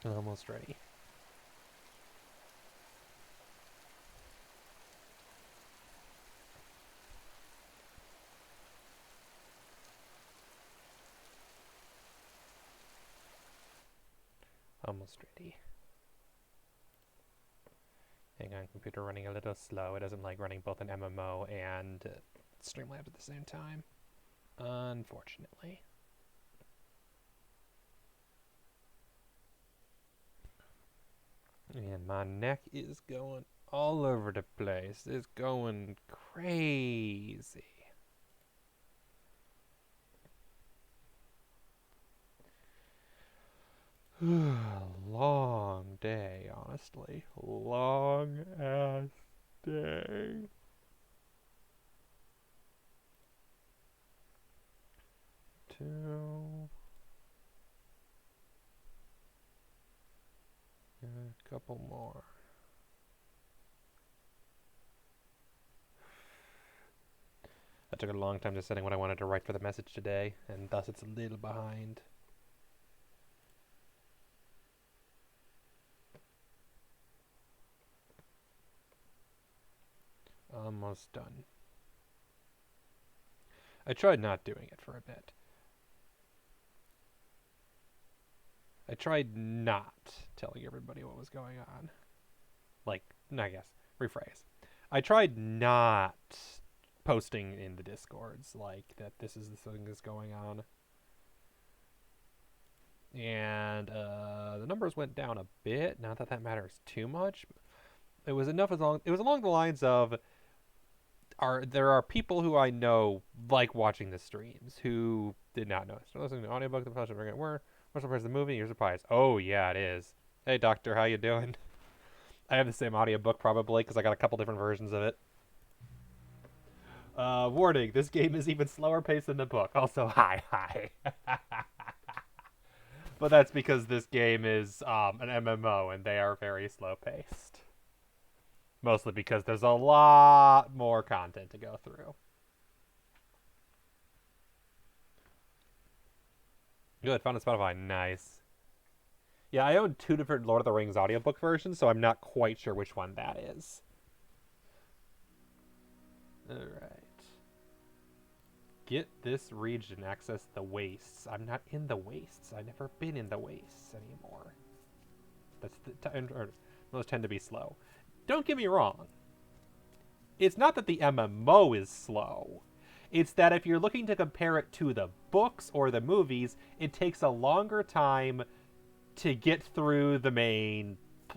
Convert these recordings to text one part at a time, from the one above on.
Almost ready. Almost ready. Hang on, computer running a little slow. It doesn't like running both an MMO and Streamlabs at the same time. Unfortunately. And my neck is going all over the place. It's going crazy. Long day, honestly. Long ass day. Two. A couple more. I took a long time deciding what I wanted to write for the message today, and thus it's a little behind. Almost done. I tried not doing it for a bit. I tried not telling everybody what was going on. Like, I guess, rephrase. I tried not posting in the Discords, like, that this is the thing that's going on. And the numbers went down a bit. Not that that matters too much. It was enough it was along the lines of there are people who I know like watching the streams who did not know. So listening to the audiobook, the pleasure of where what's the movie? You're surprised. Oh yeah, it is. Hey doctor, how you doing? I have the same audiobook probably because I got a couple different versions of it. Warning: this game is even slower paced than the book. Also, hi. But that's because this game is an MMO and they are very slow paced. Mostly because there's a lot more content to go through. Good, found a Spotify. Nice. Yeah, I own two different Lord of the Rings audiobook versions, so I'm not quite sure which one that is. Alright. Get this region, access the wastes. I'm not in the wastes. I've never been in the wastes anymore. Those tend to be slow. Don't get me wrong. It's not that the MMO is slow. It's that if you're looking to compare it to the books or the movies, it takes a longer time to get through the main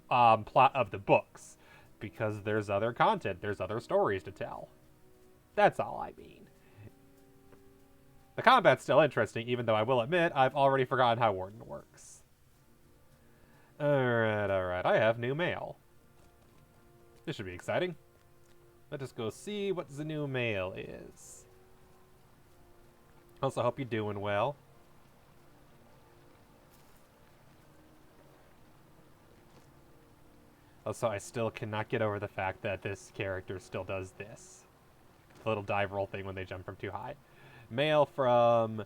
plot of the books because there's other content, there's other stories to tell. That's all I mean. The combat's still interesting, even though I will admit I've already forgotten how Warden works. Alright. I have new mail. This should be exciting. Let us go see what the new mail is. Also, hope you're doing well. Also, I still cannot get over the fact that this character still does this. The little dive roll thing when they jump from too high. Mail from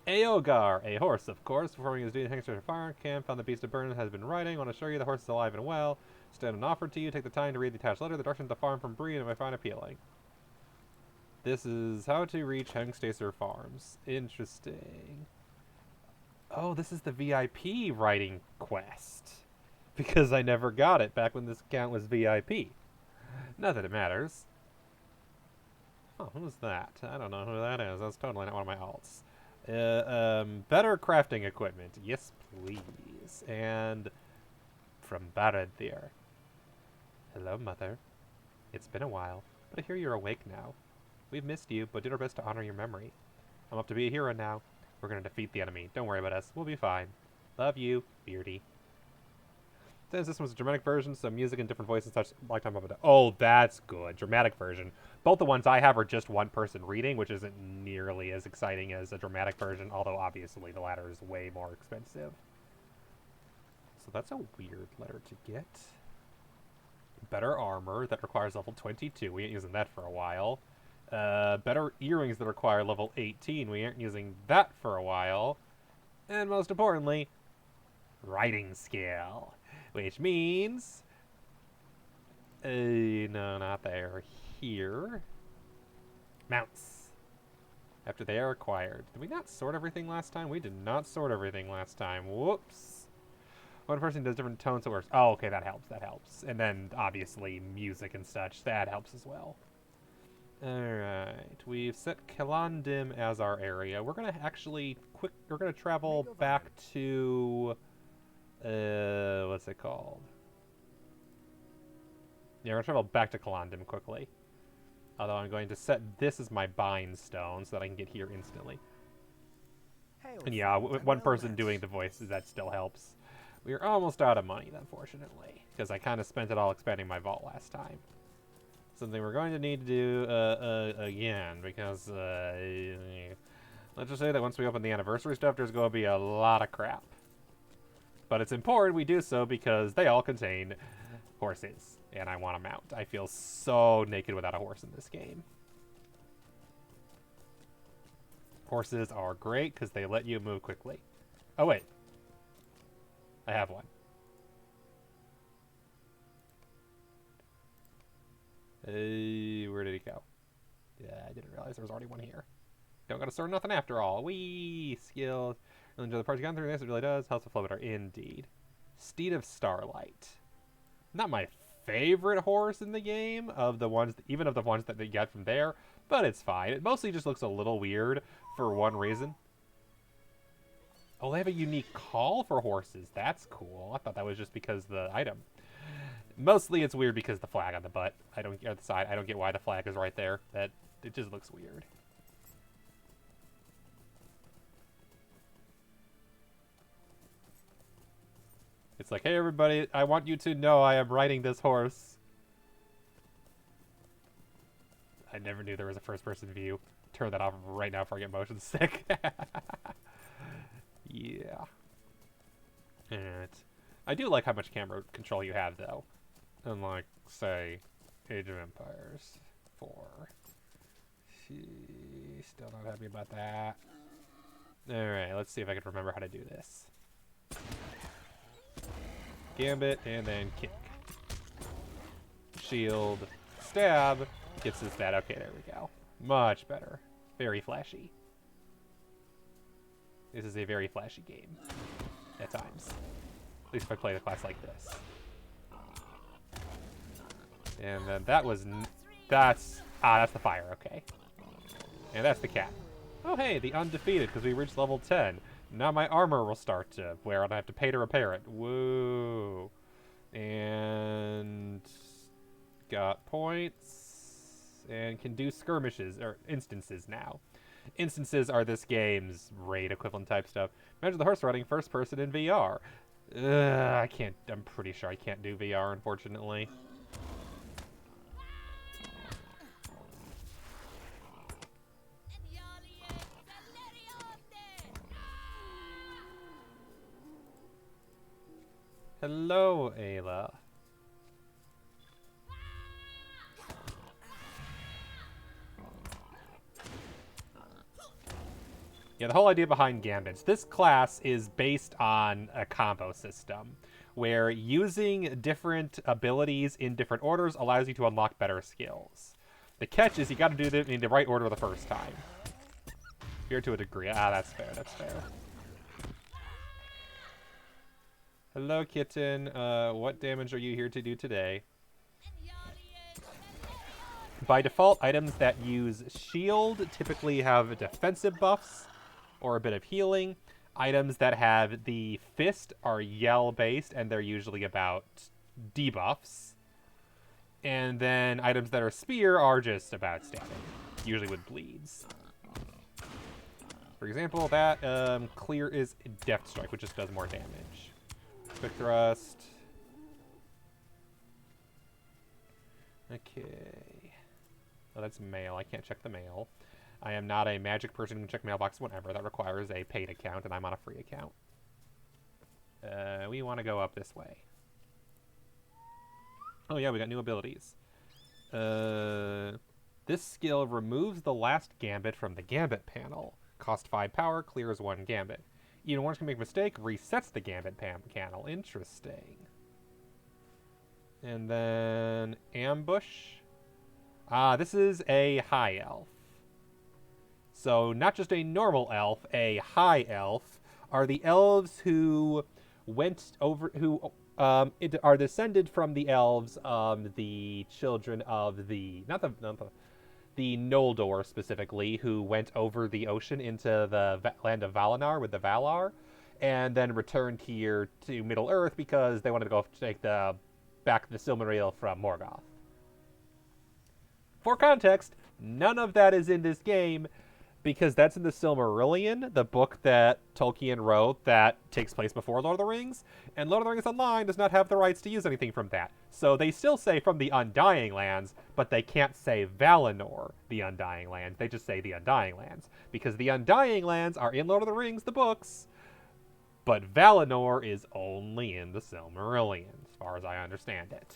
Aogar, a horse, of course, performing his duty thanks to the fire camp. Found the beast of burden has been riding. Want to assure you the horse is alive and well. Stand an offer to you. Take the time to read the attached letter. The directions to the farm from Bree, and I find appealing. This is how to reach Hengstacer Farms. Interesting. Oh, this is the VIP writing quest. Because I never got it back when this account was VIP. Not that it matters. Oh, who's that? I don't know who that is. That's totally not one of my alts. Better crafting equipment. Yes, please. And from Baradthir. Hello, Mother. It's been a while, but I hear you're awake now. We've missed you, but did our best to honor your memory. I'm up to be a hero now. We're going to defeat the enemy. Don't worry about us. We'll be fine. Love you, Beardy. Since this was a dramatic version, so music and different voices touch lifetime of it. Oh, that's good. Dramatic version. Both the ones I have are just one person reading, which isn't nearly as exciting as a dramatic version, although obviously the latter is way more expensive. So that's a weird letter to get. Better armor that requires level 22. We ain't using that for a while. Better earrings that require level 18. We aren't using that for a while. And most importantly, riding skill, which means... no, not there. Here. Mounts. After they are acquired. Did we not sort everything last time? We did not sort everything last time. Whoops. One person does different tones, so it works. Oh, okay, that helps, that helps. And then, obviously, music and such, that helps as well. Alright, we've set Kalandim as our area. We're gonna actually we're gonna travel back to, what's it called? Yeah, we're gonna travel back to Kalandim quickly. Although I'm going to set this as my bind stone so that I can get here instantly. And yeah, one person doing the voices, that still helps. We are almost out of money, unfortunately, because I kind of spent it all expanding my vault last time. Something we're going to need to do again, because let's just say that once we open the anniversary stuff, there's going to be a lot of crap. But it's important we do so because they all contain horses, and I want to mount. I feel so naked without a horse in this game. Horses are great because they let you move quickly. Oh, wait. I have one. Where did he go? Yeah, I didn't realize there was already one here. Don't gotta store nothing after all. Wee! Skills. Really enjoy the part you gone through this, it really does. Helps with Flowbetter, indeed. Steed of Starlight. Not my favorite horse in the game, of the ones, even of the ones that they get from there, but it's fine. It mostly just looks a little weird for one reason. Oh, they have a unique call for horses. That's cool. I thought that was just because the item. Mostly it's weird because the flag on the butt. I don't get the side. I don't get why the flag is right there. That it just looks weird. It's like, hey everybody, I want you to know I am riding this horse. I never knew there was a first-person view. Turn that off right now before I get motion sick. Yeah. And I do like how much camera control you have, though. Unlike, say, Age of Empires 4. Still not happy about that. Alright, let's see if I can remember how to do this. Gambit, and then kick. Shield, stab, gets us that. Okay, there we go. Much better. Very flashy. This is a very flashy game. At times. At least if I play the class like this. And then that was... that's the fire, okay. And that's the cat. Oh hey, the undefeated, because we reached level 10. Now my armor will start to wear, and I have to pay to repair it. Woo. And... got points. And can do skirmishes, or instances now. Instances are this game's raid equivalent type stuff. Imagine the horse riding first person in VR. I can't, I'm pretty sure I can't do VR, unfortunately. Hello, Ayla. Yeah, the whole idea behind Gambits. This class is based on a combo system, where using different abilities in different orders allows you to unlock better skills. The catch is you gotta do it in the right order the first time. Here to a degree. Ah, that's fair, that's fair. Hello, kitten. What damage are you here to do today? By default, items that use shield typically have defensive buffs or a bit of healing. Items that have the fist are yell-based, and they're usually about debuffs. And then items that are spear are just about stabbing, usually with bleeds. For example, that clear is Death Strike, which just does more damage. Quick thrust. Okay. Oh, that's mail. I can't check the mail. I am not a magic person who can check mailbox whenever. That requires a paid account, and I'm on a free account. We want to go up this way. Oh yeah, we got new abilities. This skill removes the last gambit from the gambit panel. Cost 5 power, clears 1 gambit. Even once you make a mistake, resets the Gambit Canal. Interesting. And then Ambush. This is a high elf. So not just a normal elf, a high elf are the elves who are descended from the elves, the children of the Noldor specifically, who went over the ocean into the land of Valinor with the Valar, and then returned here to Middle Earth because they wanted to go take back the Silmaril from Morgoth. For context, none of that is in this game, because that's in the Silmarillion, the book that Tolkien wrote that takes place before Lord of the Rings, and Lord of the Rings Online does not have the rights to use anything from that. So they still say from the Undying Lands, but they can't say Valinor, the Undying Lands. They just say the Undying Lands, because the Undying Lands are in Lord of the Rings, the books, but Valinor is only in the Silmarillion, as far as I understand it.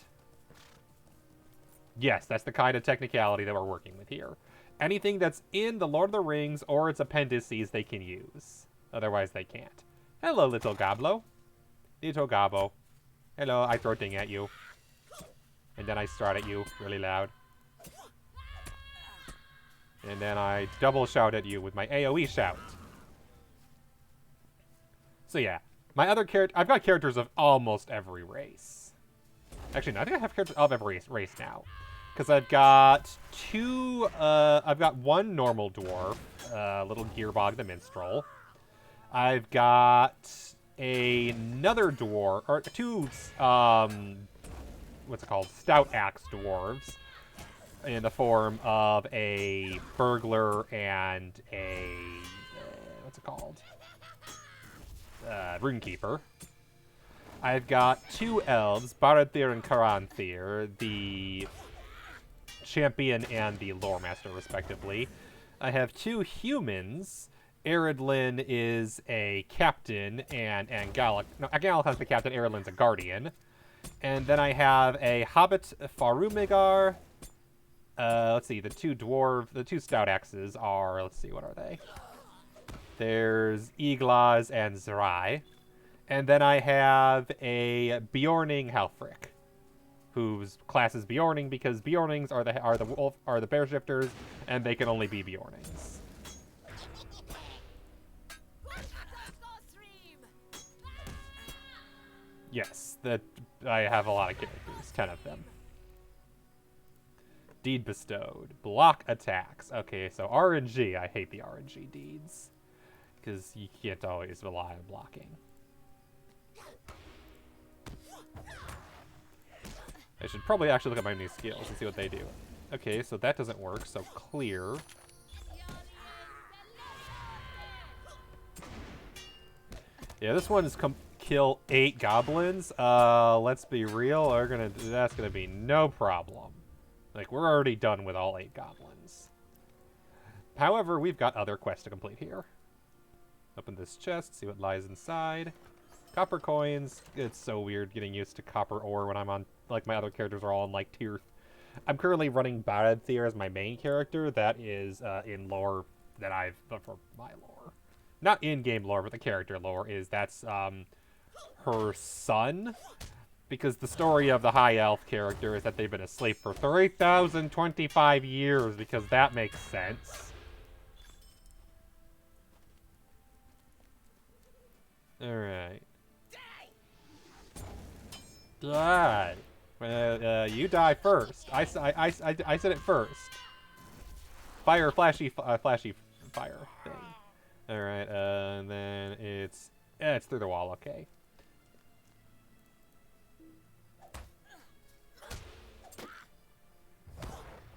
Yes, that's the kind of technicality that we're working with here. Anything that's in the Lord of the Rings or its appendices they can use. Otherwise they can't. Hello, little Goblo. Little Gobbo. Hello, I throw a thing at you. And then I start at you really loud. And then I double shout at you with my AoE shout. So yeah, my other I've got characters of almost every race. Actually, no, I think I have characters of every race now. Because I've got one normal dwarf, little Gearbog the Minstrel. I've got another dwarf, or two, what's it called, Stout Axe dwarves, in the form of a burglar and a, what's it called, Runekeeper. I've got two elves, Barad-thir and Karan-thir, the champion and the lore master, respectively. I have two humans. Eredlin is a captain, and Angalak is the captain, Eredlin's a guardian. And then I have a hobbit, Farumigar. Let's see, the two stout axes are, let's see, what are they? There's Iglaz and Zerai. And then I have a Bjorning Halfric, whose class is Bjorning because Bjornings are the bear shifters, and they can only be Bjornings. Yes, I have a lot of characters, 10 of them. Deed bestowed. Block attacks. Okay, so RNG. I hate the RNG deeds, because you can't always rely on blocking. I should probably actually look at my new skills and see what they do. Okay, so that doesn't work, so clear. Yeah, this one is kill 8 goblins. Let's be real, that's gonna be no problem. Like, we're already done with all 8 goblins. However, we've got other quests to complete here. Open this chest, see what lies inside. Copper coins. It's so weird getting used to copper ore when I'm on, like, my other characters are all on, like, tier. I'm currently running Barad-thir as my main character. That is in lore that for my lore. Not in-game lore, but the character lore that's her son. Because the story of the high elf character is that they've been asleep for 3,025 years, because that makes sense. Alright. Die. You die first. I said it first. Fire, flashy fire thing. All right, and then it's through the wall. Okay.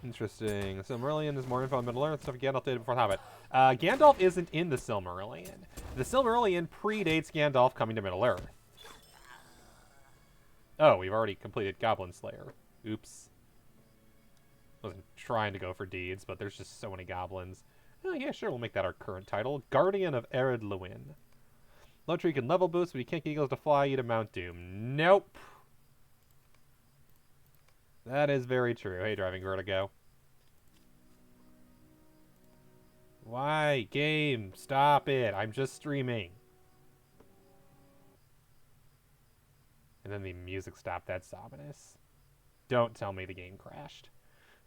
Interesting. The Silmarillion is more info on Middle Earth stuff Gandalf did before Hobbit. Gandalf isn't in the Silmarillion. The Silmarillion predates Gandalf coming to Middle Earth. Oh, we've already completed Goblin Slayer. Oops. Wasn't trying to go for deeds, but there's just so many goblins. Oh, yeah, sure, we'll make that our current title. Guardian of Ered Luin. LotRO can level boost, but you can't get eagles to fly you to Mount Doom. Nope. That is very true. Hey, Driving Vertigo. Why? Game, stop it. I'm just streaming. And then the music stopped. That's ominous. Don't tell me the game crashed.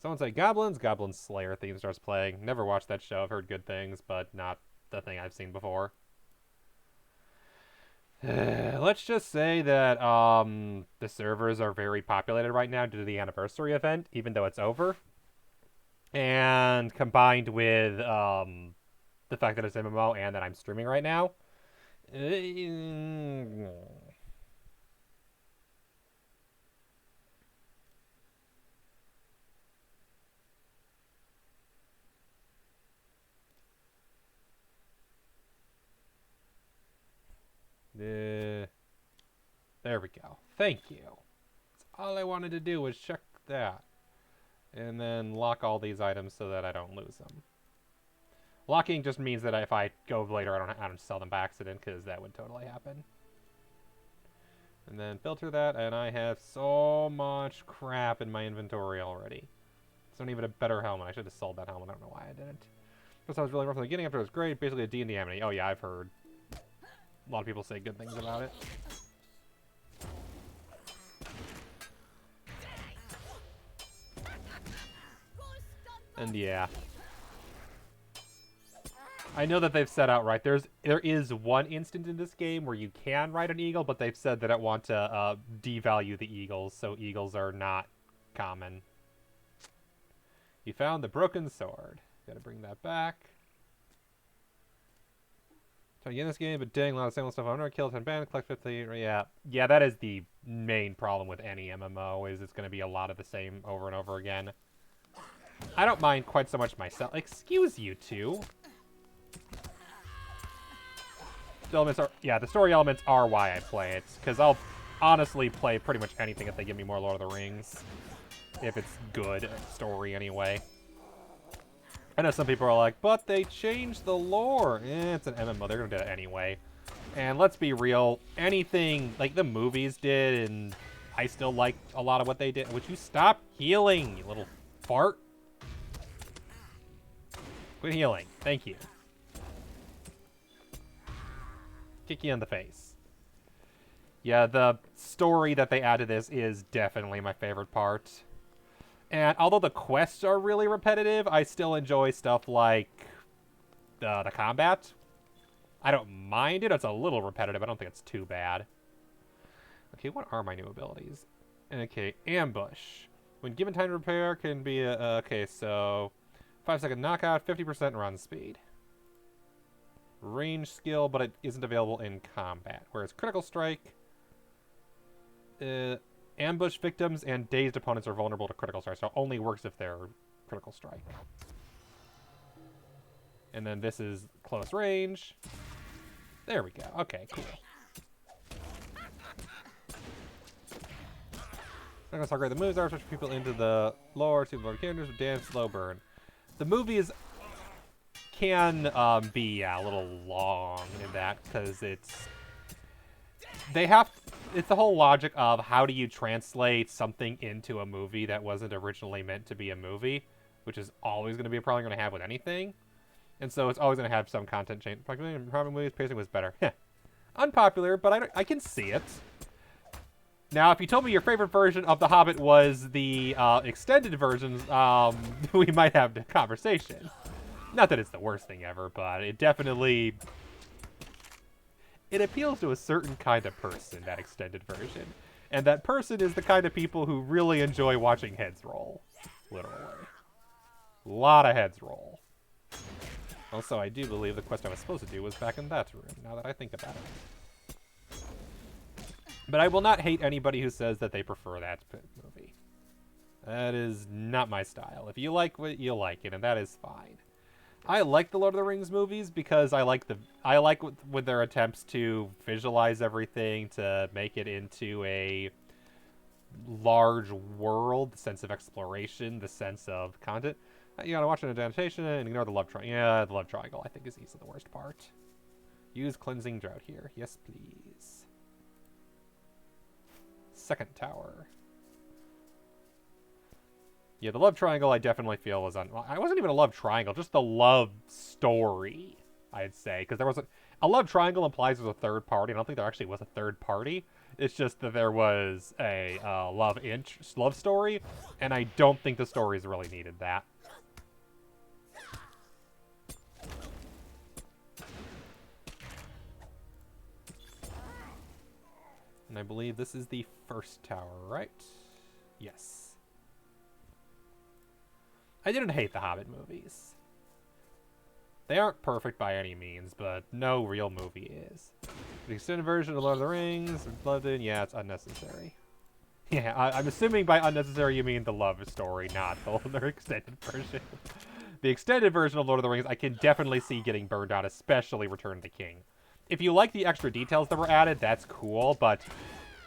Someone say Goblins. Goblin Slayer theme starts playing. Never watched that show. I've heard good things, but not the thing I've seen before. Let's just say that the servers are very populated right now due to the anniversary event, even though it's over. And combined with the fact that it's MMO and that I'm streaming right now. There we go. Thank you. That's all I wanted to do was check that. And then lock all these items so that I don't lose them. Locking just means that if I go later, I don't sell them by accident, because that would totally happen. And then filter that, and I have so much crap in my inventory already. It's not even a better helmet. I should have sold that helmet. I don't know why I didn't. First, I was really rough from the beginning. After it was great. Basically a D&D amity. Oh yeah, I've heard a lot of people say good things about it. And yeah. I know that they've said outright there is one instant in this game where you can ride an eagle, but they've said that it want to devalue the eagles, so eagles are not common. You found the broken sword. Gotta bring that back. Trying to get in this game, but dang, a lot of same stuff. I'm gonna kill 10 bands, collect 50. Yeah, that is the main problem with any MMO, is it's gonna be a lot of the same over and over again. I don't mind quite so much myself. Excuse you two. The story elements are why I play it, because I'll honestly play pretty much anything if they give me more Lord of the Rings. If it's good story, anyway. I know some people are like, but they changed the lore. It's an MMO, they're gonna do it anyway. And let's be real, anything like the movies did, and I still like a lot of what they did. Would you stop healing, you little fart? Quit healing, thank you. Kick you in the face. Yeah, the story that they add to this is definitely my favorite part. And although the quests are really repetitive, I still enjoy stuff like the combat. I don't mind it. It's a little repetitive. I don't think it's too bad. Okay, what are my new abilities? Okay, ambush. When given time to repair, can be a... okay, so 5-second knockout, 50% run speed. Range skill, but it isn't available in combat. Whereas critical strike, ambush victims and dazed opponents are vulnerable to critical strike, so it only works if they're critical strike. And then this is close range. There we go. Okay, cool. I'm gonna talk about the moves are, push people into the lore, super lore characters with dance, slow burn. The movies can be a little long in that, because it's the whole logic of how do you translate something into a movie that wasn't originally meant to be a movie, which is always going to be a problem you're going to have with anything. And so it's always going to have some content change. Probably movies pacing was better. Unpopular, but I can see it. Now, if you told me your favorite version of The Hobbit was the extended versions, we might have a conversation. Not that it's the worst thing ever, but it definitely... it appeals to a certain kind of person, that extended version. And that person is the kind of people who really enjoy watching heads roll. Literally. A lot of heads roll. Also, I do believe the quest I was supposed to do was back in that room, now that I think about it. But I will not hate anybody who says that they prefer that movie. That is not my style. If you like what you like it, and that is fine. I like the Lord of the Rings movies because I like with their attempts to visualize everything, to make it into a large world, the sense of exploration, the sense of content. You gotta watch an adaptation and ignore the love triangle. Yeah, the love triangle I think is easily the worst part. Use cleansing drought here. Yes, please. Second tower. Yeah, the love triangle I definitely feel was well, I wasn't even a love triangle, just the love story, I'd say. Because there was A love triangle implies there's a third party. I don't think there actually was a third party. It's just that there was a love story, and I don't think the stories really needed that. And I believe this is the first tower, right? Yes. I didn't hate the Hobbit movies. They aren't perfect by any means, but no real movie is. The extended version of Lord of the Rings, London, yeah, it's unnecessary. Yeah, I'm assuming by unnecessary you mean the love story, not the extended version. The extended version of Lord of the Rings I can definitely see getting burned out, especially Return of the King. If you like the extra details that were added, that's cool, but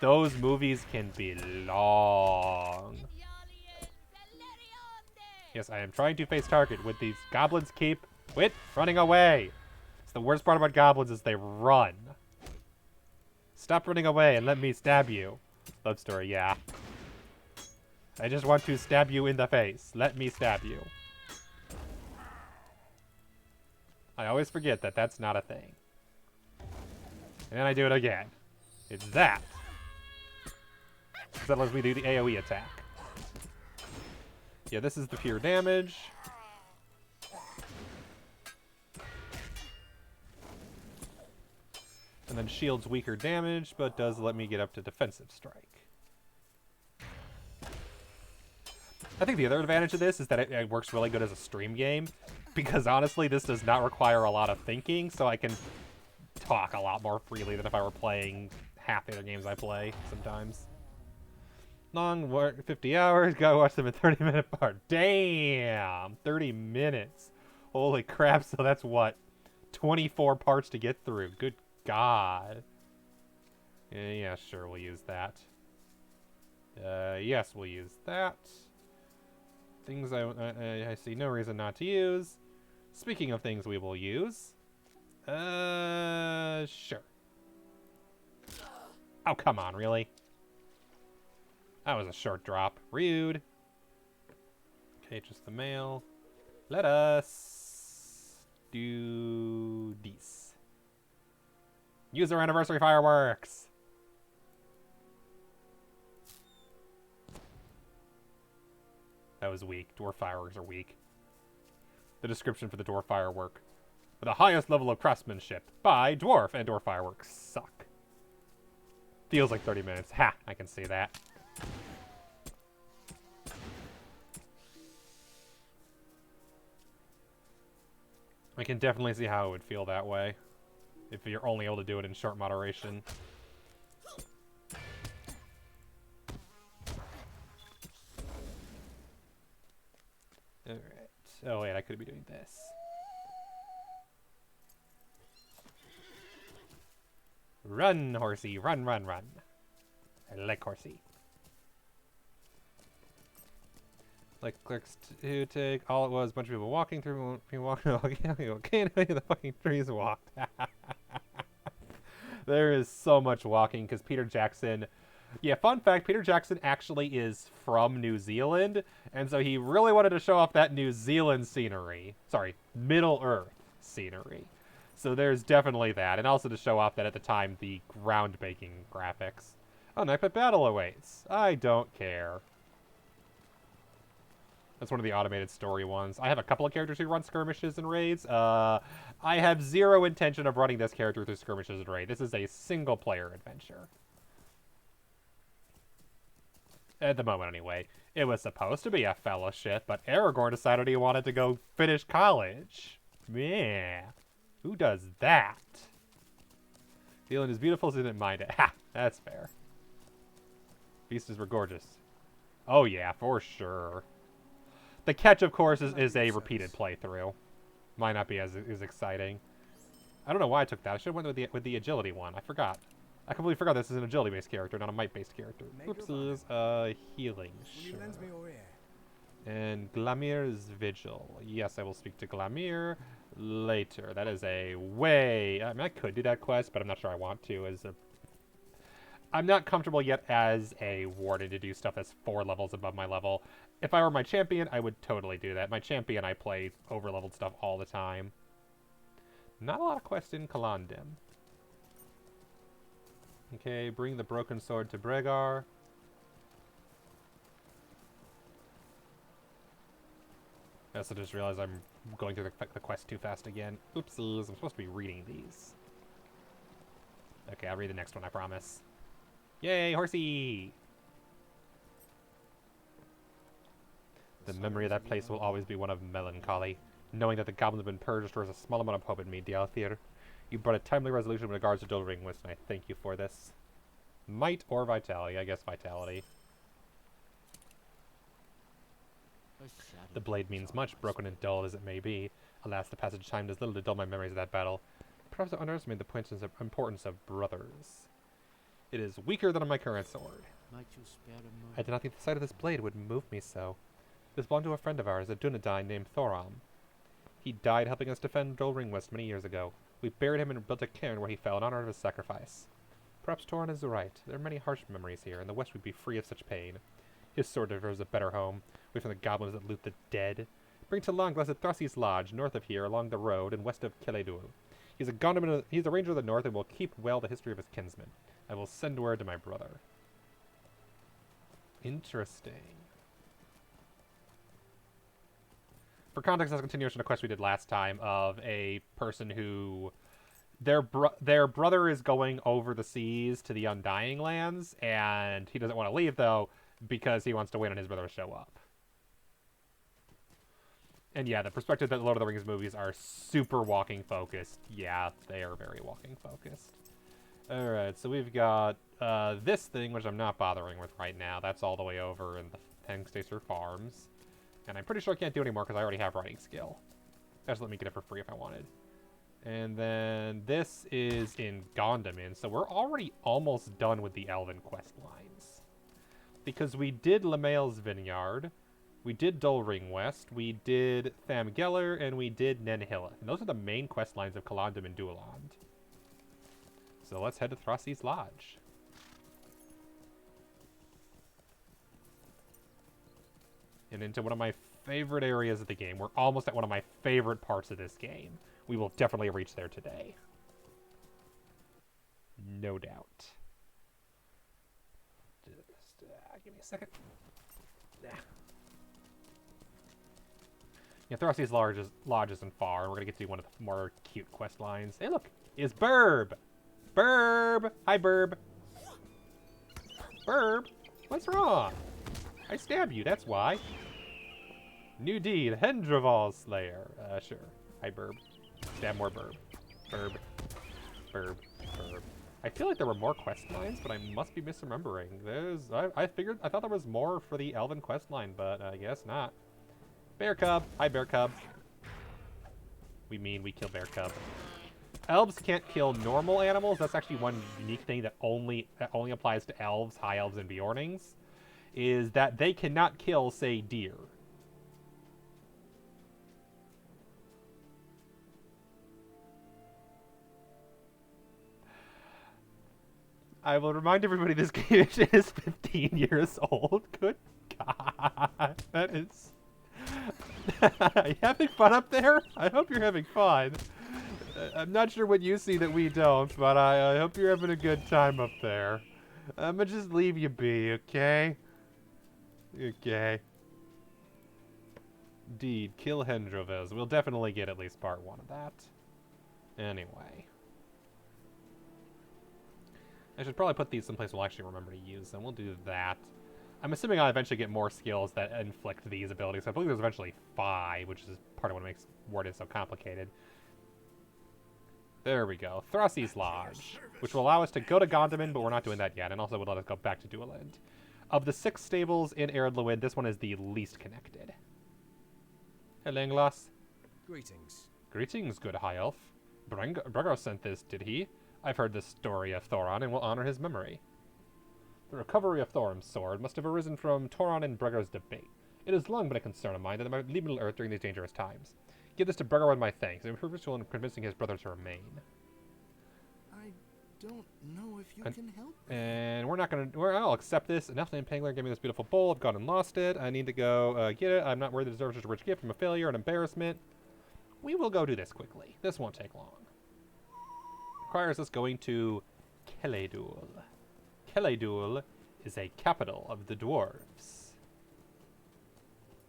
those movies can be long. Yes, I am trying to face target with these goblins keep running away. It's the worst part about goblins is they run. Stop running away and let me stab you. Love story, yeah. I just want to stab you in the face. Let me stab you. I always forget that that's not a thing. And then I do it again. It's that. That lets me do the AoE attack. Yeah, this is the pure damage. And then shields weaker damage, but does let me get up to defensive strike. I think the other advantage of this is that it works really good as a stream game, because honestly, this does not require a lot of thinking, so I can talk a lot more freely than if I were playing half the other games I play sometimes. Long work, 50 hours, gotta watch them in 30-minute part. Damn! 30 minutes. Holy crap, so that's what? 24 parts to get through. Good God. Yeah, sure, we'll use that. Yes, we'll use that. Things I see no reason not to use. Speaking of things we will use. Sure. Oh, come on, really? That was a short drop. Rude. Okay, just the mail. Let us do these. User anniversary fireworks. That was weak. Dwarf fireworks are weak. The description for the dwarf firework. The highest level of craftsmanship by dwarf, and dwarf fireworks suck. Feels like 30 minutes. Ha! I can see that. I can definitely see how it would feel that way if you're only able to do it in short moderation. Alright. Oh wait, I could be doing this. Run, horsey. Run, run, run. I like horsey. Like clerks to take. All it was, a bunch of people walking through. People walking. Okay, the fucking trees walked. There is so much walking because Peter Jackson. Yeah, fun fact: Peter Jackson actually is from New Zealand, and so he really wanted to show off that New Zealand scenery. Sorry, Middle Earth scenery. So there's definitely that, and also to show off that at the time the groundbreaking graphics. Oh, an epic battle awaits. I don't care. That's one of the automated story ones. I have a couple of characters who run skirmishes and raids. I have zero intention of running this character through skirmishes and raid. This is a single-player adventure. At the moment, anyway. It was supposed to be a fellowship, but Aragorn decided he wanted to go finish college. Yeah. Who does that? Zealand is beautiful, so didn't mind it. Ha! That's fair. Beasts were gorgeous. Oh yeah, for sure. The catch, of course, is a repeated playthrough. Might not be as exciting. I don't know why I took that. I should have went with the agility one. I forgot. I completely forgot this is an agility-based character, not a might-based character. Oopsies. Healing. Sure. And Glamir's Vigil. Yes, I will speak to Glamir later. That is a way... I mean, I could do that quest, but I'm not sure I want to. I'm not comfortable yet as a warden to do stuff that's 4 levels above my level. If I were my champion, I would totally do that. My champion, I play over-leveled stuff all the time. Not a lot of quests in Calandim. Okay, bring the broken sword to Bregar. I also just realized I'm going through the quest too fast again. Oopsies, I'm supposed to be reading these. Okay, I'll read the next one, I promise. Yay, horsey! The memory of that place will always be one of melancholy. Knowing that the goblins have been purged restores a small amount of hope in me, Dialthir. You brought a timely resolution with regards to Dull Ringwist, and I thank you for this. Might or vitality? I guess vitality. The blade means much, broken and dull as it may be. Alas, the passage of time does little to dull my memories of that battle. Perhaps I underestimated the importance of brothers. It is weaker than my current sword. I did not think the sight of this blade would move me so. This belonged to a friend of ours, a Dunedain named Thoram. He died helping us defend Dull Ringwest many years ago. We buried him and built a cairn where he fell in honor of his sacrifice. Perhaps Thoran is right. There are many harsh memories here, and the West would be free of such pain. His sword deserves a better home, away from the goblins that loot the dead. Bring to Longlass at Throssy's Lodge, north of here, along the road, and west of Keledul. He's a ranger of the north, and will keep well the history of his kinsmen. I will send word to my brother. Interesting. For context, that's a continuation of a quest we did last time of a person who... Their brother is going over the seas to the Undying Lands, and he doesn't want to leave, though, because he wants to wait on his brother to show up. And yeah, the perspective that Lord of the Rings movies are super walking focused. Yeah, they are very walking focused. Alright, so we've got this thing, which I'm not bothering with right now. That's all the way over in the Hengstacer Farms. And I'm pretty sure I can't do any more because I already have writing skill. Just let me get it for free if I wanted. And then this is in Gondamin, so we're already almost done with the Elven quest lines. Because we did Lamael's Vineyard, we did Dull Ringwest, we did Thamgeller, and we did Nenhilla. And those are the main quest lines of Calandim and Dualand. So let's head to Throssy's Lodge. And into one of my favorite areas of the game. We're almost at one of my favorite parts of this game. We will definitely reach there today. No doubt. Just give me a second. Yeah, Throssy's Lodge isn't far, and we're going to get to one of the more cute quest lines. Hey, look! It's Burb! Burb! Hi, Burb! Burb! What's wrong? I stabbed you, that's why. New deed, Hendraval's Slayer. Sure. Hi, Burb. Stab more Burb. Burb. Burb. Burb. I feel like there were more quest lines, but I must be misremembering. I thought there was more for the Elven quest line, but I guess not. Bear Cub. Hi, Bear Cub. We kill Bear Cub. Elves can't kill normal animals. That's actually one unique thing that only applies to elves, high elves, and Bjornings, is that they cannot kill, say, deer. I will remind everybody this game is 15 years old. Good God. That is... Are you having fun up there? I hope you're having fun. I'm not sure what you see that we don't, but I hope you're having a good time up there. I'm gonna just leave you be, okay? Okay. Indeed, kill Hendrovez. We'll definitely get at least part 1 of that. Anyway. I should probably put these someplace we'll actually remember to use them. We'll do that. I'm assuming I'll eventually get more skills that inflict these abilities. I believe there's eventually 5, which is part of what makes Warded so complicated. There we go. Throssy's Lodge, which will allow us to go to Gondamin, but we're not doing that yet, and also would let us go back to Dualand. Of the 6 stables in Ered Luin, this one is the least connected. Hello, Inglas. Greetings. Greetings, good high elf. Bregar sent this, did he? I've heard the story of Thoran and will honor his memory. The recovery of Thoram's sword must have arisen from Thoran and Bregar's debate. It has long been a concern of mine that I might leave Middle-earth during these dangerous times. Give this to Bregar with my thanks, and be crucial in convincing his brother to remain. I don't know if you can help me. And we're not gonna... I'll accept this. Enough and Pangler gave me this beautiful bowl. I've gone and lost it. I need to go get it. I'm not worthy to deserve such a rich gift from a failure and embarrassment. We will go do this quickly. This won't take long. requires us going to Keledul. Keledul is a capital of the dwarves.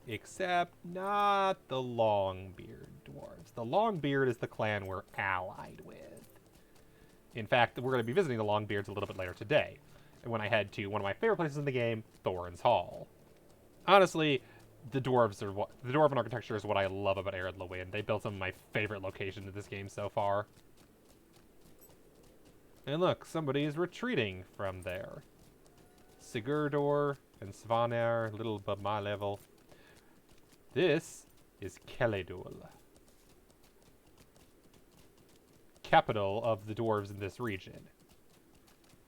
Except not the Longbeard dwarves. The Longbeard is the clan we're allied with. In fact, we're going to be visiting the Longbeards a little bit later today, when I head to one of my favorite places in the game, Thorns Hall. Honestly, the Dwarven architecture is what I love about Arid Lewin. They built some of my favorite locations in this game so far. And look, somebody is retreating from there. Sigurdor and Svanir, a little above my level. This is Keledul, capital of the dwarves in this region.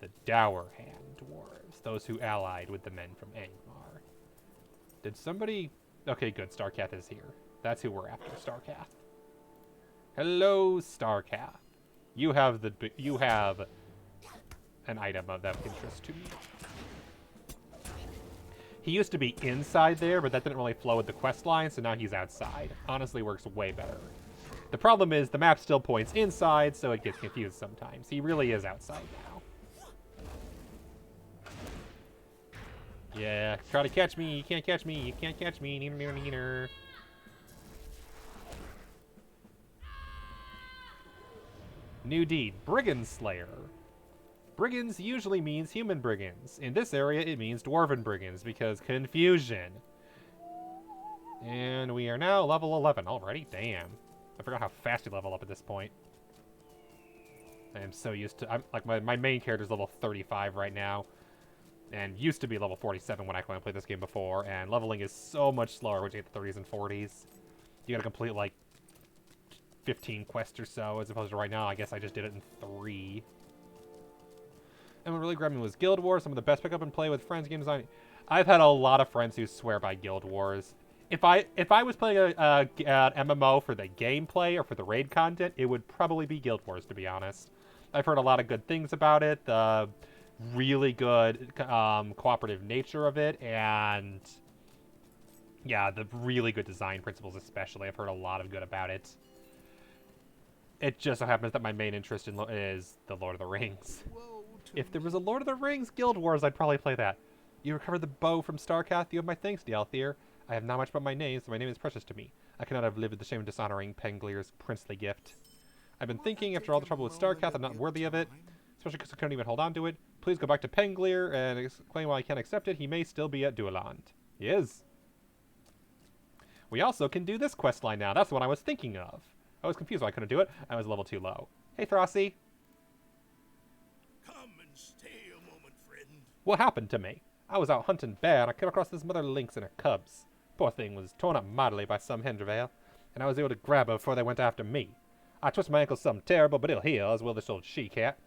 The Dowerhand dwarves, those who allied with the men from Angmar. Did somebody... Okay, good, Starkath is here. That's who we're after, Starkath. Hello, Starkath. You have an item of interest to me. He used to be inside there, but that didn't really flow with the quest line, so now he's outside. Honestly, works way better. The problem is the map still points inside, so it gets confused sometimes. He really is outside now. Yeah, try to catch me. You can't catch me. You can't catch me. Neener. New deed. Brigand Slayer. Brigands usually means human brigands. In this area, it means dwarven brigands, because confusion. And we are now level 11 already. Damn. I forgot how fast you level up at this point. I am so used to... my main character is level 35 right now. And used to be level 47 when I played this game before. And leveling is so much slower when you get the 30s and 40s. You gotta complete, 15 quests or so, as opposed to right now, I guess I just did it in 3. And what really grabbed me was Guild Wars, some of the best pick up and play with friends, game design. I've had a lot of friends who swear by Guild Wars. If I was playing an MMO for the gameplay or for the raid content, it would probably be Guild Wars, to be honest. I've heard a lot of good things about it, the really good cooperative nature of it, and yeah, the really good design principles especially. I've heard a lot of good about it. It just so happens that my main interest is the Lord of the Rings. If there was a Lord of the Rings Guild Wars, I'd probably play that. You recovered the bow from Starkath. You have my thanks, Dialthir. I have not much but my name, so my name is precious to me. I cannot have lived with the shame of dishonoring Penglir's princely gift. I've been thinking, after all the trouble with Starkath, I'm not worthy of it, especially because I couldn't even hold on to it. Please go back to Penglir and explain why I can't accept it. He may still be at Dueland. He is. We also can do this quest line now. That's the one I was thinking of. I was confused why I couldn't do it. I was level too low. Hey, Throssie. Come and stay a moment, friend. What happened to me? I was out hunting bear, and I came across this mother lynx and her cubs. Poor thing was torn up mightily by some Hendrevale, and I was able to grab her before they went after me. I twisted my ankle something terrible, but it'll heal, as will this old she-cat.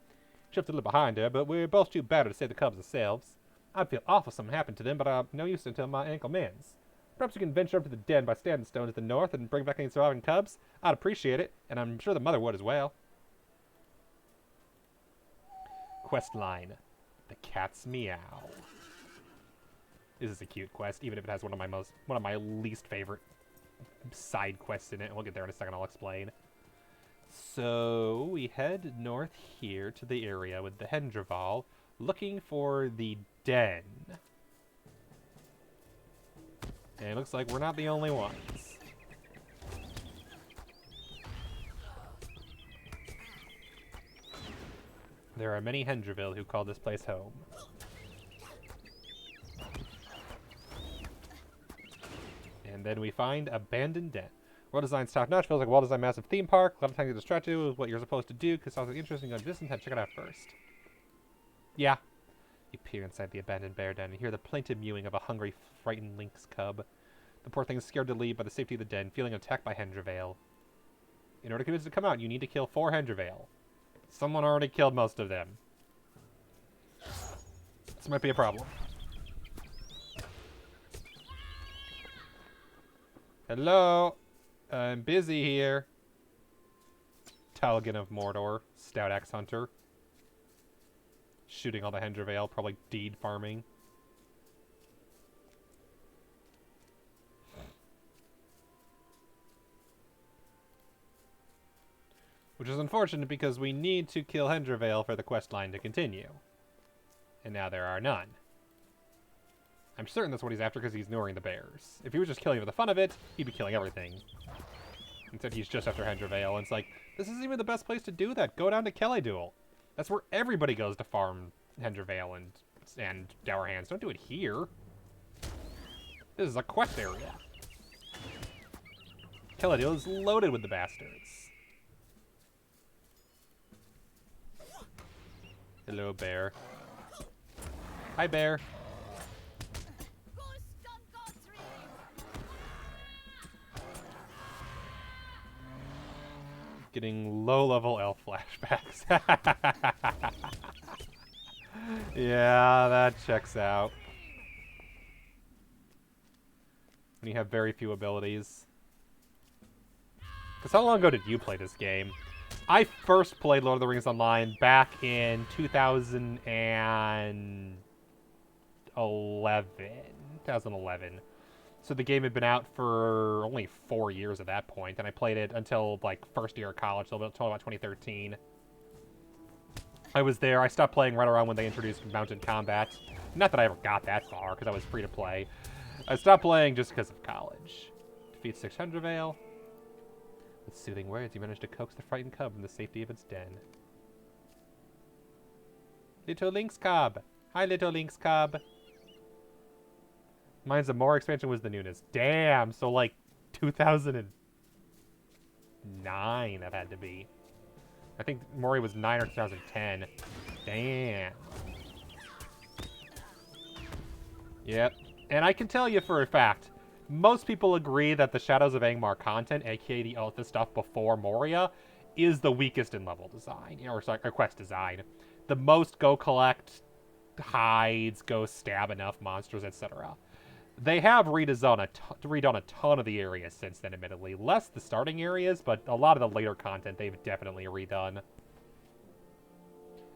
Tripped a little behind her, but we were both too battered to save the cubs ourselves. I'd feel awful if something happened to them, but I'm no use until my ankle mends. Perhaps you can venture up to the den by Standing Stone to the north and bring back any surviving cubs. I'd appreciate it, and I'm sure the mother would as well. Quest line. The cat's meow. This is a cute quest, even if it has one of my least favorite side quests in it. We'll get there in a second, I'll explain. So we head north here to the area with the Hendreval, looking for the den. And it looks like we're not the only ones. There are many Hendreville who call this place home. And then we find Abandoned Den. World design's top-notch, feels like a well-designed massive theme park. A lot of times you get distracted with what you're supposed to do, because it sounds like interesting on distance. Head check it out first. Yeah. You peer inside the abandoned bear den and hear the plaintive mewing of a hungry, frightened lynx cub. The poor thing is scared to leave by the safety of the den, feeling attacked by Hendrevale. In order to convince it to come out, you need to kill 4 Hendrevale. Someone already killed most of them. This might be a problem. Hello? I'm busy here. Talgan of Mordor, Stout Axe Hunter. Shooting all the Hendrevale, probably deed farming. Which is unfortunate because we need to kill Hendraveil for the quest line to continue. And now there are none. I'm certain that's what he's after because he's ignoring the bears. If he was just killing for the fun of it, he'd be killing everything. Instead, he's just after Hendraveil, and it's like, this isn't even the best place to do that. Go down to Kellyduel. That's where everybody goes to farm Hendraveil and Dour Hands. Don't do it here. This is a quest area. Kellyduel is loaded with the bastards. Hello, bear. Hi, bear. Getting low-level elf flashbacks. Yeah, that checks out. When you have very few abilities. Because how long ago did you play this game? I first played Lord of the Rings Online back in 2011. So the game had been out for only 4 years at that point, and I played it until, like, first year of college, so until about 2013. I was there. I stopped playing right around when they introduced mounted combat. Not that I ever got that far, because I was free to play. I stopped playing just because of college. Defeat 600 Veil. With soothing words, you managed to coax the frightened cub from the safety of its den. Little Lynx Cub. Hi, Little Lynx Cub. Mine's a more expansion was the newness. Damn, so like 2009 that had to be. I think Mori was 9 or 2010. Damn. Yep. And I can tell you for a fact, most people agree that the Shadows of Angmar content, aka the stuff before Moria, is the weakest in level design, or quest design. The most go collect hides, go stab enough monsters, etc. They have redone a ton of the areas since then, admittedly. Less the starting areas, but a lot of the later content they've definitely redone.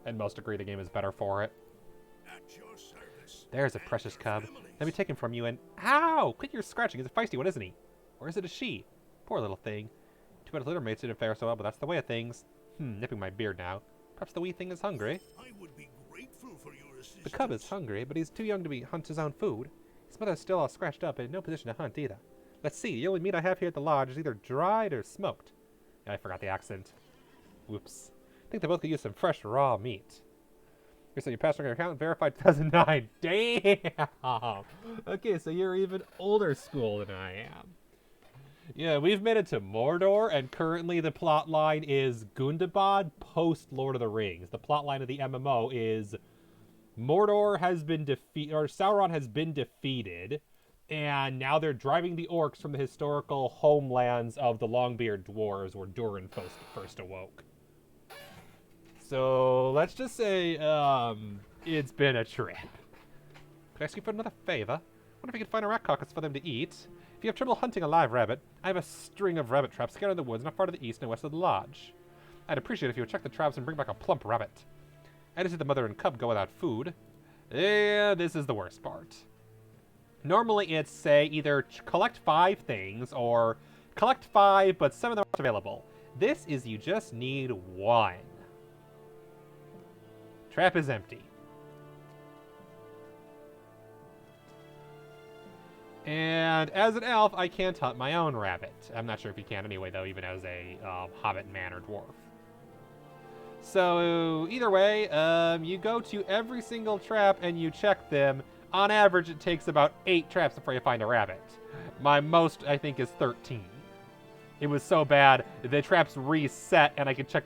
And most agree the game is better for it. At your service. There's a precious cub. Let me take him from you and... Ow! Quit your scratching. He's a feisty one, isn't he? Or is it a she? Poor little thing. Too bad his litter mates didn't fare so well, but that's the way of things. Nipping my beard now. Perhaps the wee thing is hungry. I would be grateful for your assistance. The cub is hungry, but he's too young to hunt his own food. His mother's still all scratched up and in no position to hunt either. Let's see, the only meat I have here at the lodge is either dried or smoked. Yeah, I forgot the accent. Whoops. I think they both could use some fresh, raw meat. You said you passed on your account, verified 2009. Damn! Okay, so you're even older school than I am. Yeah, we've made it to Mordor, and currently the plot line is Gundabad post Lord of the Rings. The plot line of the MMO is Mordor has been defeated, or Sauron has been defeated, and now they're driving the orcs from the historical homelands of the Longbeard dwarves where Durin first awoke. So let's just say it's been a trip. Could I ask you for another favor? I wonder if you could find a rat carcass for them to eat. If you have trouble hunting a live rabbit, I have a string of rabbit traps scattered in the woods not far to the east and west of the lodge. I'd appreciate it if you would check the traps and bring back a plump rabbit. I just see the mother and cub go without food. Yeah, this is the worst part. Normally it's, say, either collect 5 things or collect 5, but 7 of them aren't available. This is you just need 1. Trap is empty. And as an elf, I can't hunt my own rabbit. I'm not sure if you can anyway, though, even as a hobbit, man, or dwarf. So, either way, you go to every single trap and you check them. On average, it takes about 8 traps before you find a rabbit. My most, I think, is 13. It was so bad, the traps reset and I could check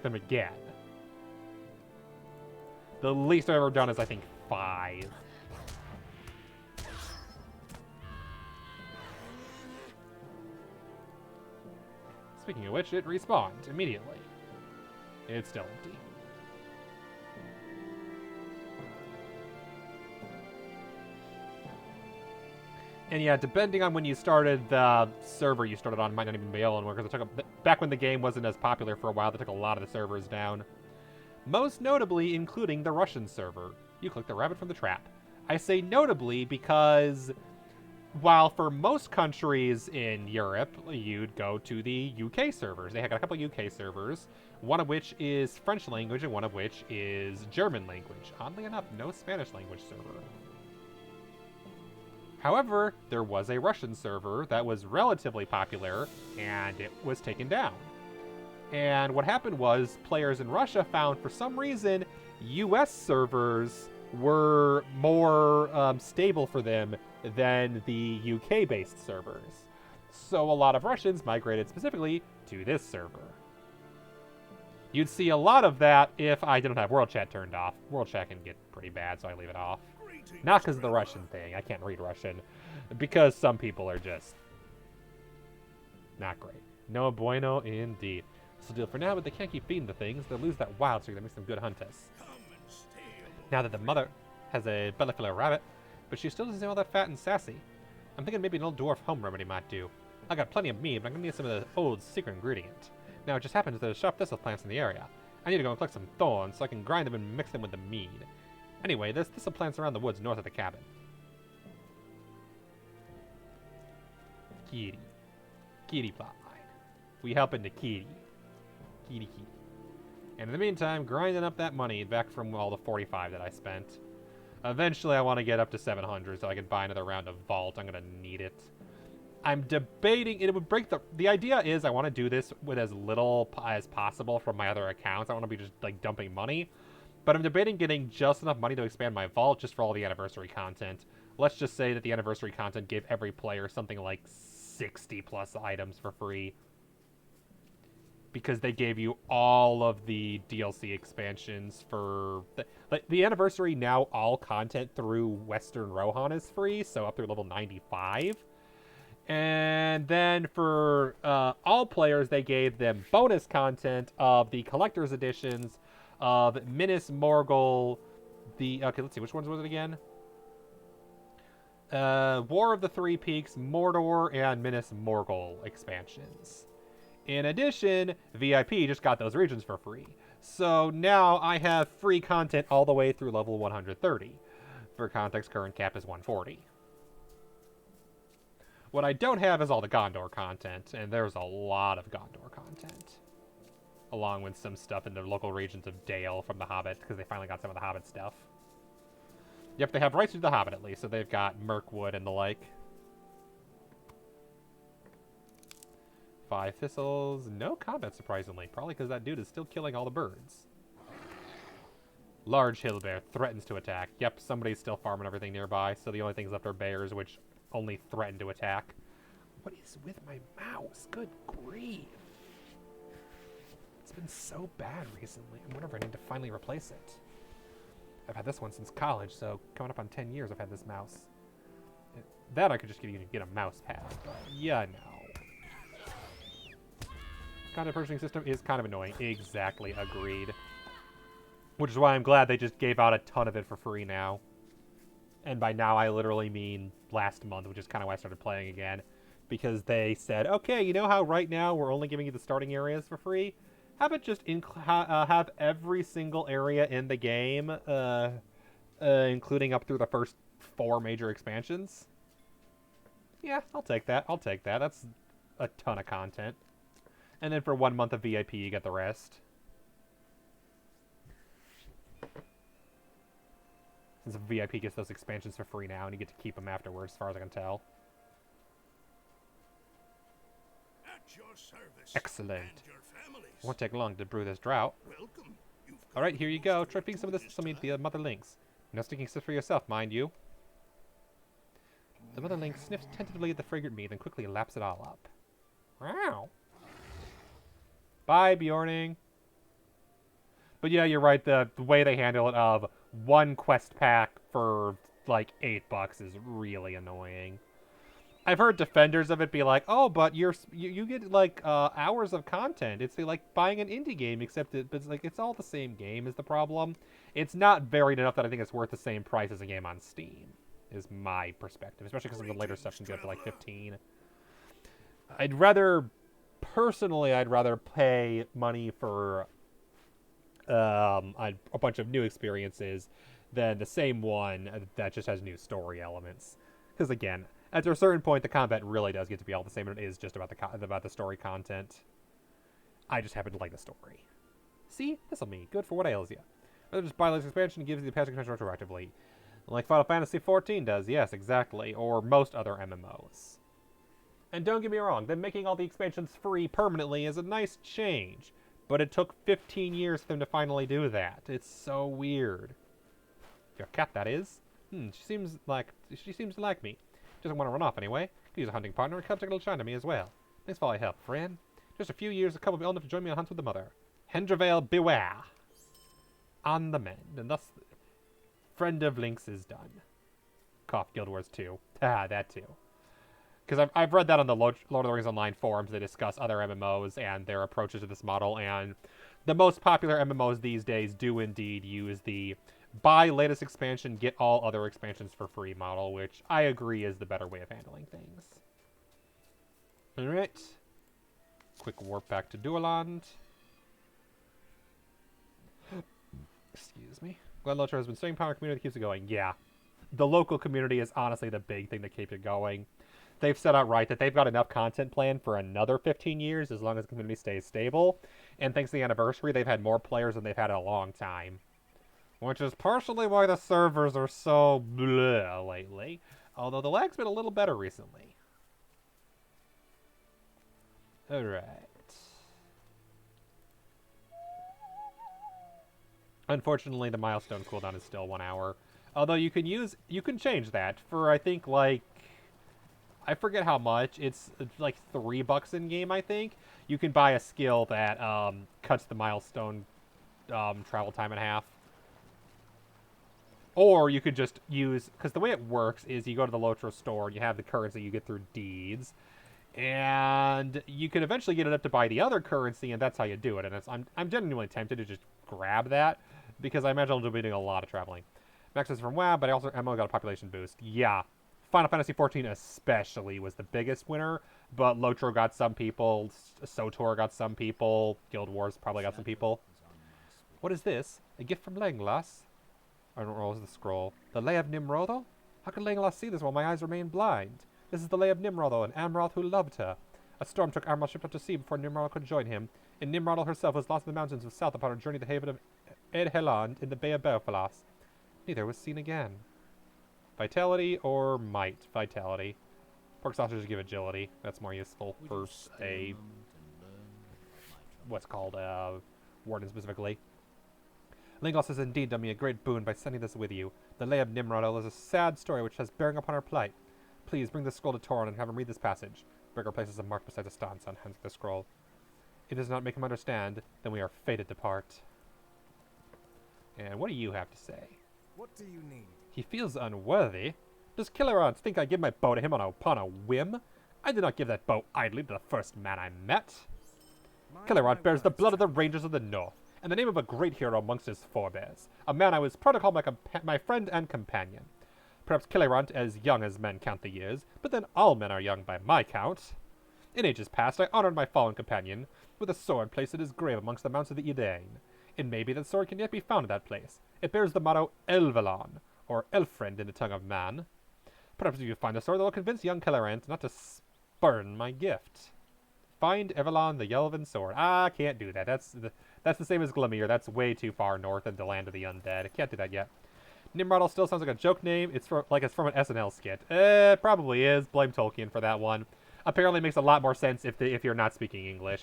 them again. The least I've ever done is, I think, 5. Speaking of which, it respawned immediately. It's still empty. And yeah, depending on when you started, the server you started on might not even be able to work, because back when the game wasn't as popular for a while, they took a lot of the servers down. Most notably, including the Russian server. You click the rabbit from the trap. I say notably because while for most countries in Europe, you'd go to the UK servers. They have got a couple UK servers, one of which is French language and one of which is German language. Oddly enough, no Spanish language server. However, there was a Russian server that was relatively popular, and it was taken down. And what happened was, players in Russia found, for some reason, US servers were more stable for them than the UK-based servers. So a lot of Russians migrated specifically to this server. You'd see a lot of that if I didn't have World Chat turned off. World Chat can get pretty bad, so I leave it off. Not because of the Russian thing. I can't read Russian. Because some people are just not great. No bueno indeed. This will do it for now, but they can't keep feeding the things. They'll lose that wild streak that makes them good hunters. Now that the mother has a belly full of rabbit, but she still doesn't seem all that fat and sassy. I'm thinking maybe an old dwarf home remedy might do. I got plenty of meat, but I'm gonna need some of the old secret ingredient. Now it just happens there's sharp thistle plants in the area. I need to go and collect some thorns so I can grind them and mix them with the mead. Anyway, there's thistle plants around the woods north of the cabin. Kitty. Kitty plotline. We help into Kitty. Kitty. And in the meantime, grinding up that money back from all the 45 that I spent. Eventually, I want to get up to 700 so I can buy another round of Vault. I'm going to need it. I'm debating, it would break the idea is I want to do this with as little as possible from my other accounts. I want to be just like dumping money. But I'm debating getting just enough money to expand my Vault just for all the anniversary content. Let's just say that the anniversary content gave every player something like 60 plus items for free. Because they gave you all of the DLC expansions for... The anniversary now, all content through Western Rohan is free, so up through level 95. And then for all players, they gave them bonus content of the collector's editions of Minas Morgul, the... Okay, let's see, which ones was it again? War of the Three Peaks, Mordor, and Minas Morgul expansions. In addition, VIP just got those regions for free. So now I have free content all the way through level 130. For context, current cap is 140. What I don't have is all the Gondor content, and there's a lot of Gondor content. Along with some stuff in the local regions of Dale from The Hobbit, because they finally got some of the Hobbit stuff. Yep, they have rights to The Hobbit at least, so they've got Mirkwood and the like. 5 thistles, no combat surprisingly, probably because that dude is still killing all the birds. Large hill bear threatens to attack. Yep, somebody's still farming everything nearby, so the only things left are bears, which only threaten to attack. What is with my mouse? Good grief. It's been so bad recently. I wonder if I need to finally replace it. I've had this one since college, so coming up on 10 years I've had this mouse. That I could just get a mouse pad, but yeah, no. Content purchasing system is kind of annoying. Exactly, agreed. Which is why I'm glad they just gave out a ton of it for free now. And by now I literally mean last month, which is kind of why I started playing again. Because they said, okay, you know how right now we're only giving you the starting areas for free? How about just have every single area in the game, including up through the first 4 major expansions? Yeah, I'll take that. I'll take that. That's a ton of content. And then for 1 month of VIP, you get the rest. Since VIP gets those expansions for free now, and you get to keep them afterwards, as far as I can tell. At your service. Excellent. And your families. Won't take long to brew this drought. Welcome. Alright, here you go. Try feeding some of this to some of the mother lynx. No sticking stuff for yourself, mind you. The mother lynx sniffs tentatively at the fragrant meat, then quickly laps it all up. Wow. Bye, Bjorning. But yeah, you're right. The way they handle it of 1 quest pack for like $8 is really annoying. I've heard defenders of it be like, "Oh, but you get like hours of content. It's like buying an indie game, except it's like it's all the same game." Is the problem? It's not varied enough that I think it's worth the same price as a game on Steam. Is my perspective, especially because some of the later stuff can go up to like 15. Personally, I'd rather pay money for a bunch of new experiences than the same one that just has new story elements. Because again, After a certain point, the combat really does get to be all the same, and it is just about the story content. I just happen to like the story. See? This'll be good for what ails you. Rather just buy this expansion gives you the passing expansion retroactively. Like Final Fantasy XIV does, yes, exactly. Or most other MMOs. And don't get me wrong, them making all the expansions free permanently is a nice change. But it took 15 years for them to finally do that. It's so weird. Your cat, that is. She seems to like me. Doesn't want to run off anyway. Could use a hunting partner and come take a little shine to me as well. Thanks for all your help, friend. Just a few years, a couple will be old enough to join me on hunts with the mother. Hendravale, beware. On the mend, and thus Friend of Links is done. Cough, Guild Wars 2. That too. Because I've read that on the Lord of the Rings Online forums. They discuss other MMOs and their approaches to this model, and the most popular MMOs these days do indeed use the buy latest expansion, get all other expansions for free model, which I agree is the better way of handling things. Alright. Quick warp back to Dueland. Excuse me. Glad LotRO has been staying power community keeps it going. Yeah. The local community is honestly the big thing that keeps it going. They've set out right that they've got enough content planned for another 15 years as long as the community stays stable. And thanks to the anniversary, they've had more players than they've had in a long time. Which is partially why the servers are so bleh lately. Although the lag's been a little better recently. Alright. Unfortunately, the milestone cooldown is still 1 hour. Although you can change that for, I think, like, I forget how much. It's like $3 in game, I think. You can buy a skill that cuts the milestone travel time in half. Or you could just use, because the way it works is you go to the LotRO store and you have the currency you get through deeds. And you can eventually get it up to buy the other currency, and that's how you do it. And I'm genuinely tempted to just grab that, because I imagine I'll be doing a lot of traveling. Max is from WoW, but I also Emma got a population boost. Yeah. Final Fantasy XIV especially was the biggest winner, but LotRO got some people, SOTOR got some people, Guild Wars probably got some people. What is this? A gift from Legolas? I don't know, what was the scroll? The Lay of Nimrodel? How could Legolas see this while my eyes remain blind? This is the Lay of Nimrodel, and Amroth who loved her. A storm took Amroth's ship out to sea before Nimrodel could join him, and Nimrodel herself was lost in the mountains of south upon her journey to the haven of Edheland in the Bay of Belfalas. Neither was seen again. Vitality or might? Vitality. Pork sausages give agility. That's more useful for a what's called warden specifically. Legolas has indeed done me a great boon by sending this with you. The Lay of Nimrodel is a sad story which has bearing upon our plight. Please bring the scroll to Toron and have him read this passage. Breaker places a mark beside the stance and hands the scroll. If it does not make him understand, then we are fated to part. And what do you have to say? What do you need? He feels unworthy. Does Killerant think I give my bow to him upon a whim? I did not give that bow idly to the first man I met. Killerant bears the blood of the Rangers of the North, and the name of a great hero amongst his forebears. A man I was proud to call my friend and companion. Perhaps Killerant as young as men count the years, but then all men are young by my count. In ages past, I honored my fallen companion with a sword placed at his grave amongst the mounts of the Edain. It may be that sword can yet be found at that place. It bears the motto Elvelon, or Elfriend in the tongue of man. Perhaps if you find a sword that will convince young Killerant not to spurn my gift. Find Evelon the Yelven sword. Ah, can't do that. That's the same as Glimmer. That's way too far north in the land of the undead. I can't do that yet. Nimrodel still sounds like a joke name. It's from an SNL skit. It probably is. Blame Tolkien for that one. Apparently makes a lot more sense if you're not speaking English.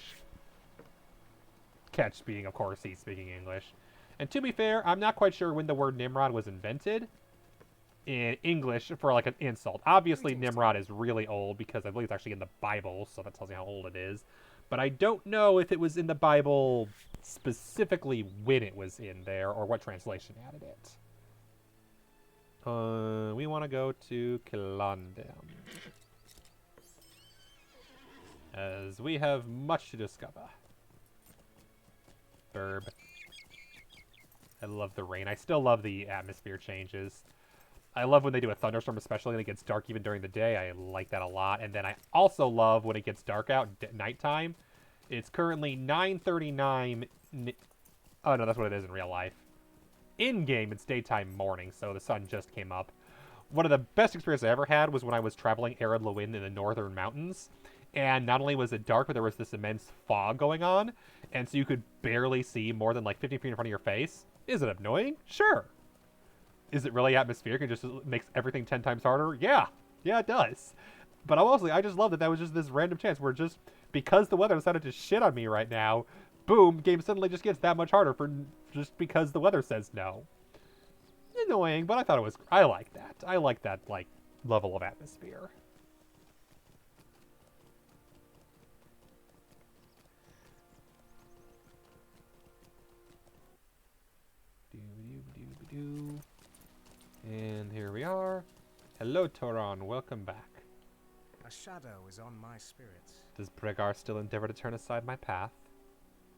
Catch being, of course, he's speaking English. And to be fair, I'm not quite sure when the word Nimrod was invented in English for like an insult. Obviously, Nimrod is really old because I believe it's actually in the Bible, so that tells you how old it is. But I don't know if it was in the Bible specifically when it was in there or what translation added it. We want to go to Killandam, as we have much to discover. Burb. I love the rain. I still love the atmosphere changes. I love when they do a thunderstorm, especially when it gets dark even during the day. I like that a lot. And then I also love when it gets dark out at nighttime. It's currently 9:39. Oh, no, that's what it is in real life. In-game, it's daytime morning, so the sun just came up. One of the best experiences I ever had was when I was traveling Arid Lewin in the northern mountains. And not only was it dark, but there was this immense fog going on. And so you could barely see more than like 50 feet in front of your face. Is it annoying? Sure. Is it really atmospheric and just makes everything 10 times harder? Yeah. Yeah, it does. But honestly, I just love that was just this random chance where just because the weather decided to shit on me right now, boom, game suddenly just gets that much harder for just because the weather says no. Annoying, but I thought it was. I like that. I like that like level of atmosphere. And here we are. Hello, Toron. Welcome back. A shadow is on my spirits. Does Bregar still endeavor to turn aside my path?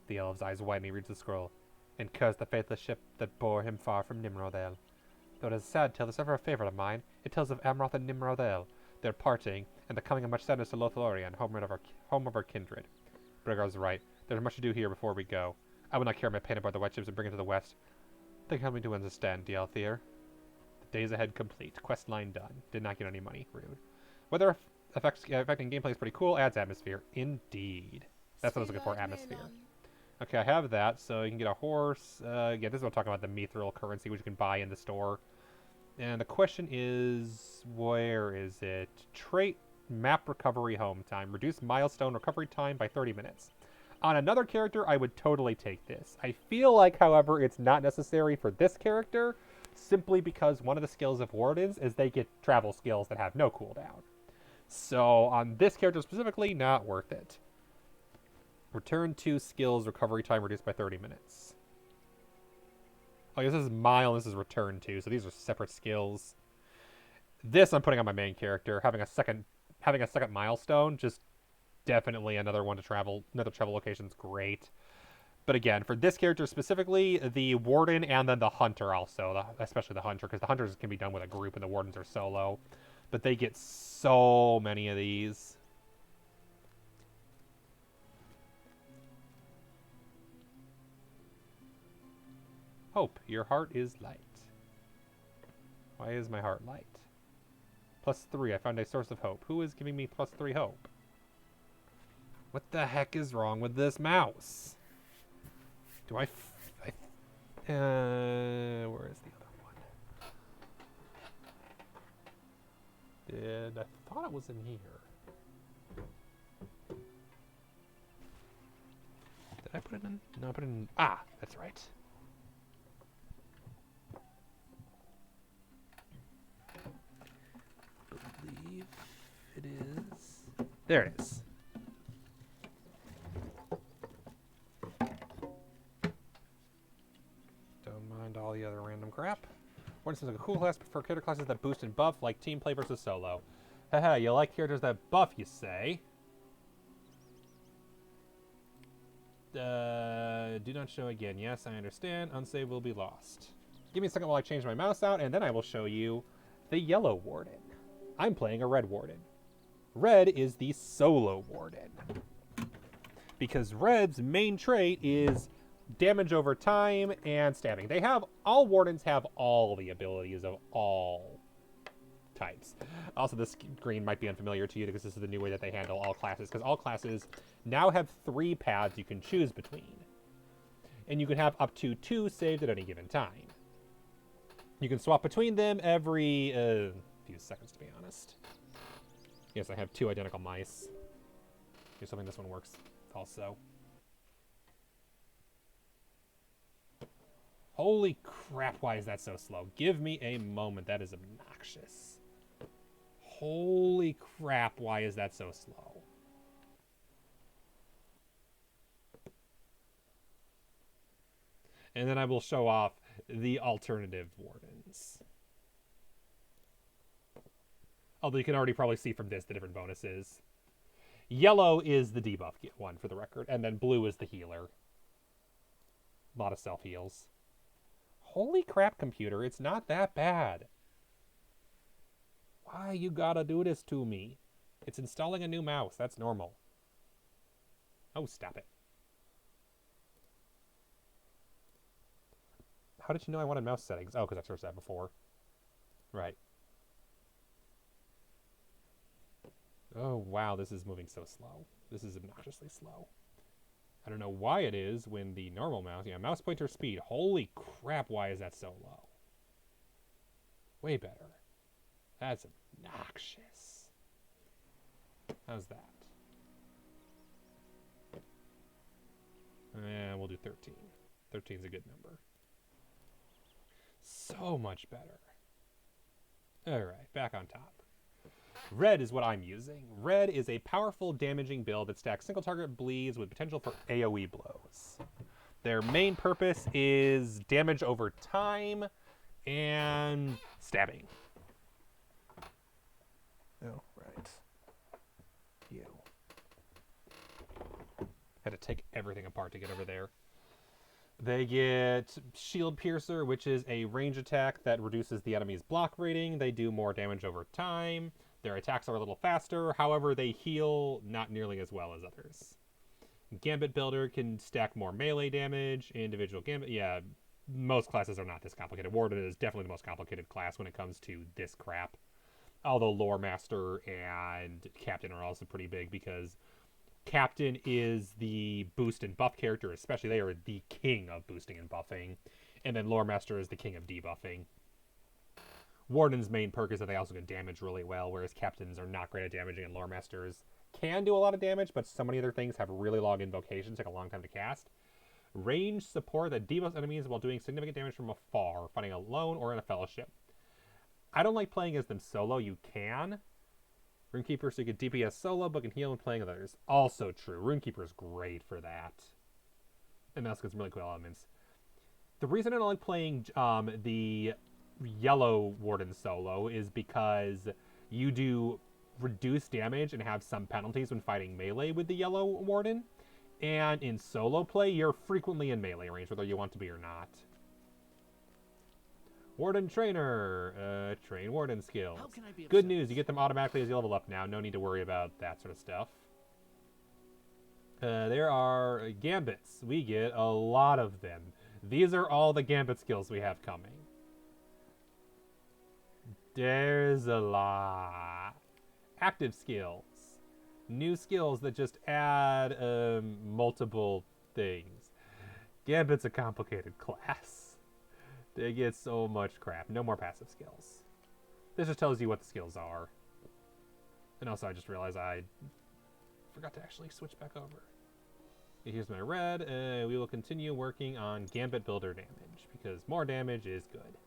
The elf's eyes widen, he reads the scroll. And curse the faithless ship that bore him far from Nimrodale. Though it is a sad tale, it's ever a favorite of mine. It tells of Amroth and Nimrodale, their parting, and the coming of much sadness to Lothlorien, home of our kindred. Bregar's right. There's much to do here before we go. I will not carry my pain aboard the white ships and bring it to the west. They help me to understand, Dialthir. The days ahead complete. Quest line done. Did not get any money. Rude. Weather affecting gameplay is pretty cool. Adds atmosphere. Indeed. That's what I was looking for, atmosphere. Okay, I have that, so you can get a horse. Yeah, this is what I'm talking about, the mithril currency, which you can buy in the store. And the question is, where is it? Trait map recovery home time. Reduce milestone recovery time by 30 minutes. On another character, I would totally take this. I feel like, however, it's not necessary for this character, simply because one of the skills of Wardens is they get travel skills that have no cooldown. So, on this character specifically, not worth it. Return to skills recovery time reduced by 30 minutes. Oh, this is mile, this is return to, so these are separate skills. This I'm putting on my main character. Having a second milestone, just definitely another one to travel. Another travel location's great. But again, for this character specifically, the Warden and then the Hunter also, especially the Hunter, because the Hunters can be done with a group and the Wardens are solo. But they get so many of these. Hope, your heart is light. Why is my heart light? +3, I found a source of hope. Who is giving me +3 hope? What the heck is wrong with this mouse? Do where is the other one? I thought it was in here. Did I put it in? No, I put it in. Ah, that's right. Believe it is. There it is. Don't mind all the other random crap. What seems like a cool class for character classes that boost and buff, like team play versus solo. Haha, you like characters that buff, you say? Do not show again. Yes, I understand. Unsave will be lost. Give me a second while I change my mouse out, and then I will show you the yellow warden. I'm playing a red warden. Red is the solo warden. Because red's main trait is damage over time and stabbing. All wardens have all the abilities of all types. Also, this screen might be unfamiliar to you because this is the new way that they handle all classes, because all classes now have 3 paths you can choose between. And you can have up to 2 saved at any given time. You can swap between them every few seconds, to be honest. Yes, I have 2 identical mice. Here's something this one works also. Holy crap, why is that so slow? Give me a moment. That is obnoxious. Holy crap, why is that so slow? And then I will show off the alternative wardens. Although you can already probably see from this the different bonuses. Yellow is the debuff one, for the record. And then blue is the healer. A lot of self-heals. Holy crap, computer. It's not that bad. Why you gotta do this to me? It's installing a new mouse. That's normal. Oh, stop it. How did you know I wanted mouse settings? Oh, because I've searched that before. Right. Oh, wow, this is moving so slow. This is obnoxiously slow. I don't know why it is when the normal mouse... Yeah, mouse pointer speed. Holy crap, why is that so low? Way better. That's obnoxious. How's that? We'll do 13. 13's a good number. So much better. Alright, back on top. Red is what I'm using. Red is a powerful damaging build that stacks single target bleeds with potential for AoE blows. Their main purpose is damage over time and stabbing. Oh, right. You. Had to take everything apart to get over there. They get Shield Piercer, which is a range attack that reduces the enemy's block rating. They do more damage over time. Their attacks are a little faster. However, they heal not nearly as well as others. Gambit Builder can stack more melee damage. Individual Gambit, yeah, most classes are not this complicated. Warden is definitely the most complicated class when it comes to this crap. Although Lore Master and Captain are also pretty big because Captain is the boost and buff character, especially they are the king of boosting and buffing. And then Lore Master is the king of debuffing. Warden's main perk is that they also can damage really well, whereas Captains are not great at damaging, and Lore Masters can do a lot of damage, but so many other things have really long invocations, take a long time to cast. Range support that debuffs enemies while doing significant damage from afar, fighting alone or in a fellowship. I don't like playing as them solo. You can. Runekeeper, so you can DPS solo, but can heal when playing with others. Also true. Runekeeper is great for that. And that's got some really cool elements. The reason I don't like playing the yellow Warden solo is because you do reduce damage and have some penalties when fighting melee with the yellow Warden. And in solo play, you're frequently in melee range, whether you want to be or not. Warden Trainer. Train Warden skills. How can I be of Good service? news, you get them automatically as you level up now. No need to worry about that sort of stuff. There are Gambits. We get a lot of them. These are all the Gambit skills we have coming. There's a lot. Active skills. New skills that just add multiple things. Gambit's a complicated class. They get so much crap. No more passive skills. This just tells you what the skills are. And also, I just realized I forgot to actually switch back over. Here's my red. We will continue working on Gambit Builder damage, because more damage is good.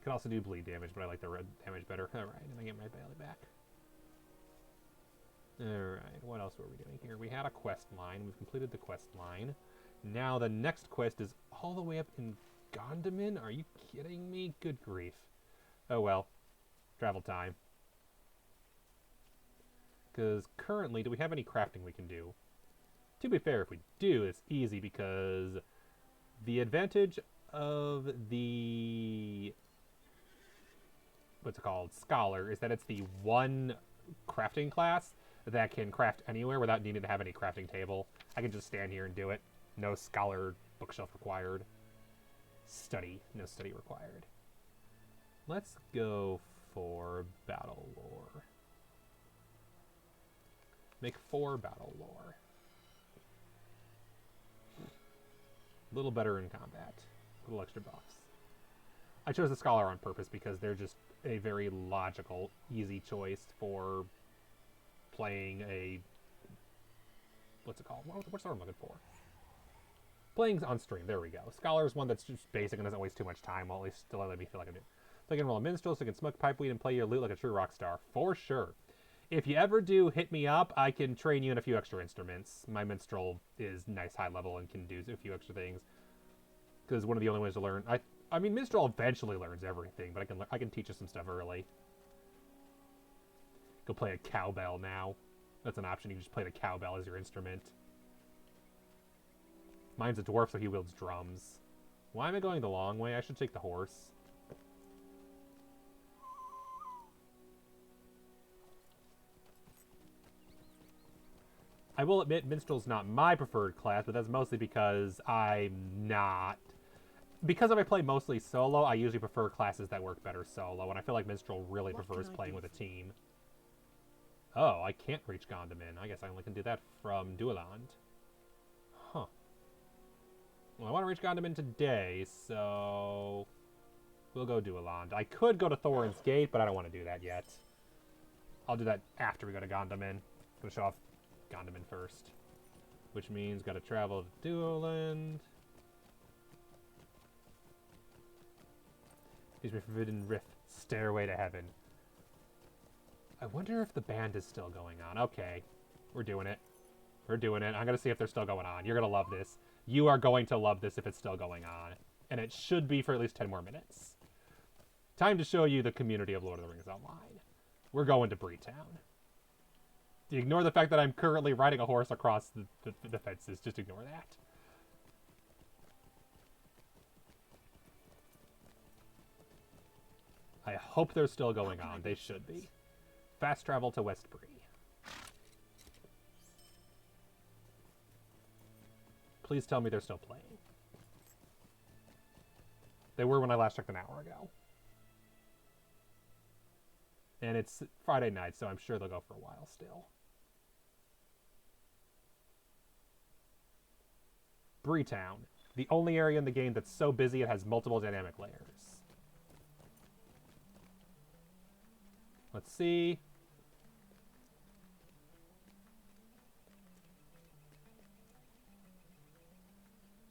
Can also do bleed damage, but I like the red damage better. Alright, and I get my Bailey back. Alright, what else were we doing here? We had a quest line. We've completed the quest line. Now the next quest is all the way up in Gondamin? Are you kidding me? Good grief. Oh well. Travel time. Because currently, do we have any crafting we can do? To be fair, if we do, it's easy because the advantage of the... what's it called? Scholar is that it's the one crafting class that can craft anywhere without needing to have any crafting table. I can just stand here and do it. No scholar bookshelf required. Study. No study required. Let's go for battle lore. Make 4 battle lore. A little better in combat. A little extra buffs. I chose the scholar on purpose because they're just a very logical, easy choice for playing a... what's it called? What's the word I'm looking for? Playing on stream, there we go. Scholar is one that's just basic and doesn't waste too much time, while at least still let me feel like I do. So I can roll a minstrel, so I can smoke pipeweed and play your lute like a true rock star. For sure. If you ever do hit me up, I can train you in a few extra instruments. My minstrel is nice high level and can do a few extra things. Because one of the only ways to learn... I mean, minstrel eventually learns everything, but I can teach you some stuff early. Go play a cowbell now. That's an option. You can just play the cowbell as your instrument. Mine's a dwarf, so he wields drums. Why am I going the long way? I should take the horse. I will admit, Minstrel's not my preferred class, but that's mostly because I'm not... because I play mostly solo, I usually prefer classes that work better solo, and I feel like Minstrel really What prefers can I playing do with a for you? team. Oh, I can't reach Gondamin. I guess I only can do that from Dueland. Huh. Well, I want to reach Gondamin today, so we'll go Dueland. I could go to Thorns Gate, but I don't want to do that yet. I'll do that after we go to Gondamin. I'm going to show off Gondamin first, which means got to travel to Dueland. Excuse me, Forbidden Rift, Stairway to Heaven. I wonder if the band is still going on. Okay, we're doing it. We're doing it. I'm going to see if they're still going on. You're going to love this. You are going to love this if it's still going on. And it should be for at least 10 more minutes. Time to show you the community of Lord of the Rings Online. We're going to Breetown. Ignore the fact that I'm currently riding a horse across the fences. Just ignore that. I hope they're still going on. They should be. Fast travel to Westbury. Please tell me they're still playing. They were when I last checked an hour ago. And it's Friday night, so I'm sure they'll go for a while still. Breetown, the only area in the game that's so busy it has multiple dynamic layers. Let's see.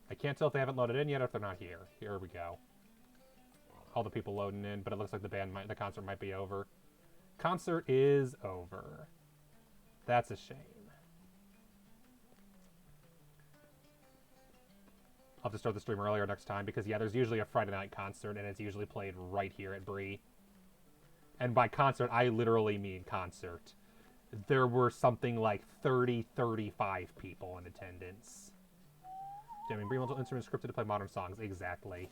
I can't tell if they haven't loaded in yet or if they're not here. Here we go. All the people loading in, but it looks like the concert might be over. Concert is over. That's a shame. I'll have to start the stream earlier next time because, yeah, there's usually a Friday night concert and it's usually played right here at Bree. And by concert, I literally mean concert. There were something like 30, 35 people in attendance. Jamming Bree multiple instruments scripted to play modern songs. Exactly.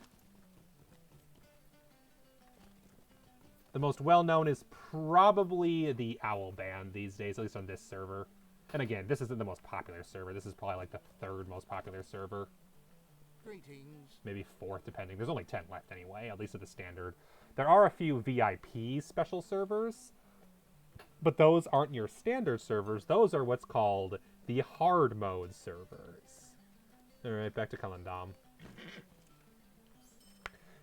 The most well-known is probably the Owl Band these days, at least on this server. And again, this isn't the most popular server. This is probably like the third most popular server. Greetings. Maybe fourth, depending. There's only 10 left anyway, at least at the standard. There are a few VIP special servers, but those aren't your standard servers. Those are what's called the hard mode servers. Alright, back to Kalendam.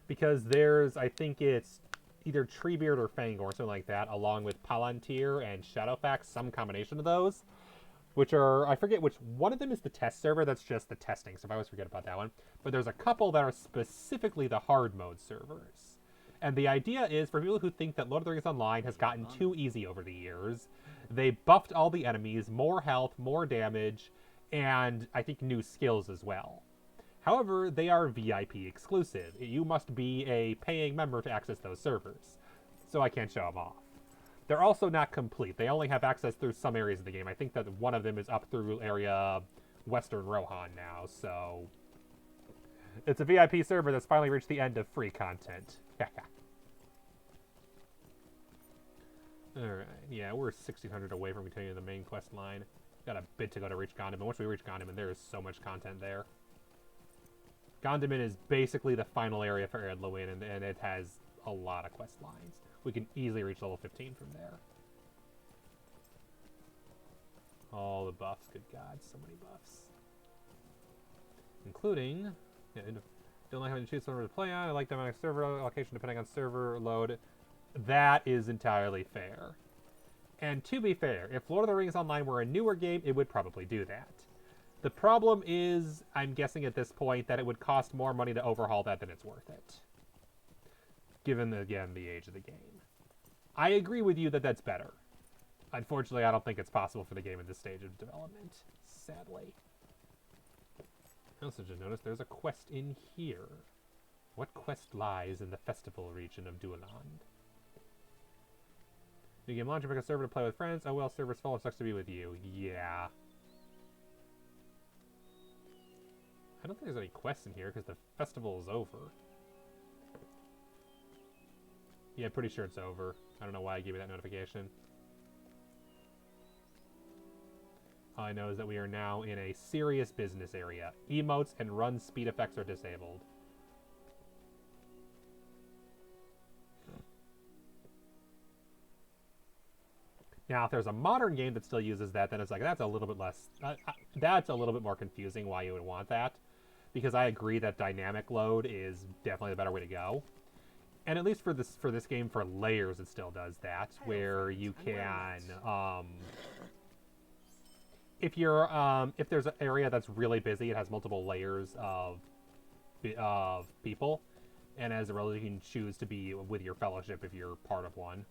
Because there's, I think it's either Treebeard or Fangor, something like that, along with Palantir and Shadowfax, some combination of those, which are, I forget which one of them is the test server, that's just the testing, so I always forget about that one. But there's a couple that are specifically the hard mode servers. And the idea is, for people who think that Lord of the Rings Online has gotten too easy over the years, they buffed all the enemies, more health, more damage, and I think new skills as well. However, they are VIP exclusive. You must be a paying member to access those servers, so I can't show them off. They're also not complete. They only have access through some areas of the game. I think that one of them is up through area Western Rohan now, so it's a VIP server that's finally reached the end of free content. Alright, yeah, we're 1,600 away from continuing the main quest line. Got a bit to go to reach Gondamin. Once we reach Gondamin, there is so much content there. Gondamin is basically the final area for Erdlewin, and it has a lot of quest lines. We can easily reach level 15 from there. All the buffs, good God, so many buffs. Including, yeah, don't like having to choose server to play on. I like dynamic server allocation depending on server load. That is entirely fair. And to be fair, if Lord of the Rings Online were a newer game, it would probably do that. The problem is, I'm guessing at this point, that it would cost more money to overhaul that than it's worth it. Given, again, the age of the game. I agree with you that that's better. Unfortunately, I don't think it's possible for the game at this stage of development. Sadly. I also just noticed there's a quest in here. What quest lies in the festival region of Dueland? New game launcher, pick a server to play with friends. Oh well, server's full, it sucks to be with you. Yeah. I don't think there's any quests in here because the festival is over. Yeah, pretty sure it's over. I don't know why I gave you that notification. All I know is that we are now in a serious business area. Emotes and run speed effects are disabled. Now, if there's a modern game that still uses that, then it's like, that's a little bit less... that's a little bit more confusing why you would want that. Because I agree that dynamic load is definitely the better way to go. And at least for this game, for layers, it still does that, where you can, if there's an area that's really busy, it has multiple layers of people, and as a result, you can choose to be with your fellowship if you're part of one.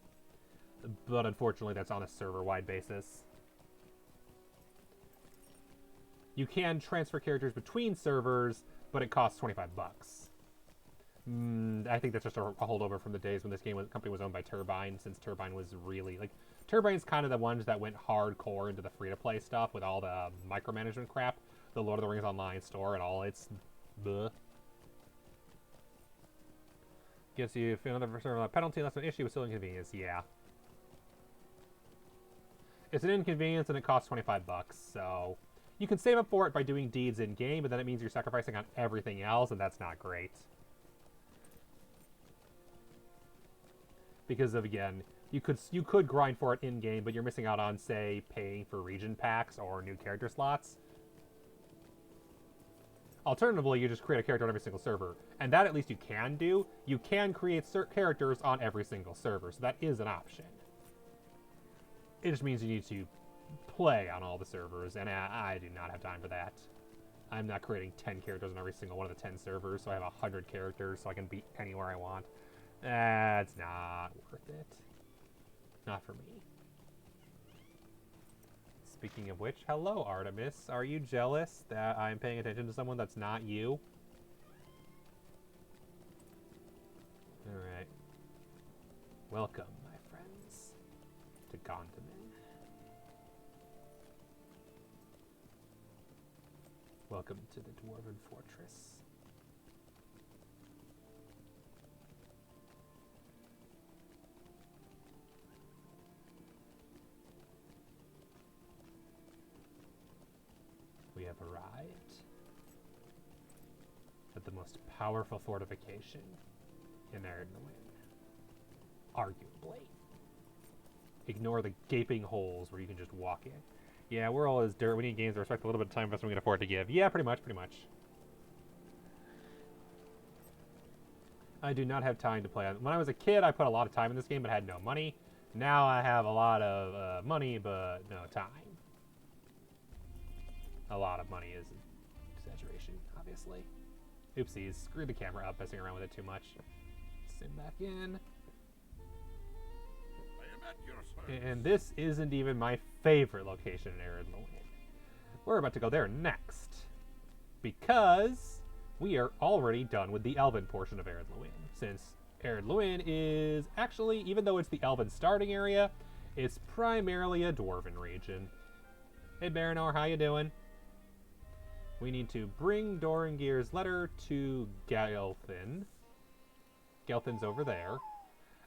But unfortunately, that's on a server-wide basis. You can transfer characters between servers, but it costs $25. I think that's just a holdover from the days when this company was owned by Turbine, since Turbine was really, like, Turbine's kind of the ones that went hardcore into the free-to-play stuff with all the micromanagement crap, the Lord of the Rings Online store and all its bleh. Gives you another penalty, that's an issue with still inconvenience, yeah. It's an inconvenience and it costs $25, so you can save up for it by doing deeds in-game, but then it means you're sacrificing on everything else, and that's not great. Because of, again, you could grind for it in-game, but you're missing out on, say, paying for region packs or new character slots. Alternatively, you just create a character on every single server. And that at least you can do. You can create characters on every single server, so that is an option. It just means you need to play on all the servers, and I do not have time for that. I'm not creating 10 characters on every single one of the 10 servers, so I have 100 characters so I can be anywhere I want. That's not worth it. Not for me. Speaking of which, hello Artemis. Are you jealous that I'm paying attention to someone that's not you? Alright. Welcome, my friends, to Gondaman. Welcome to the Dwarven Fortress. We have arrived at the most powerful fortification in Erdlewin. Arguably. Ignore the gaping holes where you can just walk in. Yeah, we're all as dirt. We need games that respect a little bit of time investment we can afford to give. Yeah, pretty much. I do not have time to play on. When I was a kid, I put a lot of time in this game, but had no money. Now I have a lot of money, but no time. A lot of money is an exaggeration, obviously. Oopsies. Screw the camera up, messing around with it too much. Zoom back in. And this isn't even my favorite location in Erdlewin. We're about to go there next. Because we are already done with the Elven portion of Erdlewin. Since Erdlewin is actually, even though it's the Elven starting area, it's primarily a Dwarven region. Hey Baranor, how you doing? We need to bring Dorangir's letter to Gelthin. Gelthin's over there.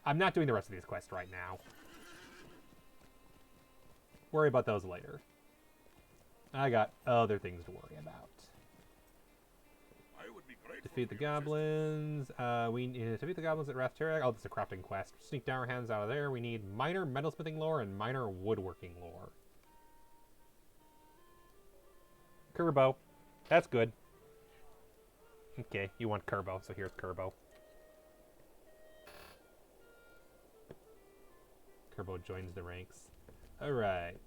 I'm not doing the rest of these quests right now. Worry about those later. I got other things to worry about. Defeat the goblins. We need to defeat the goblins at Rathturag. Oh, this is a crafting quest. Sneak down our hands out of there. We need minor metalsmithing lore and minor woodworking lore. Kerbo. That's good. Okay, you want Kerbo, so here's Kerbo. Kerbo joins the ranks. Alright.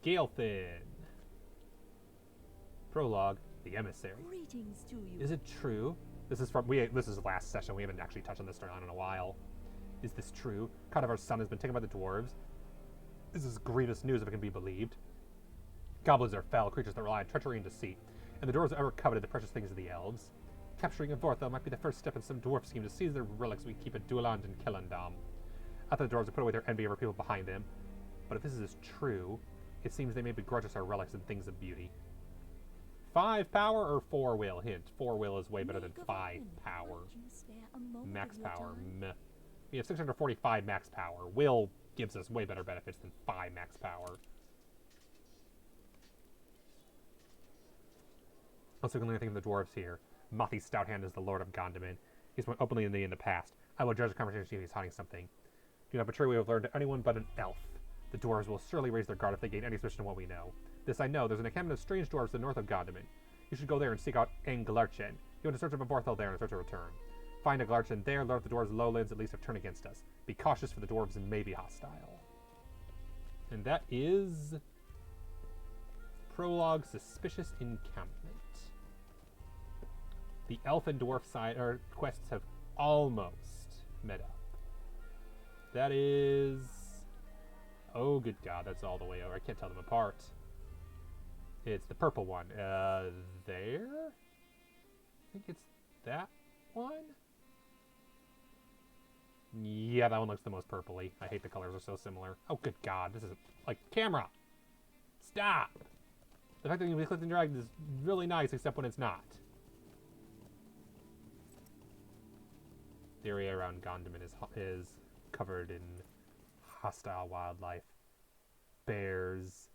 Gelthin. Prologue, the emissary. Greetings to you. Is it true? This is the last session. We haven't actually touched on this storyline in a while. Is this true? Carnivar's son has been taken by the dwarves. This is grievous news if it can be believed. Goblins are foul creatures that rely on treachery and deceit, and the dwarves have ever coveted the precious things of the elves. Capturing Vorthel might be the first step in some dwarf scheme to seize their relics we keep at Dueland and Kellendam. After the dwarves have put away their envy over people behind them. But if this is true, it seems they may begrudge us our relics and things of beauty. 5 power or 4 will? Hint. 4 will is way better than 5 power. Max power. Meh. We have 645 max power. Will gives us way better benefits than 5 max power. Also, can think of the dwarves here. Mothy Stouthand is the Lord of Gondaman. He's went openly in the past. I will judge the conversation to see if he's hiding something. Do not betray what we have learned to anyone but an elf. The dwarves will surely raise their guard if they gain any suspicion of what we know. This I know. There's an encampment of strange dwarves to the north of Gondaman. You should go there and seek out Anglarchen. You want to search up a Borthel there and start to return. Find Anglarchen there, learn if the dwarves' lowlands at least have turned against us. Be cautious, for the dwarves may be hostile. And that is Prologue, Suspicious Encampment. The elf and dwarf side quests have almost met up. That is... Oh, good God, that's all the way over. I can't tell them apart. It's the purple one. There? I think it's that one? Yeah, that one looks the most purpley. I hate the colors are so similar. Oh, good God, this is... Like, camera! Stop! The fact that you can be clicked and dragged is really nice, except when it's not. The area around Gondaman is covered in hostile wildlife. Bears,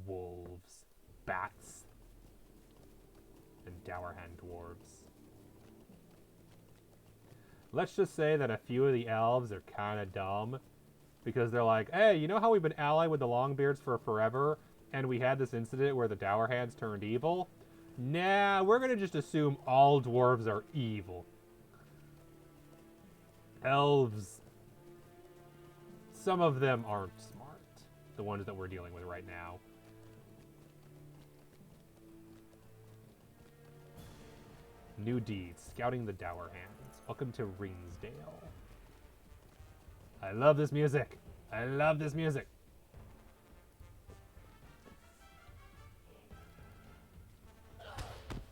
wolves, bats, and dowerhand dwarves. Let's just say that a few of the elves are kind of dumb, because they're like, hey, you know how we've been allied with the Longbeards for forever, and we had this incident where the dowerhands turned evil? Nah, we're going to just assume all dwarves are evil. Elves, some of them aren't smart. The ones that we're dealing with right now. New deeds. Scouting the Dowerhands. Welcome to Ringsdale. I love this music. I love this music.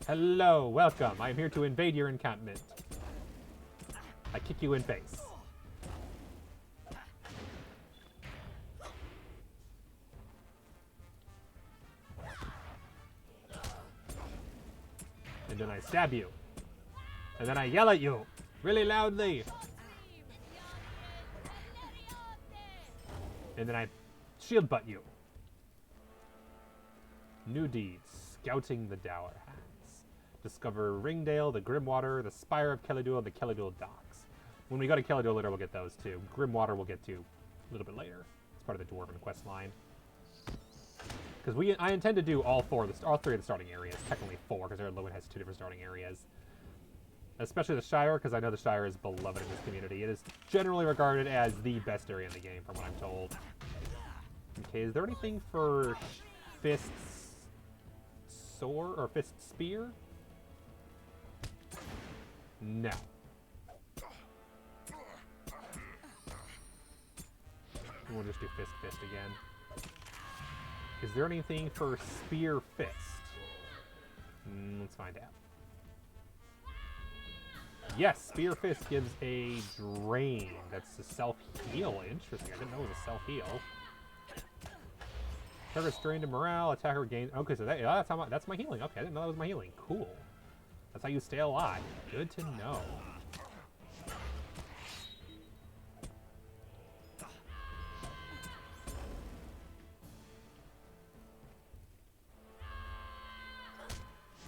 Hello, welcome. I am here to invade your encampment. I kick you in face. And then I stab you. And then I yell at you really loudly. And then I shield butt you. New deeds. Scouting the Dowerhands. Discover Ringdale, the Grimwater, the Spire of Kelidul, and the Kelidul Docks. When we go to Kelidul later, we'll get those too. Grimwater we'll get to a little bit later. It's part of the Dwarven quest line. Because I intend to do all three of the starting areas. Technically 4, because Lewin has 2 different starting areas. Especially the Shire, because I know the Shire is beloved in this community. It is generally regarded as the best area in the game, from what I'm told. Okay, is there anything for Fist's sword or Fist's spear? No. We'll just do Fist again. Is there anything for Spear Fist? Let's find out. Yes, Spear Fist gives a drain. That's a self-heal. Interesting. I didn't know it was a self-heal. Target's drained to morale. Attacker gains... Okay, so that's my healing. Okay, I didn't know that was my healing. Cool. That's how you stay alive. Good to know.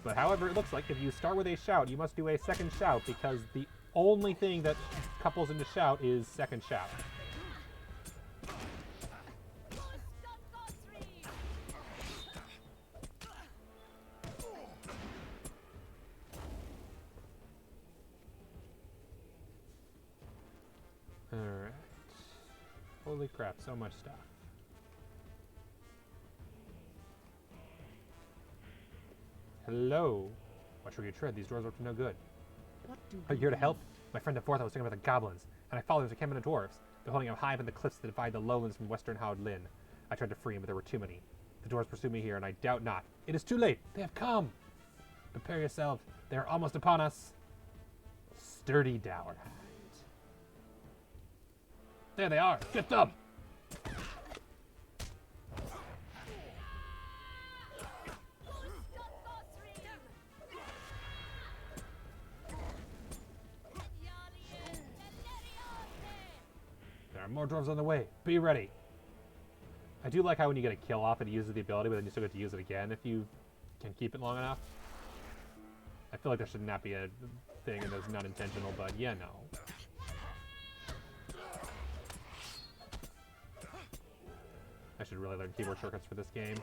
But however, it looks like if you start with a shout, you must do a second shout, because the only thing that couples into shout is second shout. Alright. Holy crap, so much stuff. Hello. Watch where you tread. These doors look no good. Are you here to help? My friend Forth, I was talking about the goblins, and I followed them to camp in the dwarves. They're holding up high up in the cliffs that divide the lowlands from western Howard Lynn. I tried to free him, but there were too many. The dwarves pursue me here, and I doubt not. It is too late. They have come. Prepare yourself. They are almost upon us. Sturdy Dowerhand. There they are. Get them. More dwarves on the way. Be ready. I do like how when you get a kill off, it uses the ability, but then you still get to use it again if you can keep it long enough. I feel like there should not be a thing, and that's not intentional, but yeah, no. I should really learn keyboard shortcuts for this game.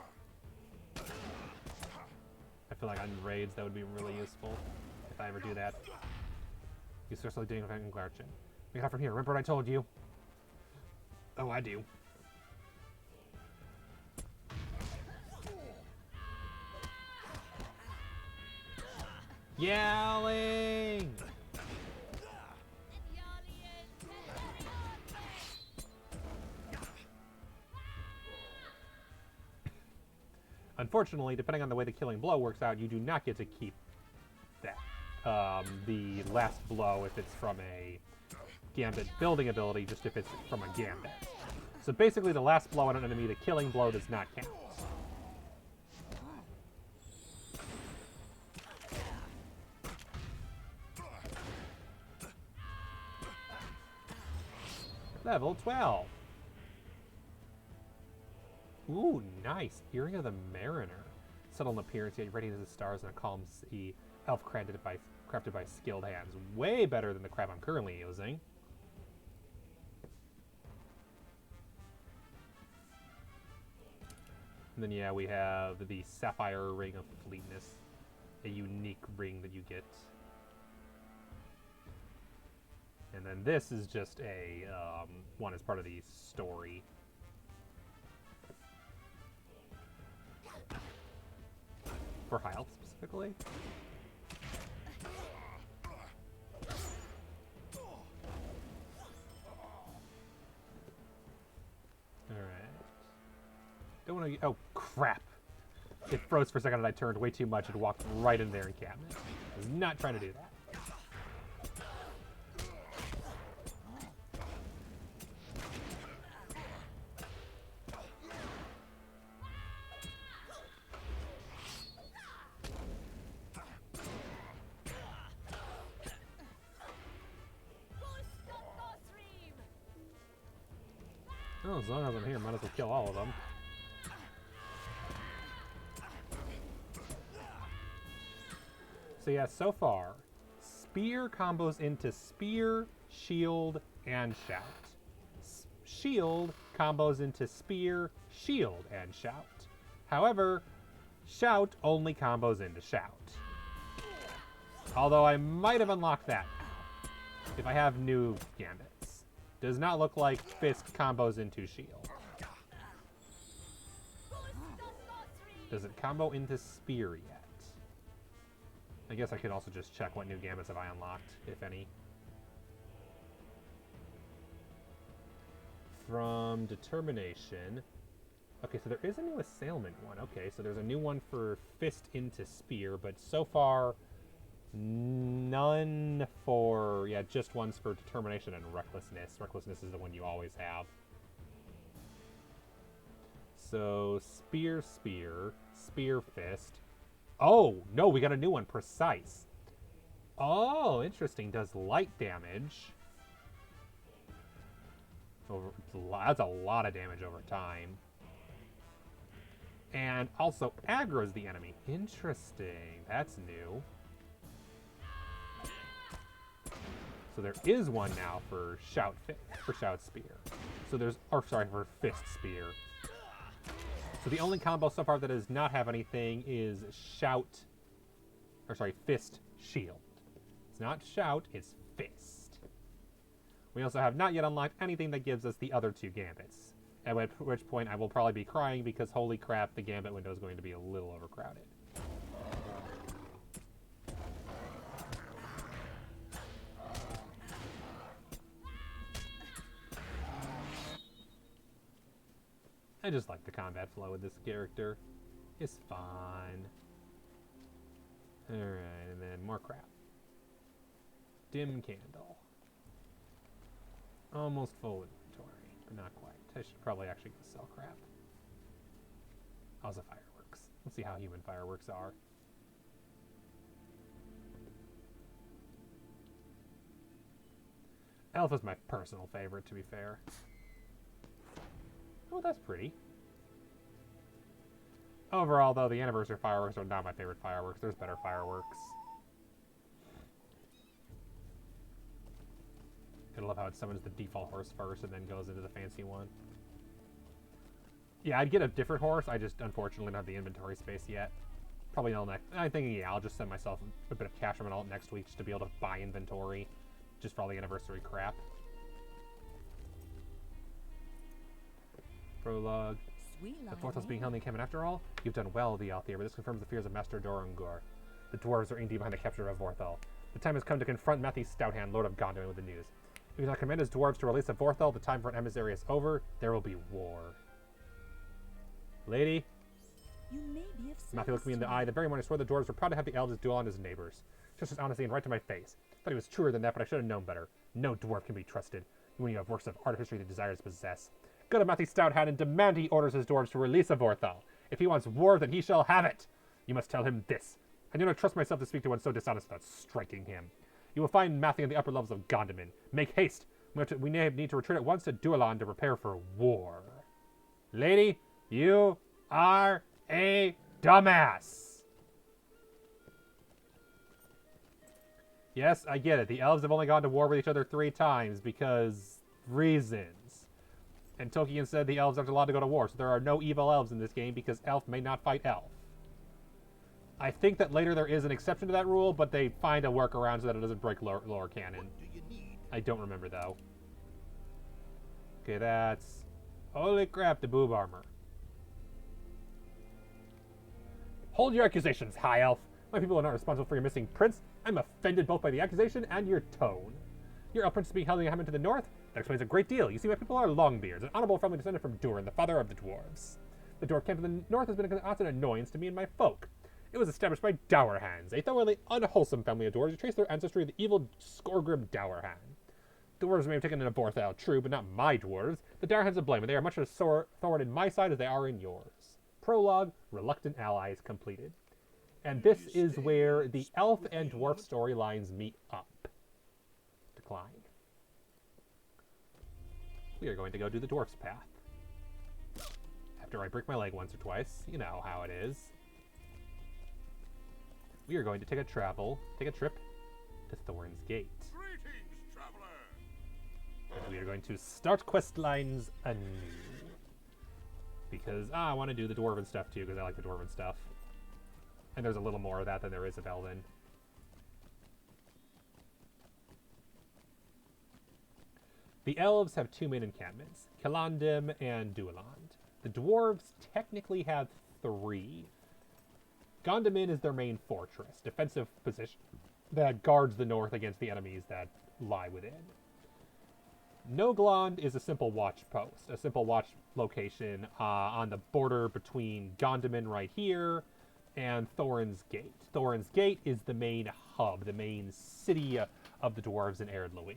I feel like on raids that would be really useful if I ever do that. You seriously doing a Glarchin. We got from here. Remember what I told you? Oh, I do. Yelling! Unfortunately, depending on the way the killing blow works out, you do not get to keep that. The last blow if it's from a Gambit building ability, just if it's from a Gambit. So basically the last blow on an enemy, the killing blow, does not count. Level 12. Ooh, nice. Earring of the Mariner. Subtle in appearance, yet ready as the stars in a calm sea. Elf crafted by skilled hands. Way better than the crap I'm currently using. And then, yeah, we have the Sapphire Ring of Fleetness. A unique ring that you get. And then this is just a one as part of the story. For health, specifically. Alright. Don't want to... Oh, crap! It froze for a second and I turned way too much and walked right in there and cabinet. I was not trying to do that. Well, as long as I'm here, might as well kill all of them. So yeah, so far, Spear combos into Spear, Shield, and Shout. Shield combos into Spear, Shield, and Shout. However, Shout only combos into Shout. Although I might have unlocked that now, if I have new Gambits. Does not look like Fist combos into Shield. Does it combo into Spear yet? I guess I could also just check what new Gambits have I unlocked, if any. From Determination. Okay, so there is a new Assailment one. Okay, so there's a new one for Fist into Spear, but so far, none for... Yeah, just ones for Determination and Recklessness. Recklessness is the one you always have. So, Spear, Spear, Spear, Fist. Oh, no, we got a new one, Precise. Oh, interesting. Does light damage. That's a lot of damage over time. And also aggroes the enemy. Interesting. That's new. So there is one now for Shout Spear. So there's... Or, sorry, for Fist Spear. So the only combo so far that does not have anything is Fist Shield. It's not Shout, it's Fist. We also have not yet unlocked anything that gives us the other two Gambits. At which point I will probably be crying because holy crap, the Gambit window is going to be a little overcrowded. I just like the combat flow with this character. It's fun. Alright, and then more crap. Dim Candle. Almost full inventory, but not quite. I should probably actually go sell crap. How's the fireworks? Let's see how human fireworks are. Elf is my personal favorite, to be fair. Oh, that's pretty. Overall, though, the anniversary fireworks are not my favorite fireworks. There's better fireworks. I love how it summons the default horse first and then goes into the fancy one. Yeah, I'd get a different horse. I just unfortunately don't have the inventory space yet. Probably not next. I'm thinking, yeah, I'll just send myself a bit of cash from an alt next week just to be able to buy inventory, just for all the anniversary crap. Prologue. Sweet The fourth was being held in the encampment after all? You've done well, the Althea, but this confirms the fears of Master Dorungor. The dwarves are indeed behind the capture of Vorthal. The time has come to confront Matthew Stouthand, Lord of Gondor, with the news. If he does not command his dwarves to release Vorthal, the time for an emissary is over. There will be war. Lady? You may be of Matthew looked me in the eye. The very morning I swore the dwarves were proud to have the elves duel on his neighbors. Just as honestly and right to my face. Thought he was truer than that, but I should have known better. No dwarf can be trusted when you have works of artistry the desires possess. Go to Matthew Stouthand and demand he orders his dwarves to release Vorthal. If he wants war, then he shall have it. You must tell him this. I do not trust myself to speak to one so dishonest without striking him. You will find Matthew in the upper levels of Gondomin. Make haste. We need to retreat at once to Duelan to prepare for war. Lady, you are a dumbass. Yes, I get it. The elves have only gone to war with each other 3 times because reasons. And Tolkien said the elves aren't allowed to go to war, so there are no evil elves in this game because elf may not fight elf. I think that later there is an exception to that rule, but they find a workaround so that it doesn't break lore canon. I don't remember, though. Okay, that's... Holy crap, the boob armor. Hold your accusations, High Elf. My people are not responsible for your missing prince. I'm offended both by the accusation and your tone. Your elf prince is being held in Hammond to the north? That explains a great deal. You see, my people are Longbeards, an honorable family descendant from Durin, the father of the dwarves. The dwarf camp to the north has been a constant annoyance to me and my folk. It was established by Dourhands, a thoroughly unwholesome family of dwarves who trace their ancestry to the evil Skorgrim Dourhan. The dwarves may have taken an Vorthal, true, but not my dwarves. The Dourhands are blame, and they are much as thorn in my side as they are in yours. Prologue, Reluctant Allies, completed. And this is where the elf and dwarf storylines meet up. Decline. We are going to go do the dwarf's path. After I break my leg once or twice, you know how it is. We are going to take a trip to Thorns Gate. Greetings, traveler. And we are going to start quest lines anew. Because I want to do the dwarven stuff too, because I like the dwarven stuff. And there's a little more of that than there is of Elven. The elves have 2 main encampments, Kilandim and Dueland. The dwarves technically have 3. Gondomin is their main fortress, defensive position that guards the north against the enemies that lie within. Nogland is a simple watch post, a simple watch location on the border between Gondomin right here and Thorns Gate. Thorns Gate is the main hub, the main city of the dwarves in Ered Luin.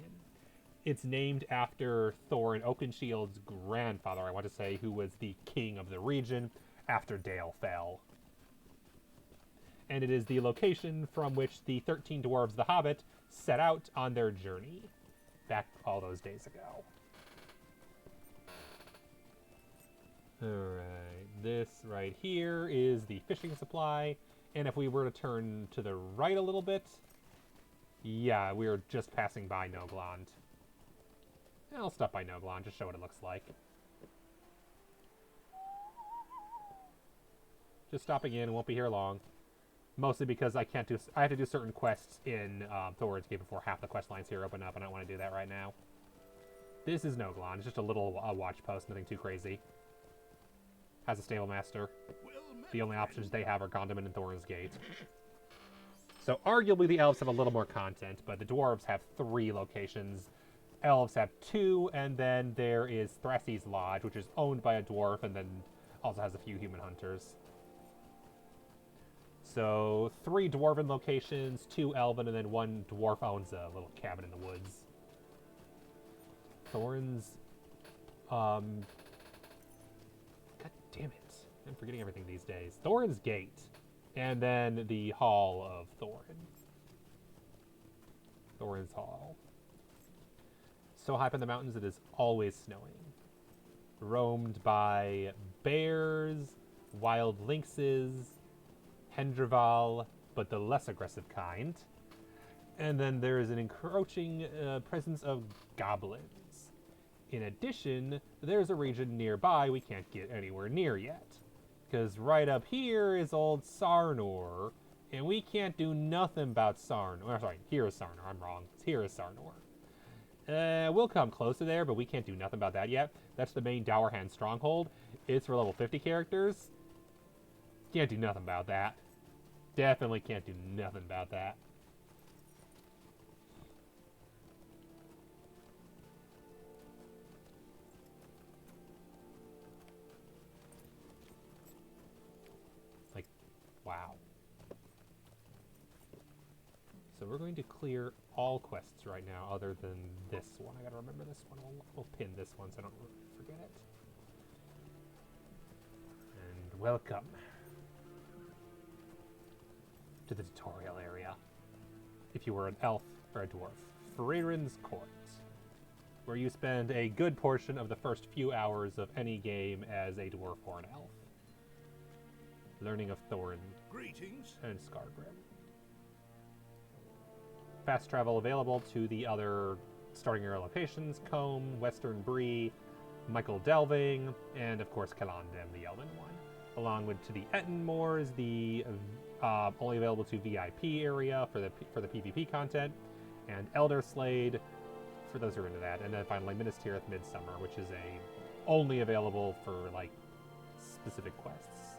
It's named after Thorin Oakenshield's grandfather, I want to say, who was the king of the region after Dale fell. And it is the location from which the 13 dwarves, the Hobbit, set out on their journey back all those days ago. Alright, this right here is the fishing supply, and if we were to turn to the right a little bit, yeah, we are just passing by Nogland. I'll stop by Nogland, just show what it looks like. Just stopping in, won't be here long. Mostly because I have to do certain quests in Thorns Gate before half the quest lines here open up, and I don't want to do that right now. This is Nogland. It's just a little watch post, nothing too crazy. Has a stable master. The only options they have are Gondomin and Thorns Gate. So arguably the elves have a little more content, but the dwarves have 3 locations. Elves have 2, and then there is Thrassy's Lodge, which is owned by a dwarf, and then also has a few human hunters. So 3 dwarven locations, 2 elven, and then 1 dwarf owns a little cabin in the woods. Thorns, God damn it. I'm forgetting everything these days. Thorns Gate, and then the Hall of Thorin. Thorin's Hall. So high up in the mountains it is always snowing. Roamed by bears, wild lynxes, Hendrival, but the less aggressive kind. And then there is an encroaching presence of goblins. In addition, there's a region nearby we can't get anywhere near yet. Because right up here is old Sarnor, and we can't do nothing about Sarnor. Oh, sorry, here is Sarnor. I'm wrong. Here is Sarnor. We'll come close to there, but we can't do nothing about that yet. That's the main Dour Hand stronghold. It's for level 50 characters. Can't do nothing about that. Definitely can't do nothing about that. Like, wow. So we're going to clear all quests right now other than this one. I gotta remember this one. We'll pin this one so I don't forget it. And welcome to the tutorial area. If you were an elf or a dwarf, Freren's Court, where you spend a good portion of the first few hours of any game as a dwarf or an elf, learning of Thorns Greetings. and Scargrim. Fast travel available to the other starting area locations: Combe, Western Bree, Michael Delving, and of course Calandem, the Elven one. Along with to the Etten Moors, the only available to VIP area for the PvP content, and Elder Slade for those who are into that, and then finally Minas Tirith Midsummer, which is only available for like specific quests.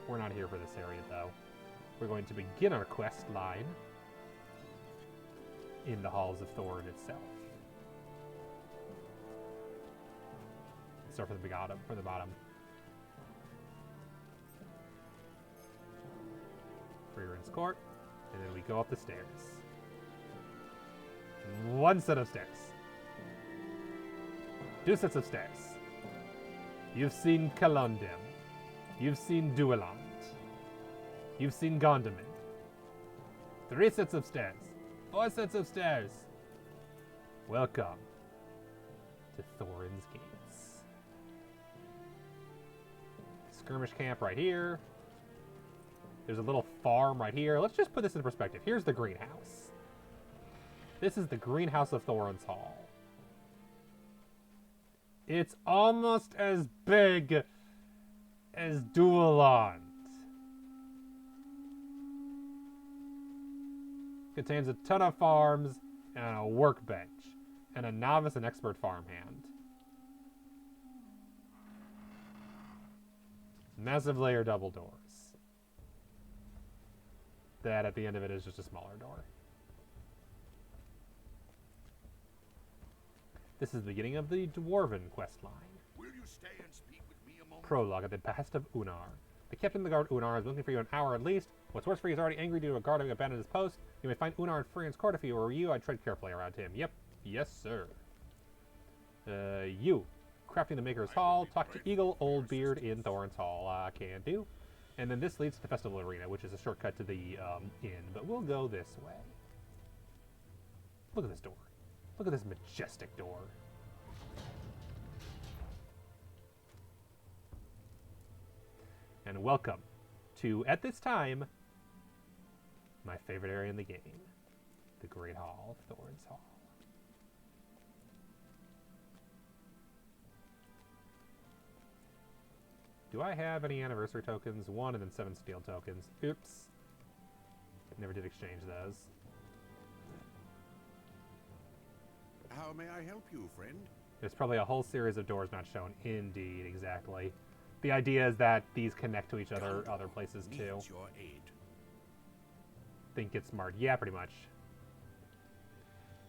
We're not here for this area though. We're going to begin our quest line in the Halls of Thorn itself. Start from the bottom. Freren's Court, and then we go up the stairs. One set of stairs. Two sets of stairs. You've seen Calandem. You've seen Dueland. You've seen Gondaman. 3 sets of stairs. 4 sets of stairs. Welcome to Thorin's Gates. Skirmish camp right here. There's a little farm right here. Let's just put this in perspective. Here's the greenhouse. This is the greenhouse of Thorns Hall. It's almost as big as Dueland. Contains a ton of farms and a workbench and a novice and expert farmhand. Massive layer double doors. That at the end of it is just a smaller door. This is the beginning of the Dwarven quest line. Will you stay and speak with me a moment? Prologue at the behest of Unar. The captain of the guard Unar is looking for you an hour at least. What's worse for you, he's already angry due to a guard having abandoned his post. You may find Unar in Freren's Court. If he were you, I'd tread carefully around him. Yep. Yes, sir. You. Crafting the Maker's Hall. Talk to Eagle Oldbeard in Thorns Hall. Can do. And then this leads to the Festival Arena, which is a shortcut to the inn. But we'll go this way. Look at this door. Look at this majestic door. And welcome to, at this time, my favorite area in the game, the Great Hall of Thorns Hall. Do I have any anniversary tokens? 1 and then 7 steel tokens. Oops. Never did exchange those. How may I help you, friend? There's probably a whole series of doors not shown. Indeed, exactly. The idea is that these connect to each other other places too. Needs your aid. Think it's smart. Yeah, pretty much.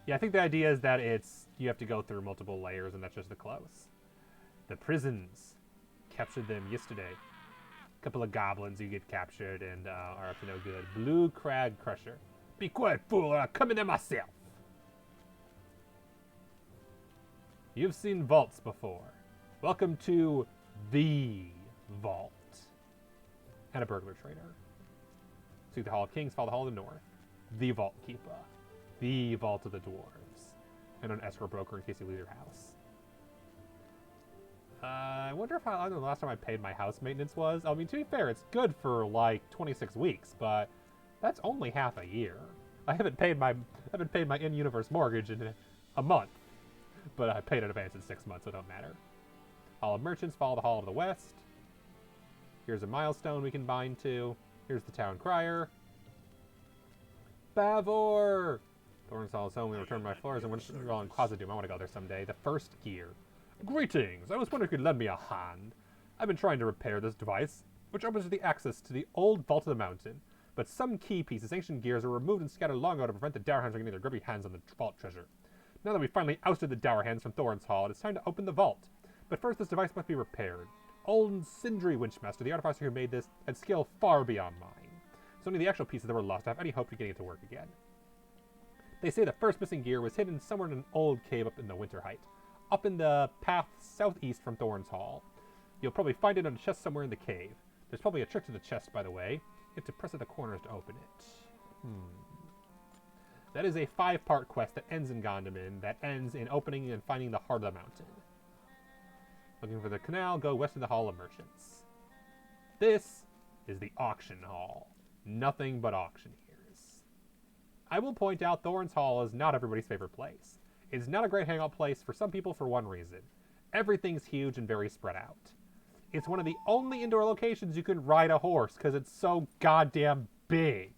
Yeah, I think the idea is that you have to go through multiple layers and that's just the close. The prisons. Captured them yesterday. A couple of goblins you get captured and are up to no good. Blue Crag Crusher. Be quiet, fool, or I'll come in there myself. You've seen vaults before. Welcome to the vault. And a burglar trader. See the Hall of Kings, follow the Hall of the North. The Vault Keeper. The Vault of the Dwarves. And an escrow broker in case you lose your house. I wonder how long the last time I paid my house maintenance was. I mean, to be fair, it's good for like 26 weeks, but that's only half a year. I haven't paid my in-universe mortgage in a month. but I paid in advance in 6 months, so it don't matter. Hall of Merchants, follow the Hall of the West. Here's a milestone we can bind to. Here's the Town Crier. Bavor! Thorns Hall is home. We return my floors and Winterfell and Quasadoom. I want to go there someday. The first gear. Greetings! I was wondering if you could lend me a hand. I've been trying to repair this device, which opens the access to the old vault of the mountain. But some key pieces, ancient gears, were removed and scattered long ago to prevent the Dour Hands from getting their grubby hands on the vault treasure. Now that we've finally ousted the Dour Hands from Thorns Hall, it is time to open the vault. But first, this device must be repaired. Old Sindri Winchmaster, the artificer who made this, had skill far beyond mine. It's only the actual pieces that were lost to have any hope of getting it to work again. They say the first missing gear was hidden somewhere in an old cave up in the Winter Height, up in the path southeast from Thorns Hall. You'll probably find it on a chest somewhere in the cave. There's probably a trick to the chest, by the way. You have to press at the corners to open it. That is a 5-part quest that ends in Gondaman, that ends in opening and finding the heart of the mountain. Looking for the canal, go west of the Hall of Merchants. This is the auction hall. Nothing but auctioneers. I will point out Thorns Hall is not everybody's favorite place. It's not a great hangout place for some people for one reason. Everything's huge and very spread out. It's one of the only indoor locations you can ride a horse because it's so goddamn big.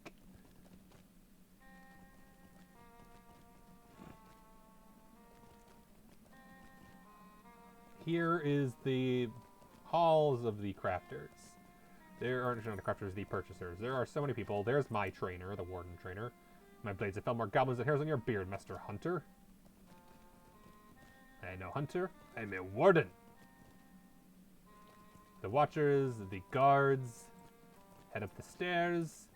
Here is the halls of the crafters. There are not the crafters, the purchasers. There are so many people. There's my trainer, the warden trainer. My blades have fell more goblins than hairs on your beard, Master Hunter. I am no hunter. I am a warden. The watchers, the guards, head up the stairs.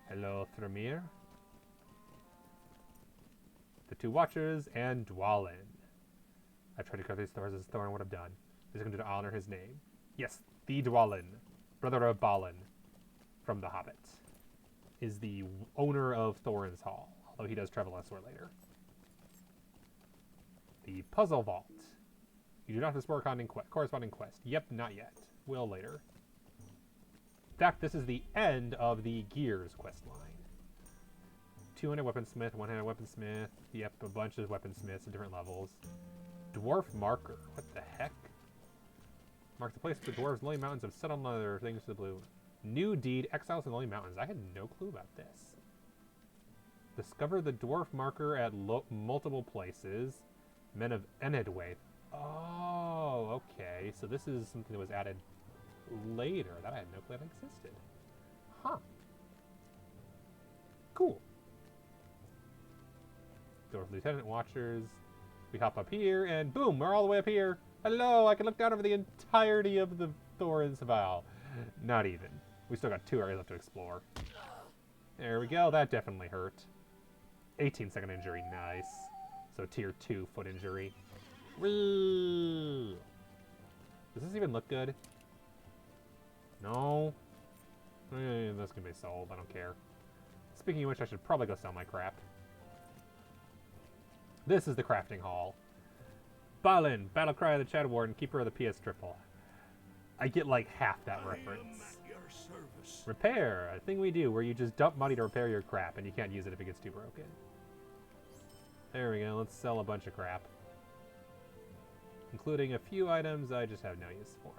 Hello, Thrymir. The 2 watchers, and Dwalin. I tried to cut these stars as Thorin would have done. This is going to honor his name. Yes, the Dwalin, brother of Balin, from The Hobbit, is the owner of Thorns Hall, although he does travel elsewhere later. The Puzzle Vault. You do not have this corresponding quest. Yep, not yet. Will later. In fact, this is the end of the Gears quest line. 200 weaponsmith, 100 weaponsmith. Yep, a bunch of weaponsmiths at different levels. Dwarf Marker. What the heck? Mark the place where the dwarves' lonely mountains have settled on other things to the blue. New deed, exiles in lonely mountains. I had no clue about this. Discover the dwarf marker at multiple places. Men of Enedwaith. Oh, okay. So this is something that was added later that I had no clue that existed. Huh. Cool. Dwarf Lieutenant Watchers. We hop up here, and boom, we're all the way up here. Hello, I can look down over the entirety of the Thorns Vow. Not even. We still got 2 areas left to explore. There we go. That definitely hurt. 18-second injury. Nice. So tier 2 foot injury. Whee! Does this even look good? No. That's gonna be sold. I don't care. Speaking of which, I should probably go sell my crap. This is the crafting hall. Balin, battle cry of the Shadow Warden, keeper of the PS Triple. I get like half that reference. Repair, a thing we do where you just dump money to repair your crap and you can't use it if it gets too broken. There we go, let's sell a bunch of crap. Including a few items I just have no use for.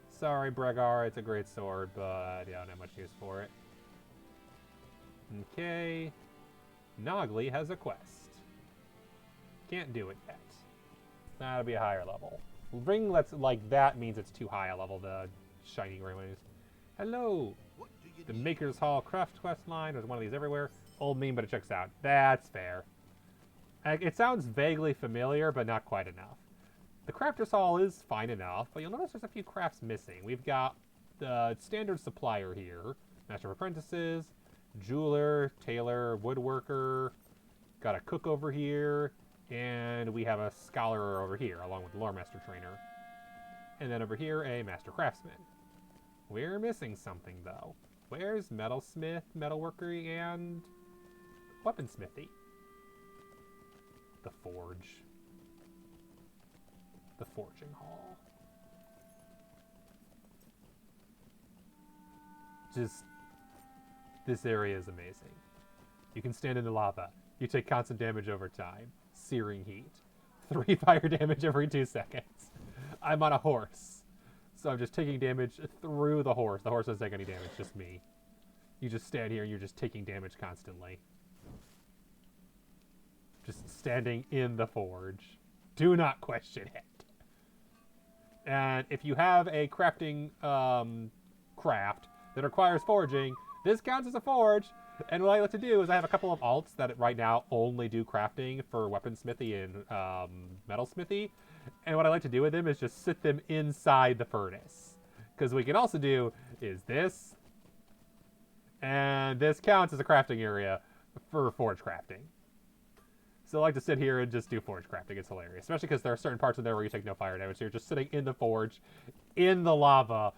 Sorry, Bregar, it's a great sword, but yeah, I don't have much use for it. Okay. Nogli has a quest. Can't do it yet. That'll be a higher level. Ringlets like that means it's too high a level, the shiny gray ones. Hello! The Maker's Hall craft quest line. There's one of these everywhere. Old meme, but it checks out. That's fair. It sounds vaguely familiar, but not quite enough. The Crafter's Hall is fine enough, but you'll notice there's a few crafts missing. We've got the standard supplier here. Master of Apprentices, Jeweler, Tailor, Woodworker. Got a cook over here. And we have a scholar over here, along with the lore master trainer. And then over here, a master craftsman. We're missing something, though. Where's metalsmith, metalworker, and weaponsmithy? The forge. The forging hall. Just, this area is amazing. You can stand in the lava. You take constant damage over time. searing heat. 3 fire damage every 2 seconds. I'm on a horse. So I'm just taking damage through the horse. The horse doesn't take any damage, just me. You just stand here and you're just taking damage constantly. Just standing in the forge. Do not question it. And if you have a crafting craft that requires forging, this counts as a forge. And what I like to do is I have a couple of alts that right now only do crafting for weaponsmithy and metalsmithy. And what I like to do with them is just sit them inside the furnace. Because what we can also do is this. And this counts as a crafting area for forge crafting. So I like to sit here and just do forge crafting. It's hilarious. Especially because there are certain parts in there where you take no fire damage. So you're just sitting in the forge, in the lava,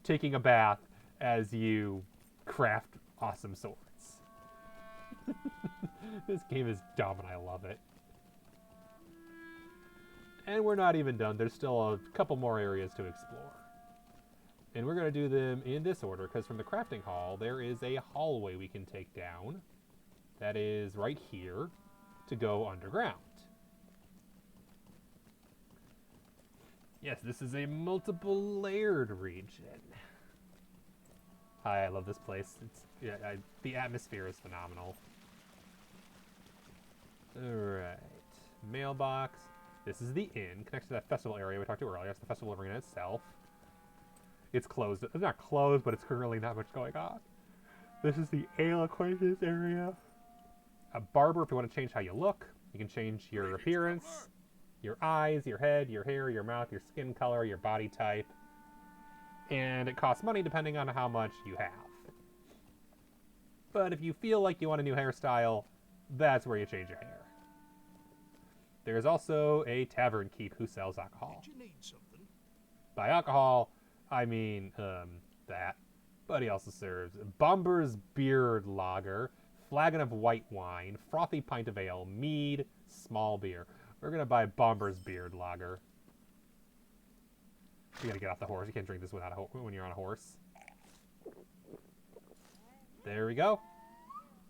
taking a bath as you craft awesome swords. This game is dumb and I love it. And we're not even done. There's still a couple more areas to explore. And we're going to do them in this order, because from the crafting hall, there is a hallway we can take down. That is right here to go underground. Yes, this is a multiple layered region. Hi, I love this place. The atmosphere is phenomenal. Alright. Mailbox. This is the inn, connects to that festival area we talked to earlier. It's the festival arena itself. It's closed. It's not closed, but it's currently not much going on. This is the ale acquaintance area. A barber, if you want to change how you look. You can change your appearance, your eyes, your head, your hair, your mouth, your skin color, your body type. And it costs money depending on how much you have. But if you feel like you want a new hairstyle, that's where you change your hair. There's also a tavern keep who sells alcohol. Did you need something? By alcohol, I mean that. But he also serves Barber's beard lager, flagon of white wine, frothy pint of ale, mead, small beer. We're going to buy Barber's beard lager. You got to get off the horse. You can't drink this without when you're on a horse. There we go.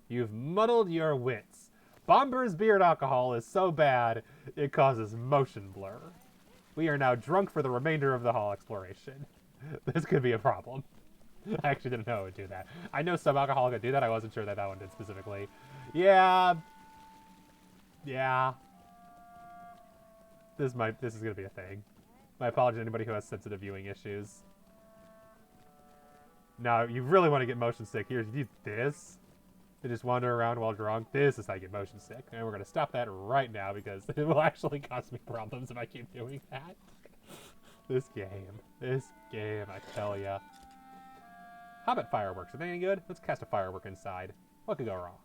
You've muddled your wits. Barber's beard alcohol is so bad, it causes motion blur. We are now drunk for the remainder of the hall exploration. This could be a problem. I actually didn't know it would do that. I know some alcohol could do that. I wasn't sure that that one did specifically. Yeah. This is going to be a thing. My apologies to anybody who has sensitive viewing issues. Now, you really want to get motion sick. Here's this. To just wander around while drunk. This is how you get motion sick. And we're going to stop that right now because it will actually cause me problems if I keep doing that. This game, I tell ya. How about fireworks? Are they any good? Let's cast a firework inside. What could go wrong?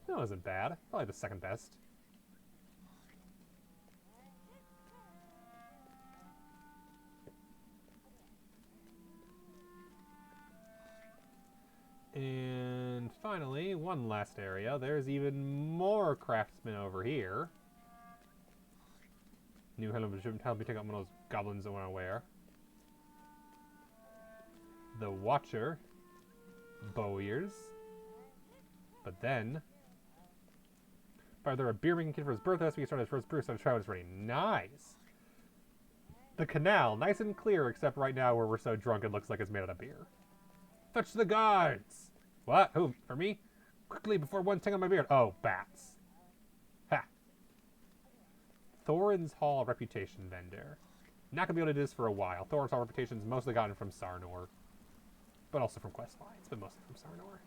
That wasn't bad. Probably the second best. And finally, one last area. There's even more craftsmen over here. New helmet should help me take out one of those goblins I want to wear. The Watcher. Bowyers. But then... There a beer making kid for his birthday. That's when he started his first brew, so the trial is ready. Nice! The Canal. Nice and clear, except right now where we're so drunk it looks like it's made out of beer. Fetch the guards! What? Who? For me? Quickly, before one tangle my beard. Oh, bats. Ha! Thorns Hall Reputation Vendor. Not gonna be able to do this for a while. Thorns Hall Reputation is mostly gotten from Sarnor. But also from quest lines, but mostly from Sarnor.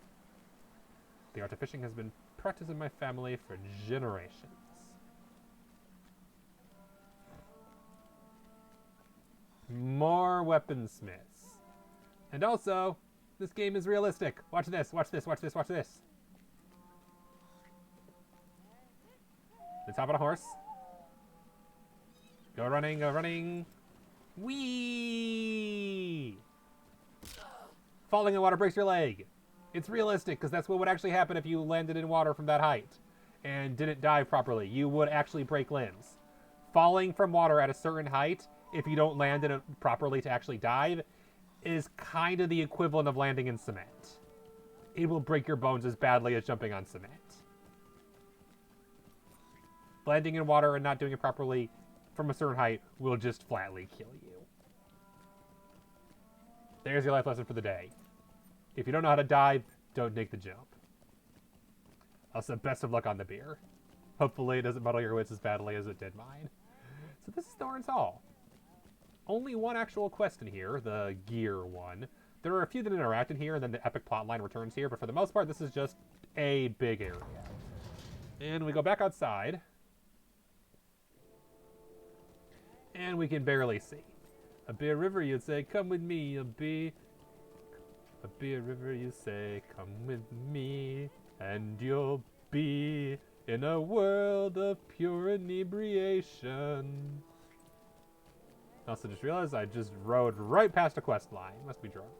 The art of fishing has been practiced in my family for generations. More weaponsmiths. And also... this game is realistic. Watch this, watch this, watch this, watch this. Let's hop on a horse. Go running, go running. Whee! Falling in water breaks your leg. It's realistic, because that's what would actually happen if you landed in water from that height and didn't dive properly. You would actually break limbs. Falling from water at a certain height, if you don't land in it properly to actually dive, is kind of the equivalent of landing in cement. it will break your bones as badly as jumping on cement. Landing in water and not doing it properly from a certain height will just flatly kill you. There's your life lesson for the day. If you don't know how to dive, don't take the jump. Also, best of luck on the beer. Hopefully it doesn't muddle your wits as badly as it did mine. So this is Thorns Hall. Only one actual quest in here, the gear one. There are a few that interact in here, and then the epic plotline returns here, but for the most part, this is just a big area. And we go back outside. And we can barely see. A beer river, you'd say, come with me, a beer river, you say, come with me, and you'll be in a world of pure inebriation. Also just realized I just rode right past a quest line. Must be drunk.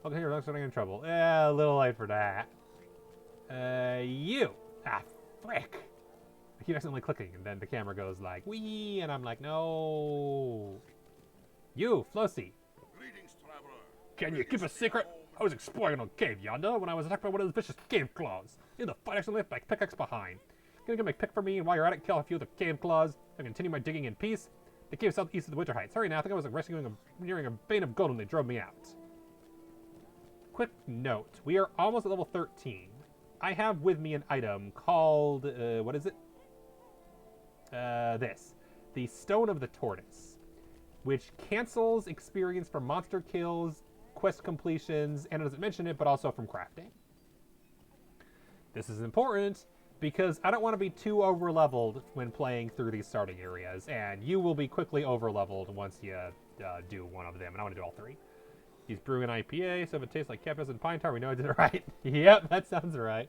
Okay, here, looks like I'm in trouble. A little late for that. You! Ah, frick! I keep accidentally clicking, and then the camera goes like, wee, and I'm like, no. You, Flossie. Greetings, traveler. Can you keep a secret? I was exploring a cave yonder when I was attacked by one of those vicious cave claws. In the fight, accidentally left my pickaxe behind. Gonna get my pick for me, and while you're at it, kill a few of the cave claws and continue my digging in peace. The cave southeast of the Winter Heights. Hurry now, I think I was nearing a vein of gold when they drove me out. Quick note, we are almost at level 13. I have with me an item called, what is it? This. The Stone of the Tortoise, which cancels experience from monster kills, quest completions, and it doesn't mention it, but also from crafting. This is important because I don't want to be too over-leveled when playing through these starting areas, and you will be quickly over-leveled once you do one of them, and I want to do all three. He's brewing an IPA, so if it tastes like campus and pine tar, we know I did it right. Yep, that sounds right.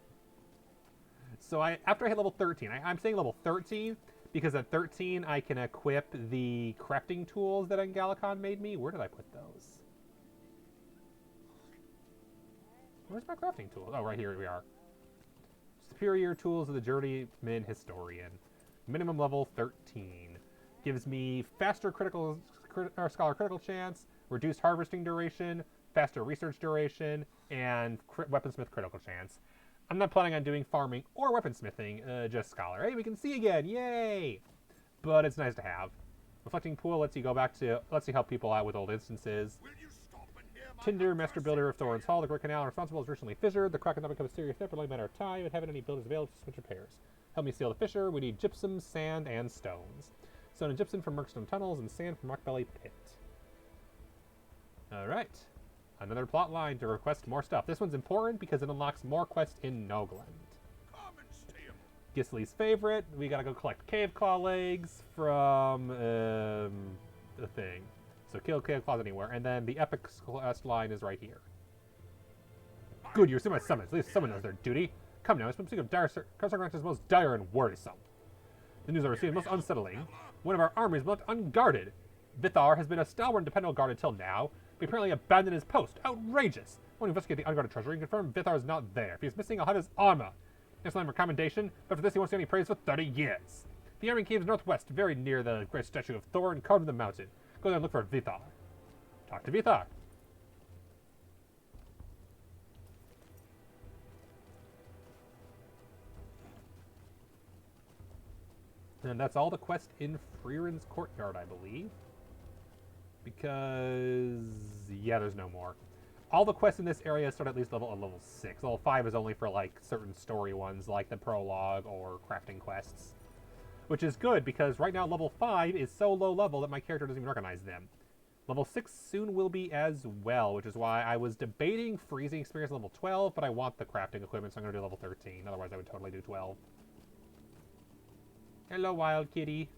So after I hit level 13, I'm saying level 13 because at 13 I can equip the crafting tools that Angalicon made me. Where did I put those? Where's my crafting tools? Oh, right here we are. Superior tools of the Journeyman Historian. Minimum level 13. Gives me faster scholar critical chance, reduced harvesting duration, faster research duration, and weaponsmith critical chance. I'm not planning on doing farming or weaponsmithing, just scholar. Hey, we can see again, yay! But it's nice to have. Reflecting pool lets you help people out with old instances. Will you stop and hear my Tinder, master builder of Thorns Hall, the Great Canal, responsible is recently fissured. The crack has not become a serious threat, but only a matter of time, and having any builders available to switch repairs. Help me seal the fissure. We need gypsum, sand, and stones. Stone and gypsum from Merkstone Tunnels, and sand from Rockbelly Pit. Alright. Another plot line to request more stuff. This one's important because it unlocks more quests in Nogland. Come and stay a Gisli's favorite. We gotta go collect cave claw legs from the thing. So kill cave claws anywhere. And then the epic quest line is right here. Good, you're my summons. At least someone knows their duty. Come now, speak of dire circumstances most dire and worrisome. The news I received most unsettling. One of our armies left unguarded. Vithar has been a stalwart and dependable guard until now. We apparently abandoned his post. Outrageous! When we investigate the unguarded treasury, confirm Vithar is not there. If he's missing, I'll have his armor. Excellent recommendation, but for this he won't see any praise for 30 years. The army caves northwest, very near the great statue of Thor carved in the mountain. Go there and look for Vithar. Talk to Vithar. And that's all the quest in Freeren's Courtyard, I believe. Because, yeah, there's no more. All the quests in this area start at least level 6. Level 5 is only for, like, certain story ones, like the Prologue or crafting quests. Which is good, because right now level 5 is so low level that my character doesn't even recognize them. Level 6 soon will be as well, which is why I was debating freezing experience level 12, but I want the crafting equipment, so I'm going to do level 13. Otherwise, I would totally do 12. Hello, wild kitty.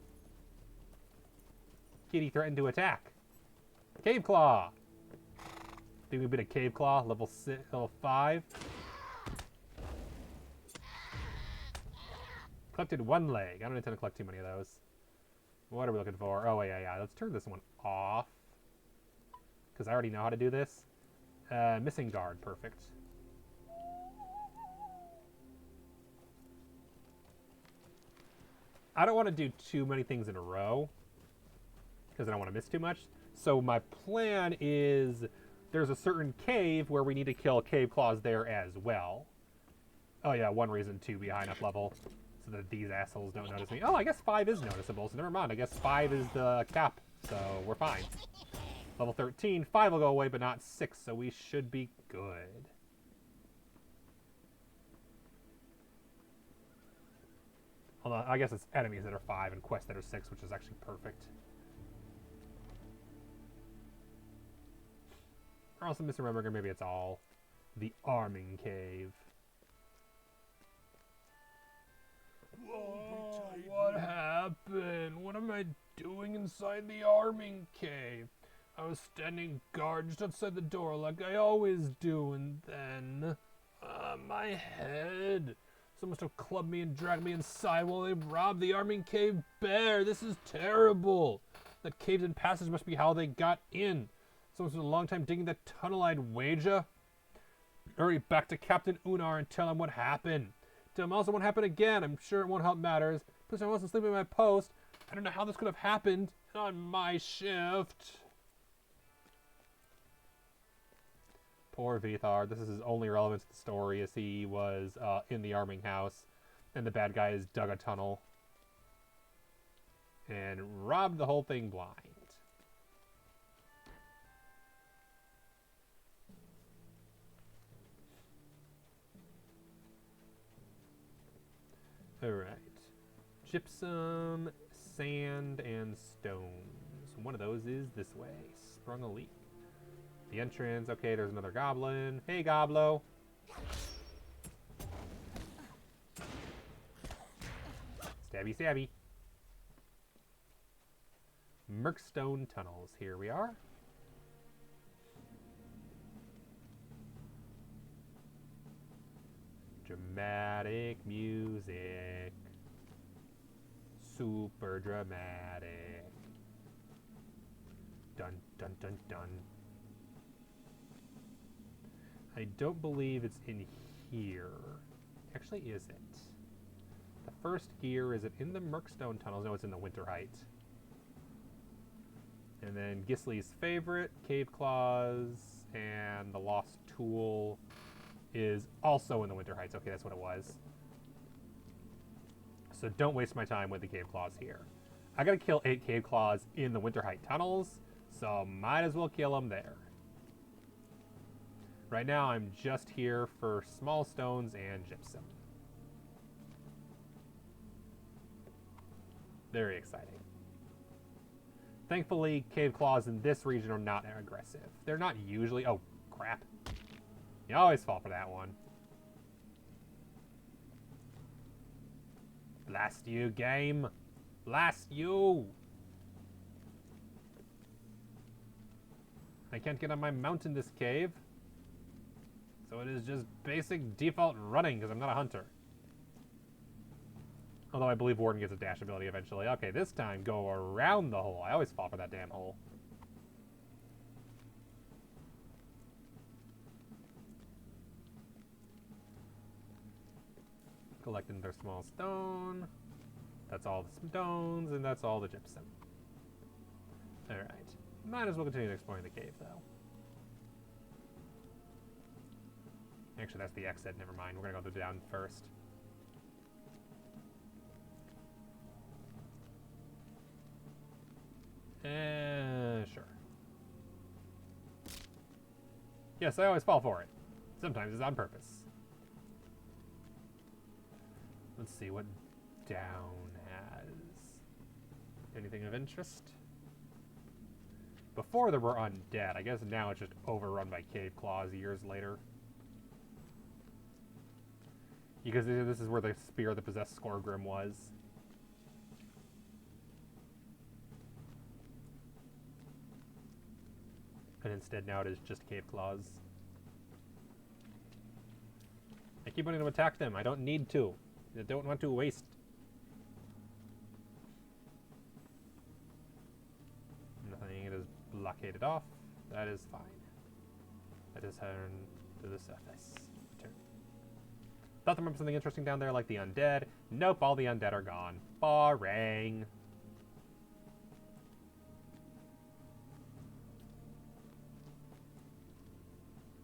Kitty threatened to attack. Cave Claw! Think we beat a Cave Claw, level 5. Collected 1 leg. I don't intend to collect too many of those. What are we looking for? Oh, yeah. Let's turn this one off. Because I already know how to do this. Missing guard. Perfect. I don't want to do too many things in a row. Because I don't want to miss too much. So my plan is there's a certain cave where we need to kill cave claws there as well. Oh yeah, one reason to be high enough level so that these assholes don't notice me. Oh, I guess 5 is noticeable, so never mind. I guess 5 is the cap, so we're fine. Level 13, 5 will go away, but not 6, so we should be good. Although, I guess it's enemies that are 5 and quests that are 6, which is actually perfect. Or else I'm misremembering, or maybe it's all the Arming Cave. Whoa, what happened? What am I doing inside the Arming Cave? I was standing guard just outside the door like I always do, and then... my head. Someone must have clubbed me and dragged me inside while they robbed the Arming Cave bare. This is terrible. The caves and passage must be how they got in. Someone spent a long time digging that tunnel, I'd wager. Hurry back to Captain Unar and tell him what happened. Tell him also what happened again. I'm sure it won't help matters. Plus, I wasn't sleeping at my post. I don't know how this could have happened on my shift. Poor Vithar. This is his only relevance to the story, as he was in the arming house, and the bad guys dug a tunnel and robbed the whole thing blind. Alright. Gypsum, sand, and stones. One of those is this way. Sprung a leak. The entrance. Okay, there's another goblin. Hey, Goblo. Stabby, stabby. Merkstone tunnels. Here we are. Dramatic music. Super dramatic. Dun, dun, dun, dun. I don't believe it's in here. Actually, is it? The first gear, is it in the Merkstone tunnels? No, it's in the Winter Height. And then Gisli's favorite, Cave Claws, and the Lost Tool is also in the Winter Heights. Okay, that's what it was. So don't waste my time with the Cave Claws here. I gotta kill 8 Cave Claws in the Winter Height tunnels, so might as well kill them there. Right now, I'm just here for small stones and gypsum. Very exciting. Thankfully, Cave Claws in this region are not aggressive. They're not usually... Oh, crap. You always fall for that one. Blast you, game. Blast you. I can't get on my mount in this cave. So it is just basic default running because I'm not a hunter. Although I believe Warden gets a dash ability eventually. Okay, this time go around the hole. I always fall for that damn hole. Collect another small stone. That's all the stones, and that's all the gypsum. Alright. Might as well continue exploring the cave, though. Actually, that's the exit. Never mind. We're going to go down first. Sure. Yes, I always fall for it. Sometimes it's on purpose. Let's see what down has. Anything of interest? Before there were undead. I guess now it's just overrun by cave claws years later. Because this is where the spear of the possessed Scoregrim was. And instead now it is just cave claws. I keep wanting to attack them. I don't need to. I don't want to waste. Nothing. It is blockaded off. That is fine. Let us turn to the surface. Return. Thought there might be something interesting down there, like the undead. Nope, all the undead are gone. Boring.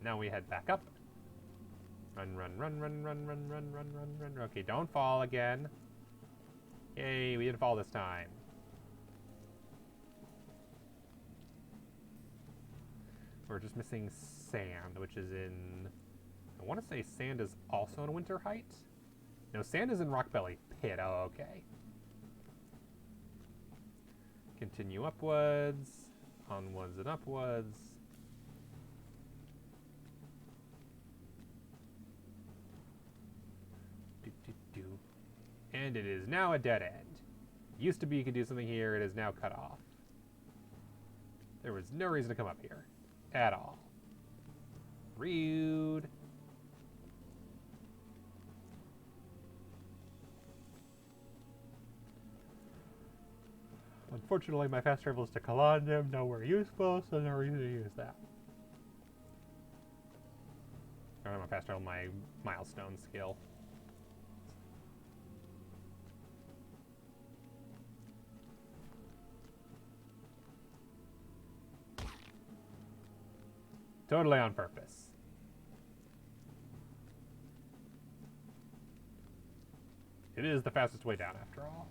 Now we head back up. Run, run, run, run, run, run, run, run, run, run. Okay, don't fall again. Yay, we didn't fall this time. We're just missing sand, which is in... I want to say sand is also in Winter Height. No, sand is in Rockbelly Pit. Oh, okay. Continue upwards. Onwards and upwards. And it is now a dead end. Used to be you could do something here, it is now cut off. There was no reason to come up here. At all. Rude. Unfortunately, my fast travel is to Calandum, nowhere useful, so no reason to use that. I don't know, my fast travel, my milestone skill. Totally on purpose. It is the fastest way down, after all.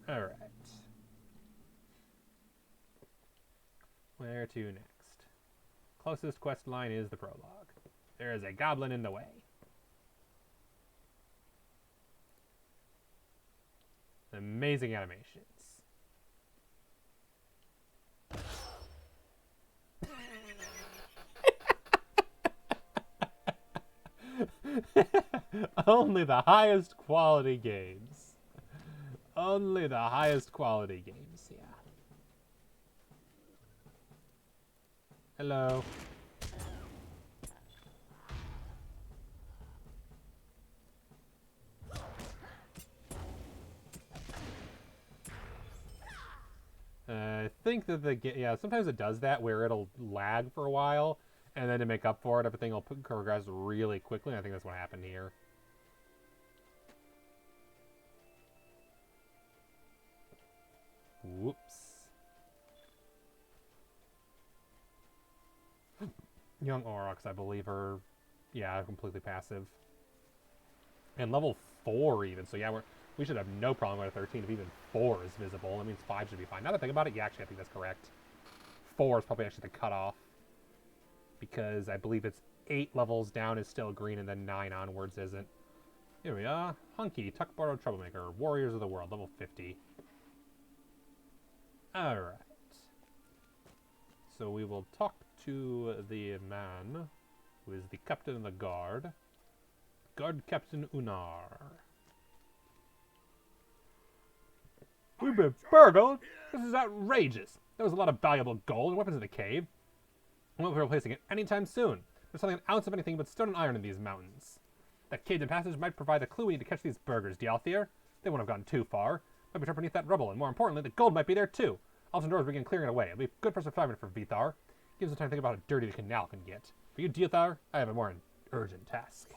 Alright. Where to next? Closest quest line is the prologue. There is a goblin in the way. Amazing animations. Only the highest quality games. Only the highest quality games, yeah. Hello. I think that the game, yeah, sometimes it does that where it'll lag for a while, and then to make up for it, everything will progress really quickly. I think that's what happened here. Whoops. Young Aurochs, I believe, are, yeah, completely passive. And level 4 even, so yeah, we should have no problem with a 13 if even 4 is visible. That means 5 should be fine. Now that I think about it, yeah, actually, I think that's correct. 4 is probably actually the cutoff. Because I believe it's 8 levels down is still green, and then 9 onwards isn't. Here we are. Hunky, Tuck Borrowed Troublemaker, Warriors of the World, level 50. Alright. So we will talk to the man who is the captain of the guard. Guard Captain Unar. We've been burgled! This is outrageous! There was a lot of valuable gold and weapons in the cave. I won't be replacing it anytime soon. There's not an ounce of anything but stone and iron in these mountains. That caved-in passage might provide the clue we need to catch these burgers, Dialthir. They won't have gone too far. Might be trapped beneath that rubble, and more importantly, the gold might be there too. Alton doors begin clearing it away. It'll be good for surviving for Vithar. Gives us time to think about how dirty the canal can get. For you, Dialthir, I have a more urgent task.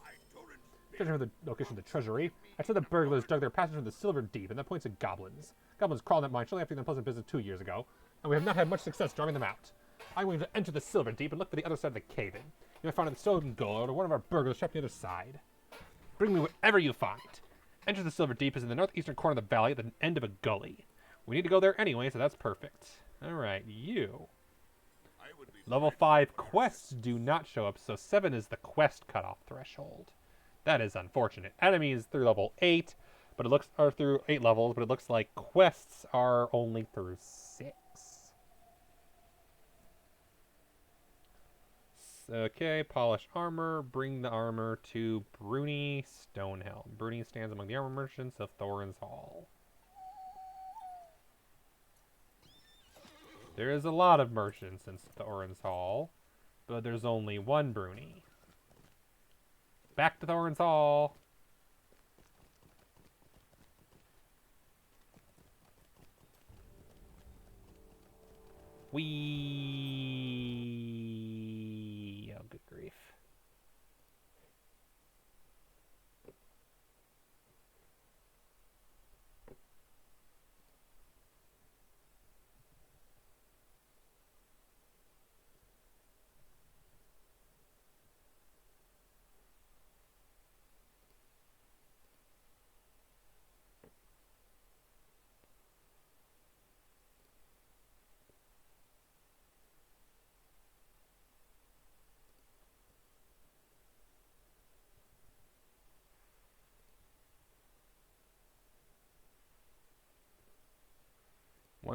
Judging from the location of the treasury, I said the burglars dug their passage from the Silver Deep, and that points at goblins. Goblins crawled in that mine shortly after the unpleasant business 2 years ago, and we have not had much success driving them out. I'm going to enter the Silver Deep and look for the other side of the cave-in. You might find the stolen gold or one of our burglars trapped on the other side. Bring me whatever you find. Enter the Silver Deep is in the northeastern corner of the valley at the end of a gully. We need to go there anyway, so that's perfect. Alright, you. Level 5 quests do not show up, so 7 is the quest cutoff threshold. That is unfortunate. Enemies through level 8, but it looks are through 8 levels, but it looks like quests are only through 6. Okay, polish armor. Bring the armor to Bruni Stonehelm. Bruni stands among the armor merchants of Thorns Hall. There is a lot of merchants in Thorns Hall, but there's only one Bruni. Back to Thorns Hall. Oh, good grief.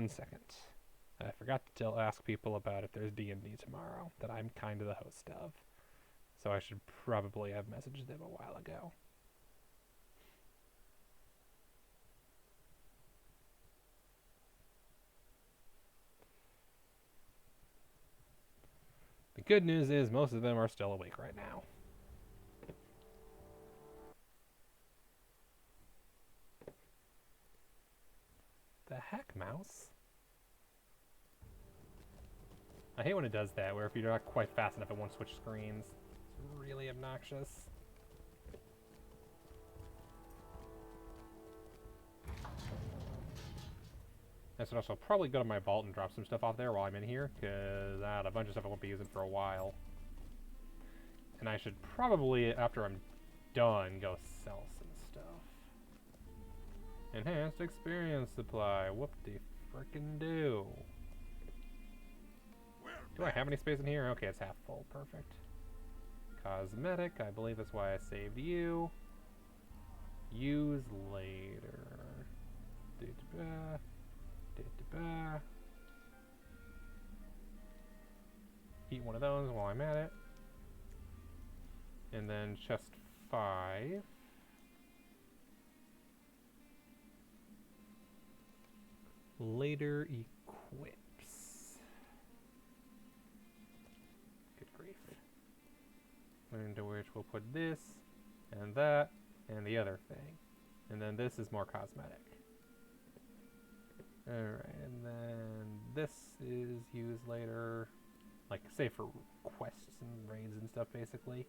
1 second. I forgot to ask people about if there's D&D tomorrow that I'm kind of the host of. So I should probably have messaged them a while ago. The good news is most of them are still awake right now. The heck, mouse? I hate when it does that, where if you're not quite fast enough, it won't switch screens. It's really obnoxious. I should also probably go to my vault and drop some stuff off there while I'm in here, because I had a bunch of stuff I won't be using for a while. And I should probably, after I'm done, go sell some stuff. Enhanced experience supply. Whoop-de-frickin' do. Do I have any space in here? Okay, it's half full. Perfect. Cosmetic. I believe that's why I saved you. Use later. Da-da-ba. Da-da-ba. Eat one of those while I'm at it. And then chest 5. Later equips. Good grief. Into which we'll put this, and that, and the other thing. And then this is more cosmetic. Alright, and then this is used later, like, say for quests and raids and stuff, basically.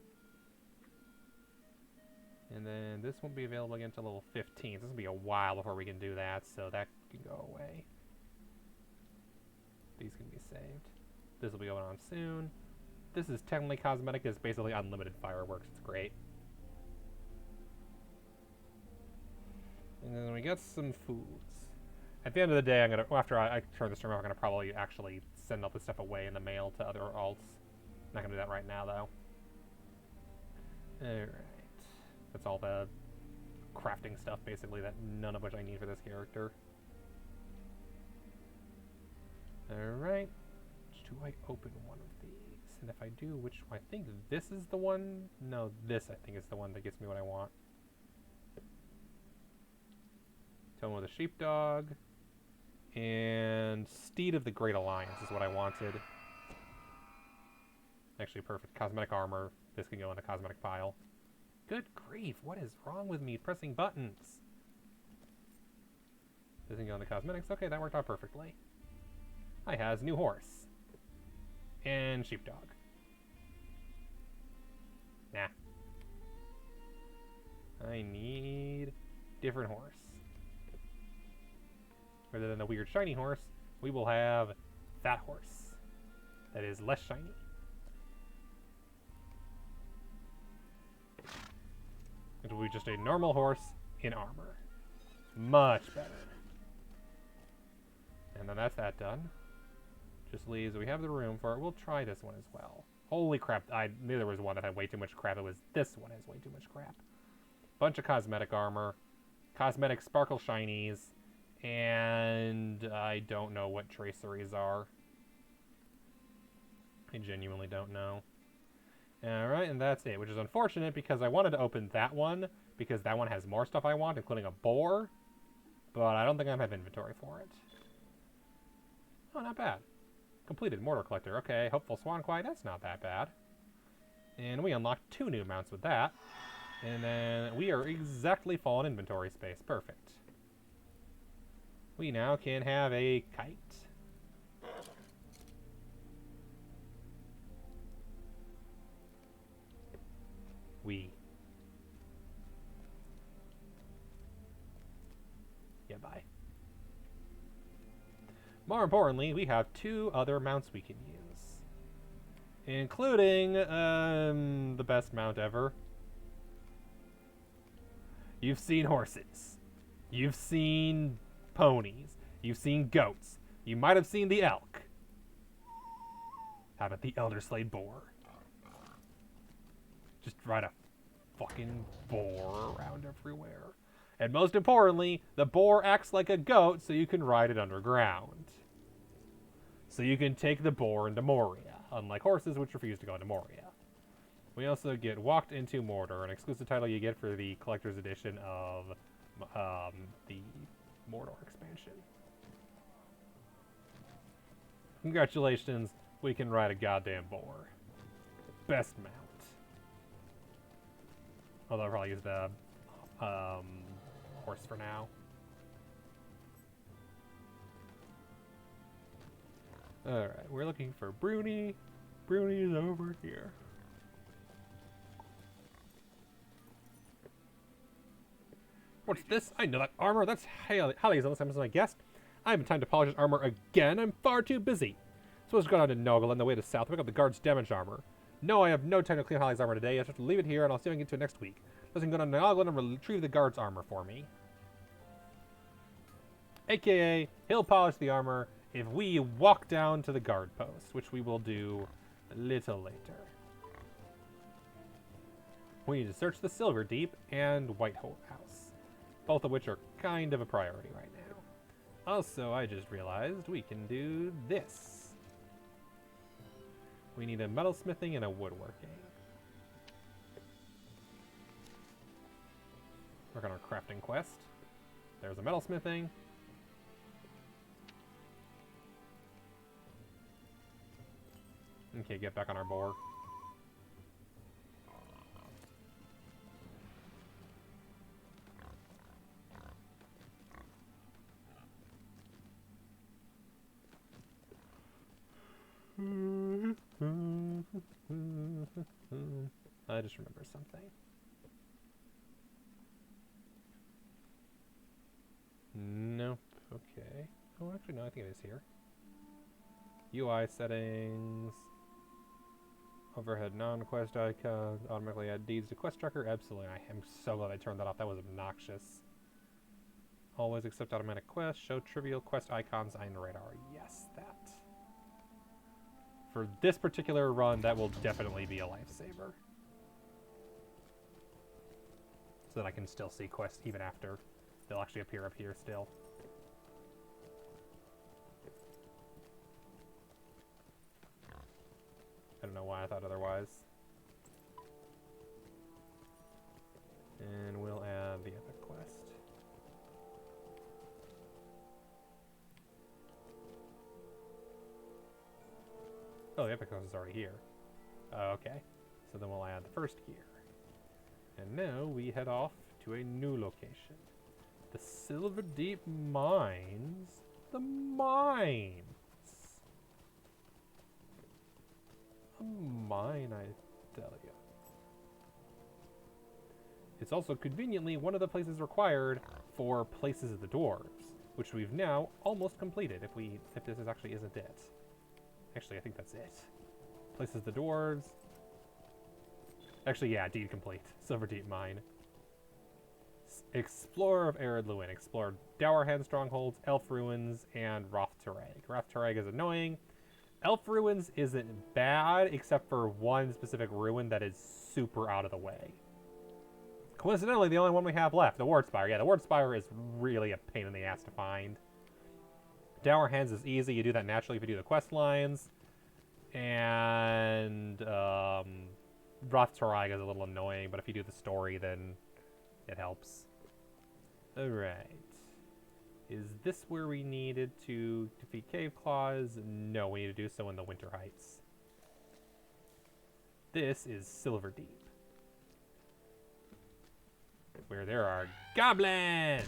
And then this won't be available again until level 15. This will be a while before we can do that, so that can go away. These can be saved. This will be going on soon. This is technically cosmetic. It's basically unlimited fireworks. It's great. And then we got some foods. At the end of the day, I'm gonna, after I turn the stream off, I'm gonna probably actually send all this stuff away in the mail to other alts. Not gonna do that right now, though. Alright. That's all the crafting stuff, basically, that none of which I need for this character. Alright. Do I open one of these? And if I do, which I think this is the one? No, this I think is the one that gets me what I want. Tome with a sheepdog. And Steed of the Great Alliance is what I wanted. Actually, perfect. Cosmetic armor. This can go in a cosmetic pile. Good grief, what is wrong with me pressing buttons? This can go in the cosmetics. Okay, that worked out perfectly. I has new horse. And sheepdog. Nah. I need different horse. Rather than the weird shiny horse, we will have that horse. That is less shiny. It will be just a normal horse in armor. Much better. And then that's that done. Just leaves, we have the room for it. We'll try this one as well. Holy crap, I knew there was one that had way too much crap. It was this one has way too much crap. Bunch of cosmetic armor. Cosmetic sparkle shinies. And I don't know what traceries are. I genuinely don't know. Alright, and that's it, which is unfortunate because I wanted to open that one because that one has more stuff I want, including a boar, but I don't think I have inventory for it. Oh, not bad. Completed Mortar Collector. Okay, Hopeful Swanquai, that's not that bad. And we unlocked 2 new mounts with that. And then we are exactly full on inventory space. Perfect. We now can have a kite. Yeah, bye. More importantly, we have 2 other mounts we can use. Including, the best mount ever. You've seen horses. You've seen ponies. You've seen goats. You might have seen the elk. How about the Elder Slade boar? Just ride a fucking boar around everywhere. And most importantly, the boar acts like a goat so you can ride it underground. So you can take the boar into Moria, unlike horses which refuse to go into Moria. We also get Walked into Mordor, an exclusive title you get for the collector's edition of the Mordor expansion. Congratulations, we can ride a goddamn boar. Best mount. Although I'll probably use the horse for now. Alright, we're looking for Bruni. Bruni is over here. What's this? I know that armor. That's Haley's unless I'm missing my guest. I haven't time to polish his armor again. I'm far too busy. So let's go down to Noggle on the way to south. Pick up the guard's damaged armor. No, I have no time to clean Holly's armor today. I just have to leave it here and I'll see if I can get to it next week. Let's go down to Noggle and retrieve the guard's armor for me. AKA, he'll polish the armor if we walk down to the guard post, which we will do a little later. We need to search the Silver Deep and White House, both of which are kind of a priority right now. Also, I just realized we can do this. We need a metalsmithing and a woodworking. Work on our crafting quest. There's a metalsmithing. Okay, get back on our boar. I just remember something. Nope. Okay. Oh, actually, no, I think it is here. UI settings. Overhead non-quest icon. Automatically add deeds to quest tracker. Absolutely. I am so glad I turned that off. That was obnoxious. Always accept automatic quests. Show trivial quest icons on radar. Yes, that. For this particular run, that will definitely be a lifesaver. So that I can still see quests even after they'll actually appear up here still. I don't know why I thought otherwise. And we'll add the epic quest. Oh, the epic quest is already here. Okay. So then we'll add the first gear. And now we head off to a new location. The Silver Deep Mines. The mines. A mine, I tell you. It's also conveniently one of the places required for Places of the Dwarves, which we've now almost completed if this actually isn't it. Actually, I think that's it. Places of the Dwarves. Actually, yeah, deed complete. Silver Deep Mine. Explorer of Arid Luin. Explored Dowerhand Strongholds, Elf Ruins, and Roth Tereg. Roth Tereg is annoying. Elf Ruins isn't bad, except for one specific ruin that is super out of the way. Coincidentally, the only one we have left, the Ward Spire. Yeah, the Ward Spire is really a pain in the ass to find. Dower Hands is easy. You do that naturally if you do the quest lines. And Roth Tereg is a little annoying, but if you do the story, then it helps. Alright. Is this where we needed to defeat Cave Claws? No, we need to do so in the Winter Heights. This is Silver Deep, where there are goblins!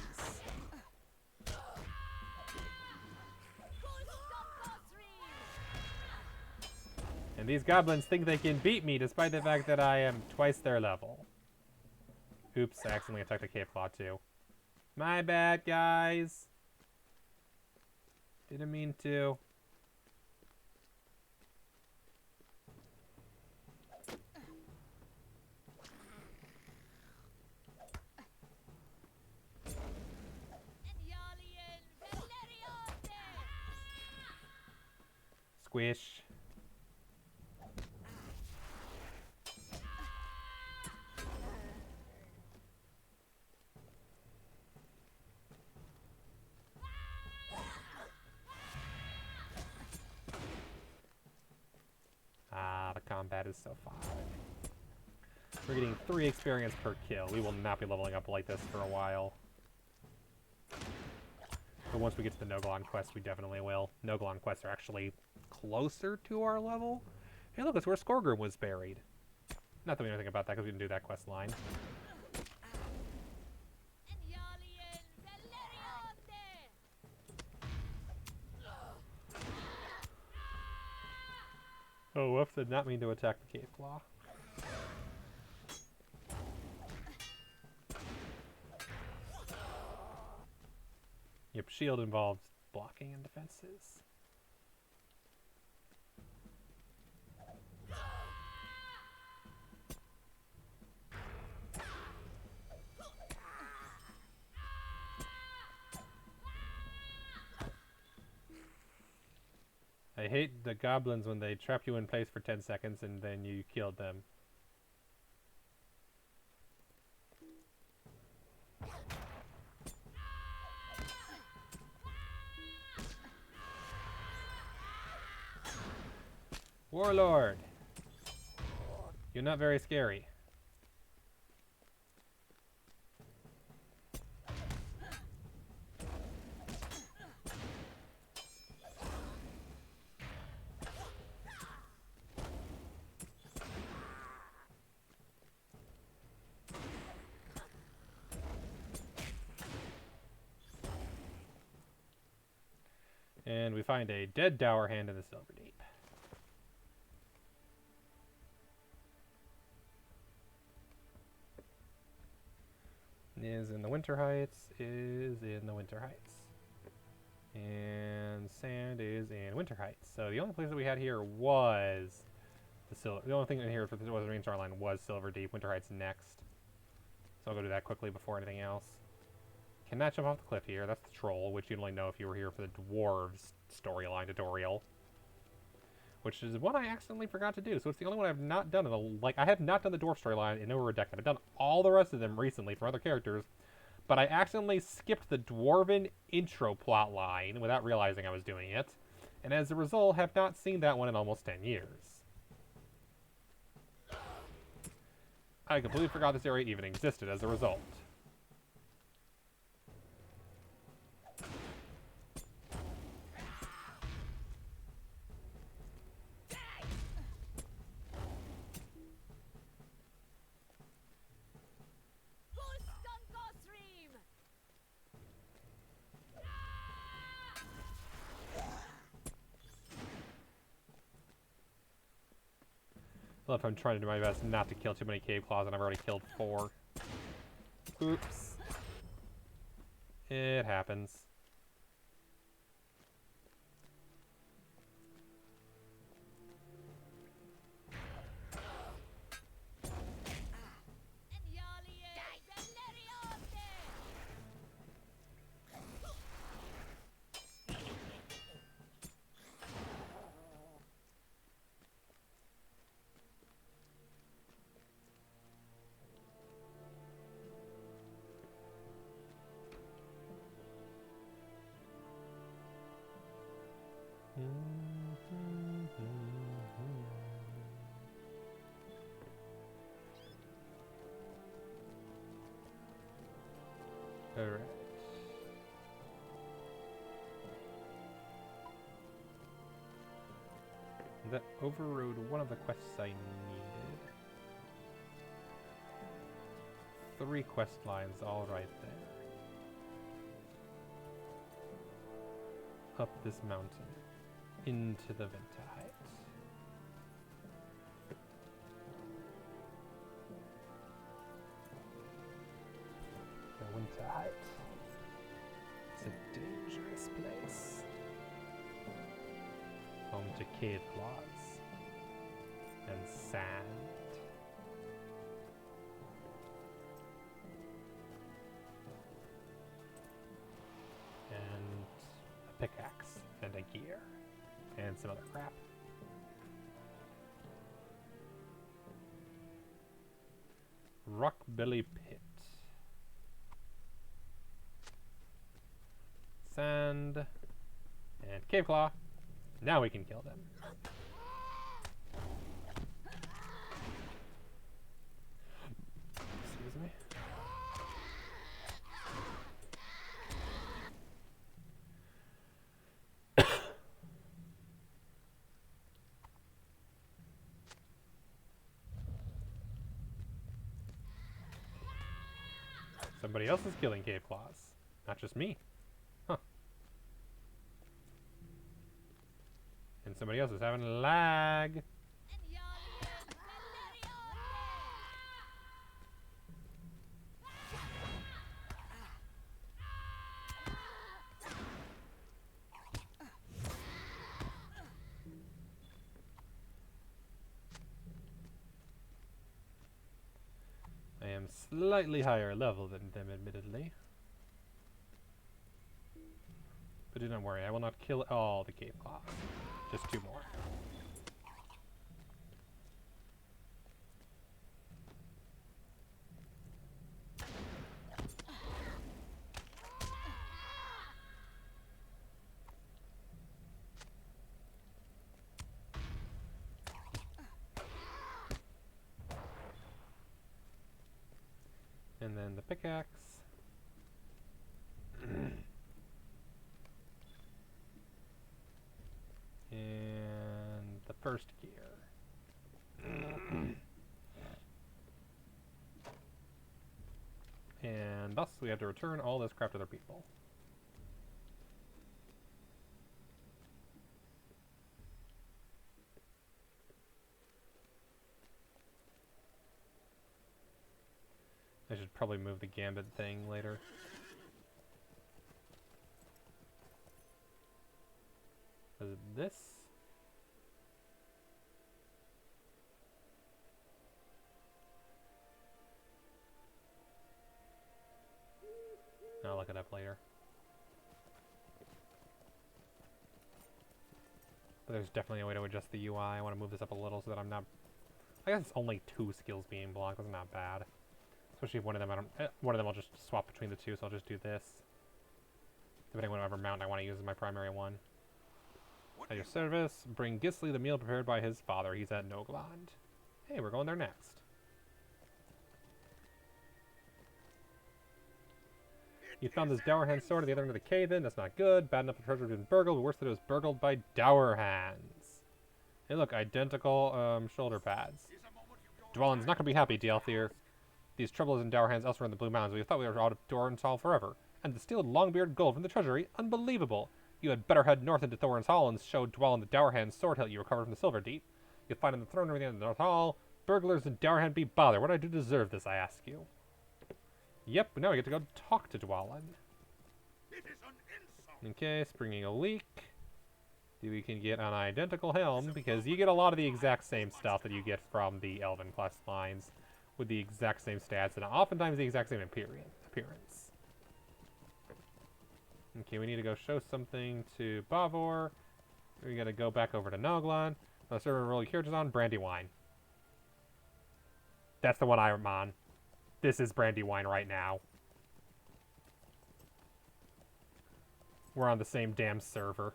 And these goblins think they can beat me despite the fact that I am twice their level. Oops, I accidentally attacked a cave claw too. My bad, guys. Didn't mean to. Squish. is so far. We're getting 3 experience per kill. We will not be leveling up like this for a while. But once we get to the Nogalon quest, we definitely will. Nogalon quests are actually closer to our level. Hey, look, it's where Skorgrim was buried. Not that we know anything about that because we didn't do that quest line. Oh, whoops, did not mean to attack the Cave Claw. Yep, shield involves blocking and defenses. I hate the goblins when they trap you in place for 10 seconds and then you killed them. Warlord! You're not very scary. And we find a dead dour hand in the Silver Deep. Is in the Winter Heights, is in the Winter Heights. And Sand is in Winter Heights. So the only place that we had here was the only thing in here for the Main Star Line was Silver Deep. Winter Heights next. So I'll go do that quickly before anything else. Cannot jump off the cliff here. That's the troll, which you'd only know if you were here for the dwarves storyline tutorial. Which is one I accidentally forgot to do. So it's the only one I've not done. I have not done the dwarf storyline in over a decade. I've done all the rest of them recently from other characters. But I accidentally skipped the dwarven intro plot line without realizing I was doing it. And as a result, have not seen that one in almost 10 years. I completely forgot this area even existed as a result. I love how I'm trying to do my best not to kill too many cave claws, and I've already killed 4. Oops. It happens. Alright. That overrode one of the quests I needed. 3 quest lines all right there. Up this mountain. Into the Venta Heights. The Winter Heights. It's a dangerous place. Home to cave claws and sand. And a pickaxe and a gear. And some other crap. Rockbelly Pit. Sand. And cave claw. Now we can kill them. somebody else is killing cave claws. Not just me. Huh. And somebody else is having lag. I am slightly higher level than them, admittedly. But do not worry, I will not kill all the cave claws. Just 2 more. And then the pickaxe. And the first gear. And thus we have to return all this crap to their people. I should probably move the gambit thing later. Was it this? I'll look it up later. But there's definitely a way to adjust the UI. I want to move this up a little so that I'm not... I guess it's only 2 skills being blocked. That's not bad. Especially if one of them, one of them I'll just swap between the 2, so I'll just do this. Depending on whatever mount I want to use as my primary one. At your service, bring Gisli the meal prepared by his father. He's at Nogland. Hey, we're going there next. You found this Dour Hand sword at the other end of the cave then. That's not good. Bad enough the treasure has been burgled, but worse that it was burgled by Dour Hands. Hey look, identical shoulder pads. Dwellin's not going to be happy, Dialthir. These troubles in Dour Hands elsewhere in the Blue Mountains. We thought we were out of Thorns Hall forever. And the steel Longbeard gold from the treasury? Unbelievable. You had better head north into Thorns Hall and show Dwellin the Dour Hand sword hilt you recovered from the Silver Deep. You'll find on the throne room at the end of the North Hall. Burglars and Dour Hand be bother. What did I do to deserve this, I ask you? Yep, now we get to go talk to Dwellin. Okay, springing a leak. We can get an identical helm, because you get a lot of the exact same stuff that you get from the Elven quest lines, with the exact same stats, and oftentimes the exact same appearance. Okay, we need to go show something to Bavor. We gotta go back over to Noglan. The server roll your characters on Brandywine. That's the one I'm on. This is Brandywine right now. We're on the same damn server.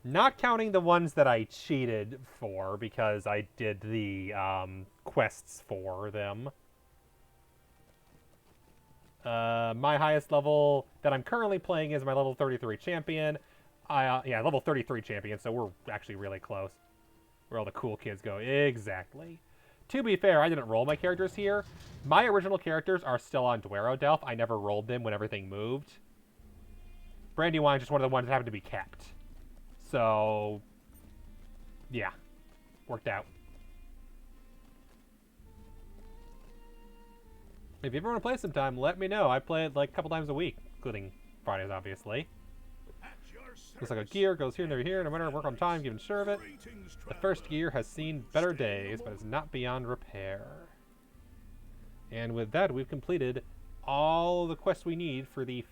Not counting the ones that I cheated for because I did the quests for them. My highest level that I'm currently playing is my level 33 champion. Yeah, level 33 champion, so we're actually really close. Where all the cool kids go. Exactly. To be fair, I didn't roll my characters here. My original characters are still on Dwerodelph. I never rolled them when everything moved. Brandywine's just one of the ones that happened to be kept. So, yeah. Worked out. If you ever want to play sometime, let me know. I play it like a couple times a week, including Fridays, obviously. Looks like a gear goes here and here, no matter work on time, given sure of it. The first gear has seen better days, but is not beyond repair. And with that, we've completed all the quests we need for the...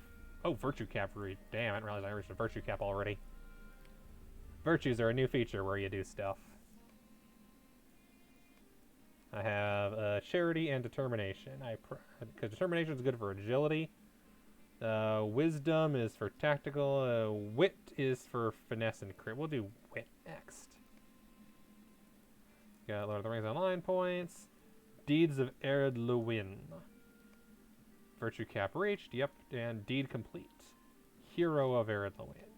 Oh, Virtue Cap. Damn, I didn't realize I reached a Virtue Cap already. Virtues are a new feature where you do stuff. I have Charity and Determination. Because Determination is good for agility. Wisdom is for tactical. Wit is for finesse and crit. We'll do Wit next. Got Lord of the Rings Online points. Deeds of Ered Luwin. Virtue Cap reached. Yep. And Deed complete. Hero of Ered Luwin.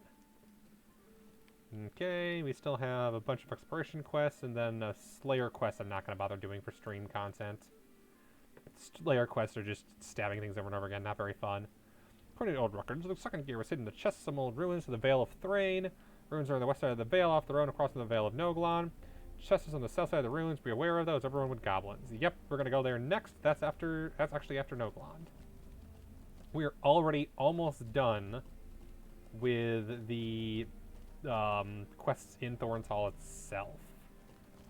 Okay, we still have a bunch of exploration quests and then a Slayer quest I'm not going to bother doing for stream content. Slayer quests are just stabbing things over and over again, not very fun. According to old records, the second gear was hidden in the chests of some old ruins of the Vale of Thrain. Ruins are on the west side of the Vale, off the road across from the Vale of Noglon. Chest is on the south side of the ruins. Be aware of those. Everyone with goblins. Yep, we're gonna go there next. That's actually after Noglon. We are already almost done with the quests in Thorns Hall itself.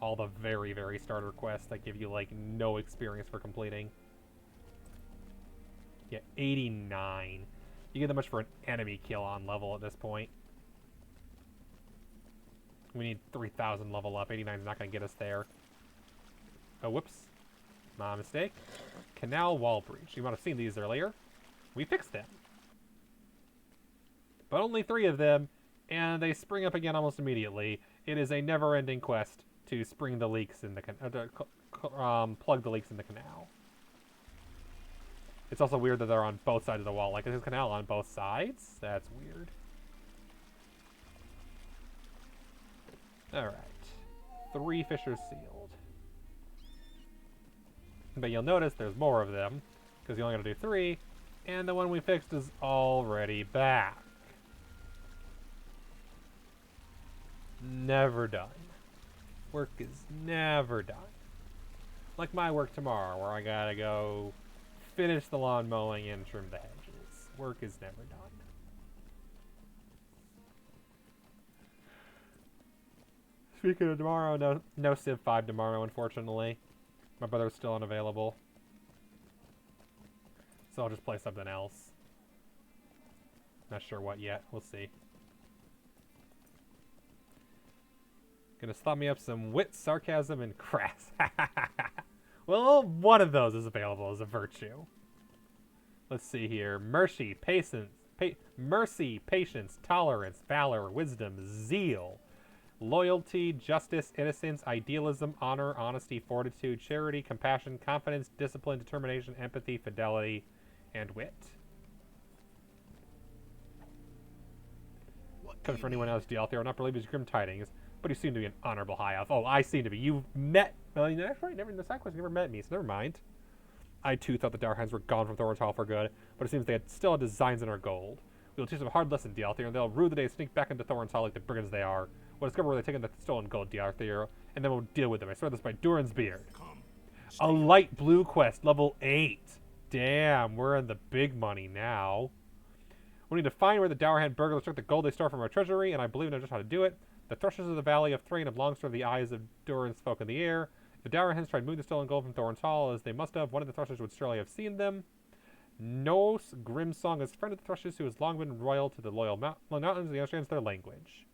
All the very, very starter quests that give you like no experience for completing. Yeah, 89. You get that much for an enemy kill on level at this point. We need 3,000 level up. 89 is not going to get us there. Oh, whoops. My mistake. Canal wall breach. You might have seen these earlier. We fixed them. But only 3 of them, and they spring up again almost immediately. It is a never-ending quest to spring the leaks in the plug the leaks in the canal. It's also weird that they're on both sides of the wall. Like, is this canal on both sides? That's weird. Alright. 3 fissures sealed. But you'll notice there's more of them, because you only gotta do 3, and the one we fixed is already back. Never done. Work is never done. Like my work tomorrow, where I gotta go finish the lawn mowing and trim the hedges. Work is never done. Speaking of tomorrow, no Civ 5 tomorrow, unfortunately. My brother's still unavailable. So I'll just play something else. Not sure what yet. We'll see. Gonna slap me up some wit, sarcasm, and crass. Well, one of those is available as a virtue. Let's see here. Mercy, patience, tolerance, valor, wisdom, zeal, loyalty, justice, innocence, idealism, honor, honesty, fortitude, charity, compassion, confidence, discipline, determination, empathy, fidelity, and wit. Comes for anyone else, DL Theo, not believe his grim tidings, but you seem to be an honorable high elf. Oh, I seem to be. You've met. Well, that's right. Never in the side quest, you never met me, so never mind. I too thought the Darkhands were gone from Thorns Hall for good, but it seems they still had designs in our gold. We will teach them a hard lesson, Dialthir, and they'll rue the day to sneak back into Thorns Hall like the brigands they are. We'll discover where they've taken the stolen gold, Dialthir, and then we'll deal with them. I swear this by Durin's beard. A light blue quest, level 8. Damn, we're in the big money now. We need to find where the Dowerhand burglars took the gold they stole from our treasury, and I believe I know just how to do it. The thrushes of the Valley of Thrain have long served the eyes of Durin's folk in the air. If the Dowerhands tried moving the stolen gold from Thorns Hall, as they must have, one of the thrushes would surely have seen them. Nos Grimsong is friend of the thrushes who has long been royal to the loyal mountains, and he understands their language.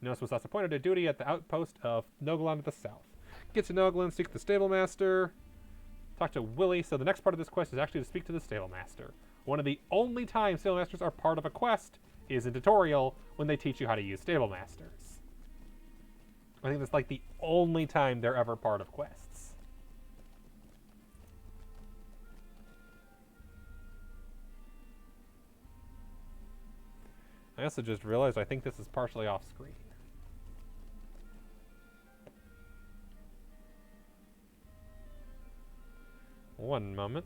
Nos was thus appointed to duty at the outpost of Noglon to the south. Get to Noglon, seek the stablemaster, talk to Willie. So the next part of this quest is actually to speak to the stablemaster. One of the only times stablemasters are part of a quest is in tutorial when they teach you how to use stablemasters. I think that's like the only time they're ever part of quests. I also just realized I think this is partially off screen. One moment.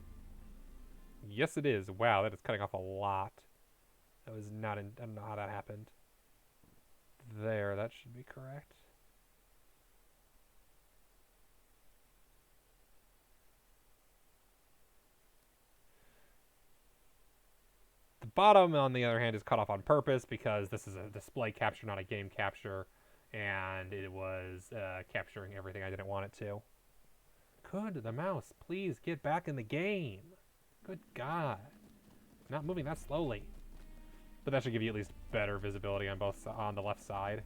Yes, it is. Wow, that is cutting off a lot. That was not in... I don't know how that happened. There, that should be correct. The bottom, on the other hand, is cut off on purpose because this is a display capture, not a game capture. And it was capturing everything I didn't want it to. Could the mouse please get back in the game? Good God. Not moving that slowly. But that should give you at least better visibility on the left side.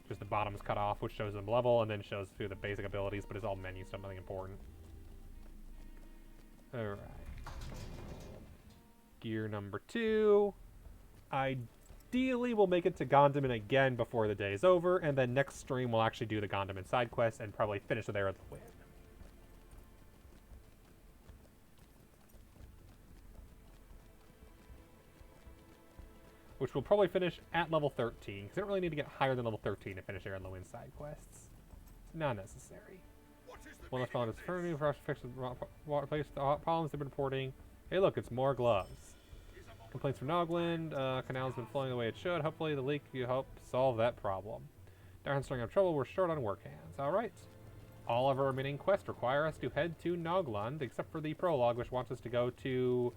Just the bottom is cut off, which shows them level, and then shows through the basic abilities, but it's all menus, so nothing important. Alright. Gear number 2. Ideally, we'll make it to Gondaman again before the day is over, and then next stream we'll actually do the Gondaman side quest and probably finish there at the win. which we'll probably finish at level 13, because I don't really need to get higher than level 13 to finish Air and Low side quests. It's not necessary. Well, let's follow this furniture for us to fix the place the problems they've been reporting. Hey, look, it's more gloves. Complaints from Nogland. Canal's been flowing the way it should. Hopefully, the leak will help solve that problem. Darren's starting to have trouble. We're short on work hands. All right. All of our remaining quests require us to head to Nogland, except for the Prologue, which wants us to go to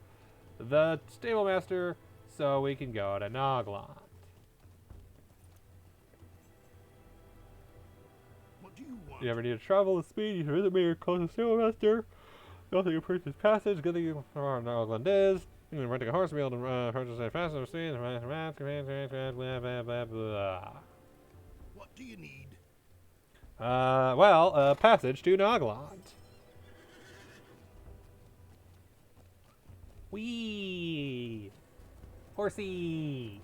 the Stable Master so we can go to Nogland. What do you want? You ever need to travel with speed? You should visit me, your closest Stable Master. Go through your purchase passage. Good thing you know where Nogland is. You can rent a horse, be able to purchase a fast speed. Blah, blah, blah, blah. What do you need? Passage to Nogland. Whee! Horsey!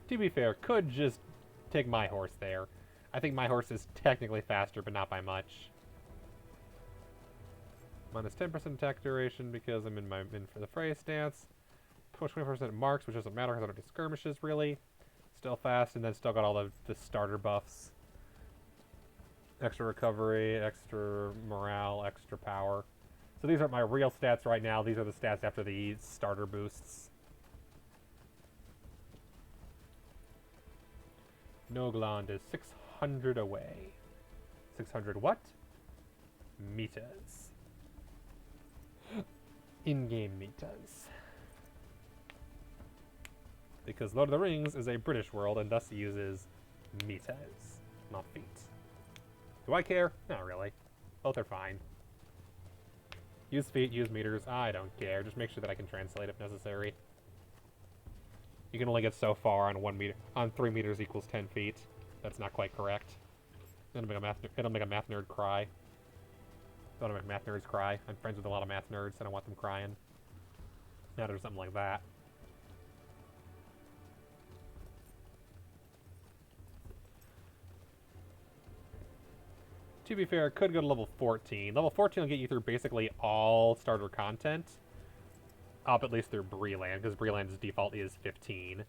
To be fair, could just take my horse there. I think my horse is technically faster, but not by much. Minus 10% attack duration because I'm in for the fray stance. Push 20% marks, which doesn't matter because I don't do skirmishes really. Still fast, and then still got all the starter buffs. Extra recovery, extra morale, extra power. So these are my real stats right now. These are the stats after the starter boosts. Nogland is 600 away. 600 what? Meters. In-game meters. Because Lord of the Rings is a British world and thus uses meters, not feet. Do I care? Not really. Both are fine. Use feet, use meters. I don't care. Just make sure that I can translate if necessary. You can only get so far on 1 meter. On 3 meters equals 10 feet. That's not quite correct. It'll make a math nerd cry. Don't make math nerds cry. I'm friends with a lot of math nerds. I don't want them crying. Now there's something like that. To be fair, it could go to level 14. Level 14 will get you through basically all starter content. Up at least through Breland, because Breland's default is 15.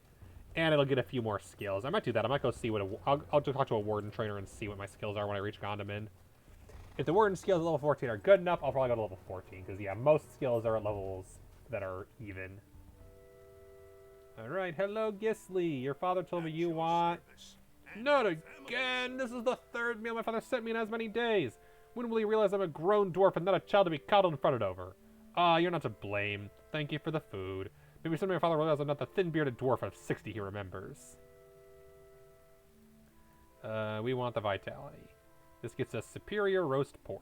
And it'll get a few more skills. I might do that. I might go see what I'll just talk to a Warden trainer and see what my skills are when I reach Gondamin. If the Warden skills at level 14 are good enough, I'll probably go to level 14. Because, yeah, most skills are at levels that are even. Alright, hello Gisli. Your father told me you want... Not again! This is the 3rd meal my father sent me in as many days. When will he realize I'm a grown dwarf and not a child to be coddled and fronted over? You're not to blame. Thank you for the food. Maybe someday my father will realize I'm not the thin-bearded dwarf of 60 he remembers. We want the vitality. This gets us superior roast pork.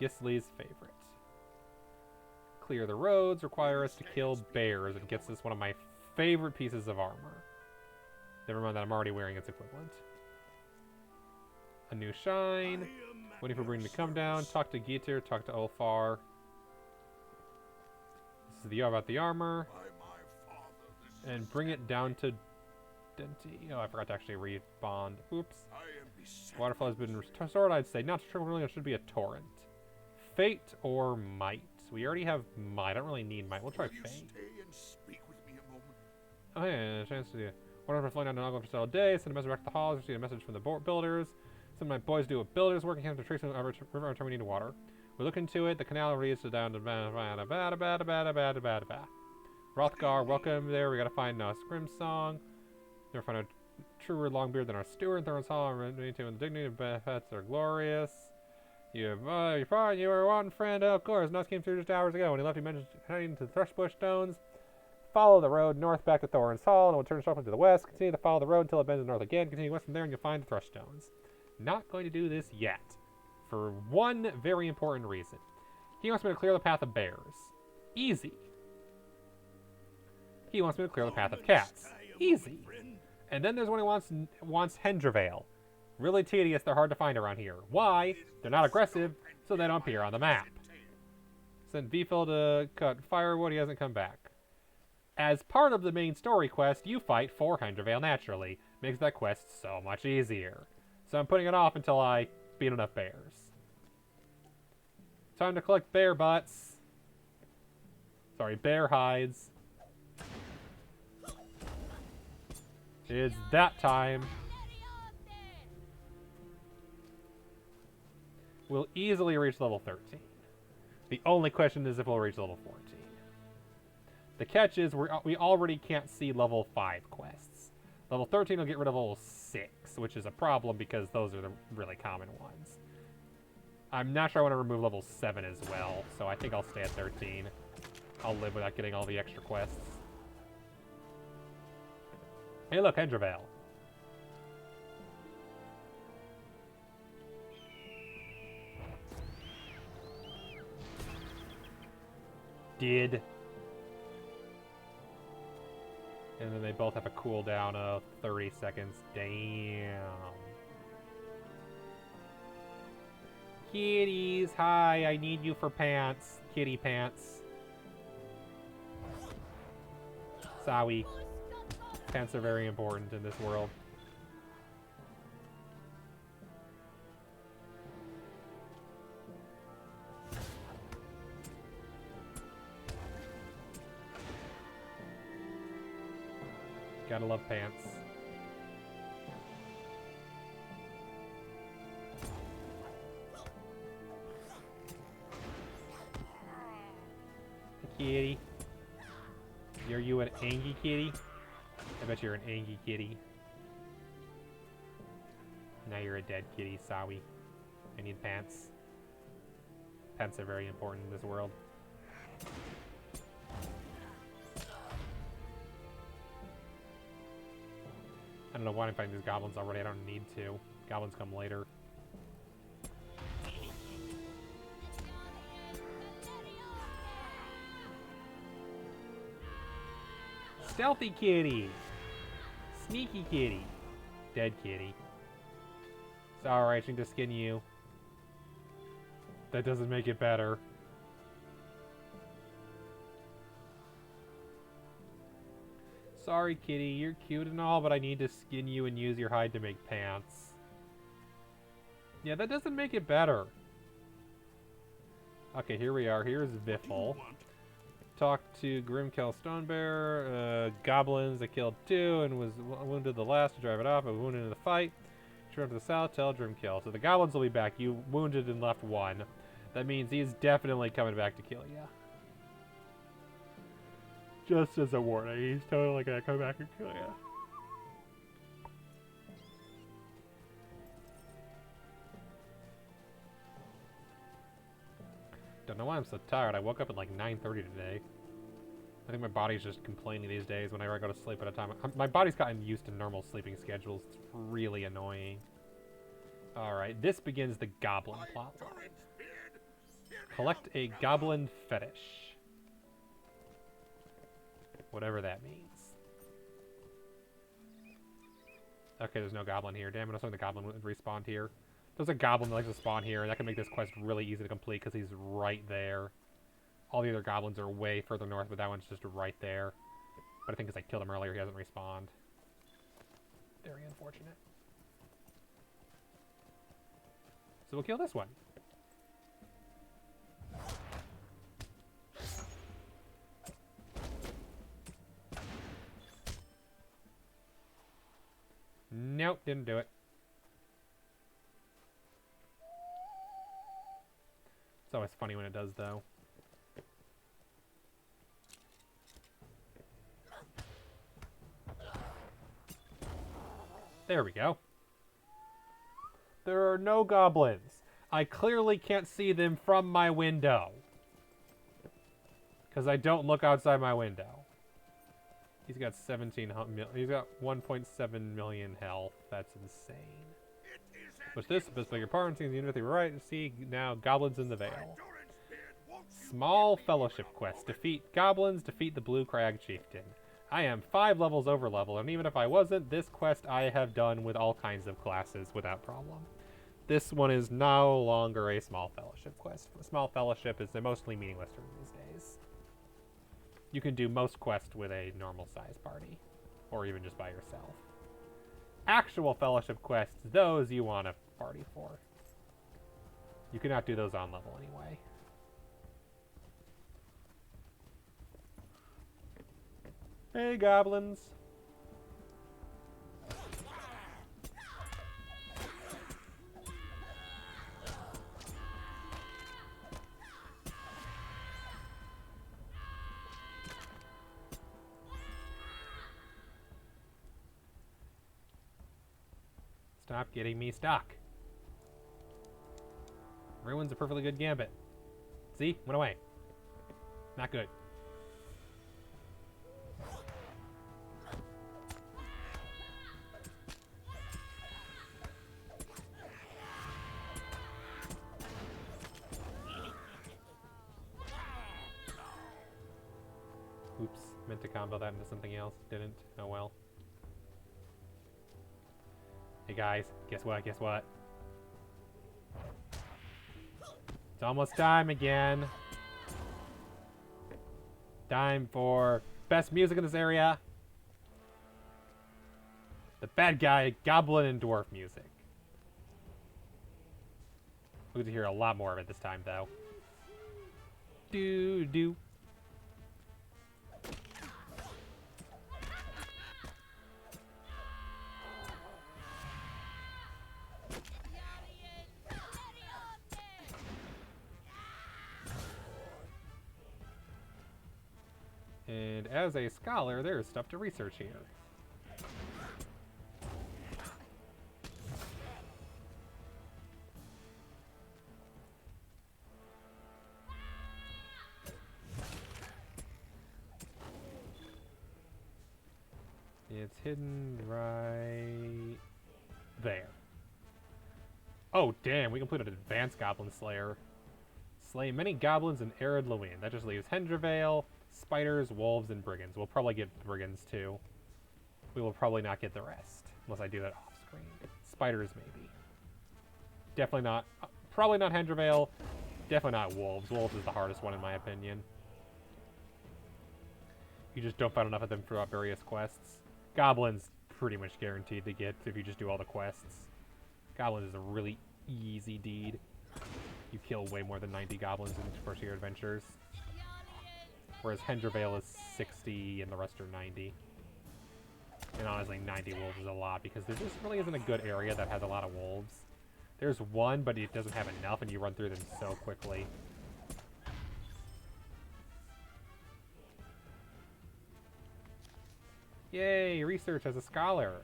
Gisli's favorite. Clear the roads, require us to kill bears. It gets us one of my favorite pieces of armor. Never mind that I'm already wearing its equivalent. A new shine. Waiting for Breen to come down. Talk to Geeter. Talk to Ulfar. This is about the armor. And bring it down to Denty. Oh, I forgot to actually respond. Oops. Waterfall has been restored, I'd say. Not trickle, really, it should be a torrent. Fate or might? We already have might. I don't really need might. We'll try fate. Oh, yeah, a chance to do. Whatever, flying down to Nogland for several days. Send a message back to the halls. Receive a message from the builders. Some of my boys do a builder's work and have to trace the river until we need water. We look into it. The canal leads to down to Rothgar, welcome there. We gotta find Scrim Song. Never find a truer Longbeard than our steward. Thorns Hall and maintain the dignity of pets are glorious. You're fine. You were one friend, of course. Nuss came through just hours ago. When he left, he mentioned heading to the Thrushbush Stones. Follow the road north back to Thorns Hall, and we'll turn sharply to the west. Continue to follow the road until it bends north again. Continue west from there, and you'll find the Thrush Stones. Not going to do this yet. For one very important reason. He wants me to clear the path of bears. Easy. He wants me to clear the path of cats. Easy. And then there's one who wants Hendravale. Really tedious, they're hard to find around here. Why? They're not aggressive, so they don't appear on the map. Send Beefel to cut firewood, he hasn't come back. As part of the main story quest, you fight for Hendravale naturally. Makes that quest so much easier. So I'm putting it off until I beat enough bears. Time to collect bear butts. Sorry, bear hides. It's that time. We'll easily reach level 13. The only question is if we'll reach level 14. The catch is we already can't see level 5 quests. Level 13 will get rid of level 6, which is a problem because those are the really common ones. I'm not sure I want to remove level 7 as well, so I think I'll stay at 13. I'll live without getting all the extra quests. Hey look, Hendravel. Did. And then they both have a cooldown of 30 seconds. Damn. Kitties, hi, I need you for pants. Kitty pants. Sorry. Pants are very important in this world. Gotta love pants. Kitty. Are you an angry kitty? I bet you're an angry kitty. Now you're a dead kitty, sorry. I need pants. Pants are very important in this world. I don't know why I'm fighting these goblins already. I don't need to. Goblins come later. Stealthy kitty! Sneaky kitty. Dead kitty. Sorry, I need to skin you. That doesn't make it better. Sorry, kitty, you're cute and all, but I need to skin you and use your hide to make pants. Yeah, that doesn't make it better. Okay, here we are. Here's Viffle. Talk to Grimkel Stonebear. Goblins, I killed 2 and was wounded the last to drive it off. I was wounded in the fight. Turn to the south, tell Grimkel. So the goblins will be back. You wounded and left 1. That means he's definitely coming back to kill you. Just as a warning, he's totally gonna come back and kill you. Don't know why I'm so tired. I woke up at like 9:30 today. I think my body's just complaining these days whenever I go to sleep at a time. My body's gotten used to normal sleeping schedules. It's really annoying. Alright, this begins the goblin plotline. Collect a goblin fetish. Whatever that means. Okay, there's no goblin here. Damn it, I was hoping the goblin would respawn here. There's a goblin that likes to spawn here, and that can make this quest really easy to complete because he's right there. All the other goblins are way further north, but that one's just right there. But I think because I killed him earlier, he hasn't respawned. Very unfortunate. So we'll kill this one. Nope, didn't do it. It's always funny when it does, though. There we go. There are no goblins. I clearly can't see them from my window. Because I don't look outside my window. He's got 1.7 million health. That's insane. With this bigger part, seems even if they were right, see now goblins in the Vale. Small fellowship quest. Defeat goblins, defeat the Blue Crag Chieftain. I am 5 levels over level, and even if I wasn't, this quest I have done with all kinds of classes without problem. This one is no longer a small fellowship quest. A small fellowship is mostly meaningless these days. You can do most quests with a normal size party, or even just by yourself. Actual fellowship quests, those you want a party for. You cannot do those on level anyway. Hey, goblins. Stop getting me stuck. Ruin's a perfectly good gambit. See? Went away. Not good. Oops. Meant to combo that into something else. Didn't. Oh well. Hey guys, guess what? Guess what? It's almost time again. Time for best music in this area. The bad guy, goblin, and dwarf music. We'll get to hear a lot more of it this time, though. Do do. And as a scholar, there's stuff to research here. It's hidden right there. Oh, damn, we completed Advanced Goblin Slayer. Slay many goblins in Arid Lewin. That just leaves Hendraveil, spiders, wolves, and brigands. We'll probably get brigands too. We will probably not get the rest, unless I do that off screen. Spiders, maybe. Definitely not. Probably not Hendraveil. Definitely not wolves. Wolves is the hardest one in my opinion. You just don't find enough of them throughout various quests. Goblins, pretty much guaranteed to get if you just do all the quests. Goblins is a really easy deed. You kill way more than 90 goblins in the course of your adventures. Whereas Hendraveil is 60 and the rest are 90. And honestly, 90 wolves is a lot because there just really isn't a good area that has a lot of wolves. There's one, but it doesn't have enough and you run through them so quickly. Yay, research as a scholar.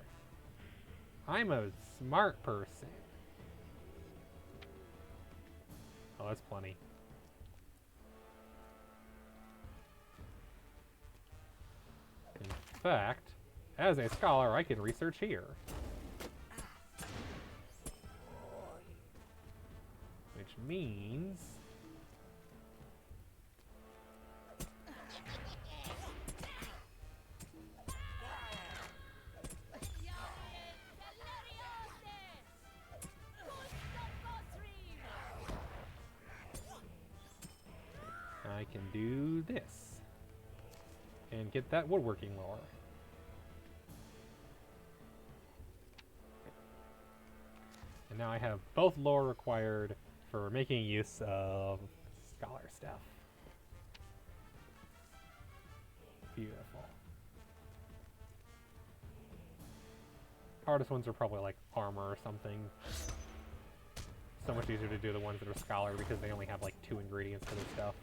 I'm a smart person. Oh, that's plenty. In fact, as a scholar, I can research here. Which means... I can do this. And get that woodworking lore. And now I have both lore required for making use of scholar stuff. Beautiful. Hardest ones are probably like armor or something. So much easier to do the ones that are scholar because they only have like 2 ingredients for their stuff.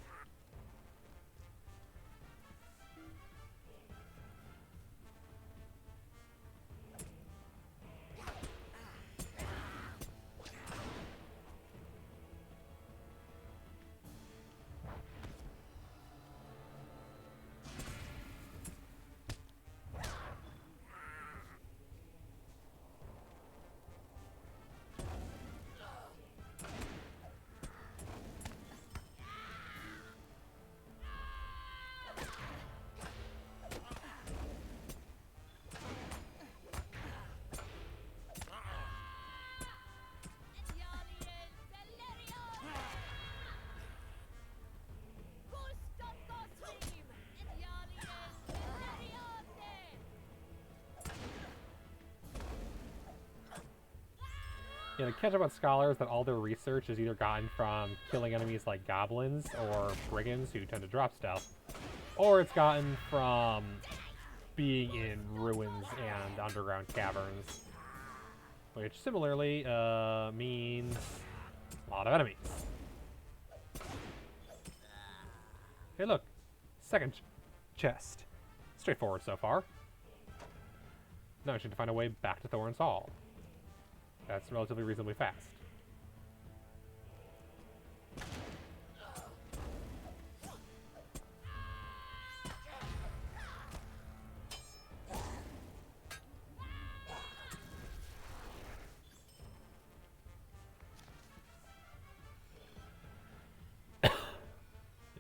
Yeah, the catch about scholars that all their research is either gotten from killing enemies like goblins or brigands who tend to drop stuff, or it's gotten from being in ruins and underground caverns. Which similarly means a lot of enemies. Hey look, second chest. Straightforward so far. Now I just need to find a way back to Thorns Hall. That's relatively reasonably fast.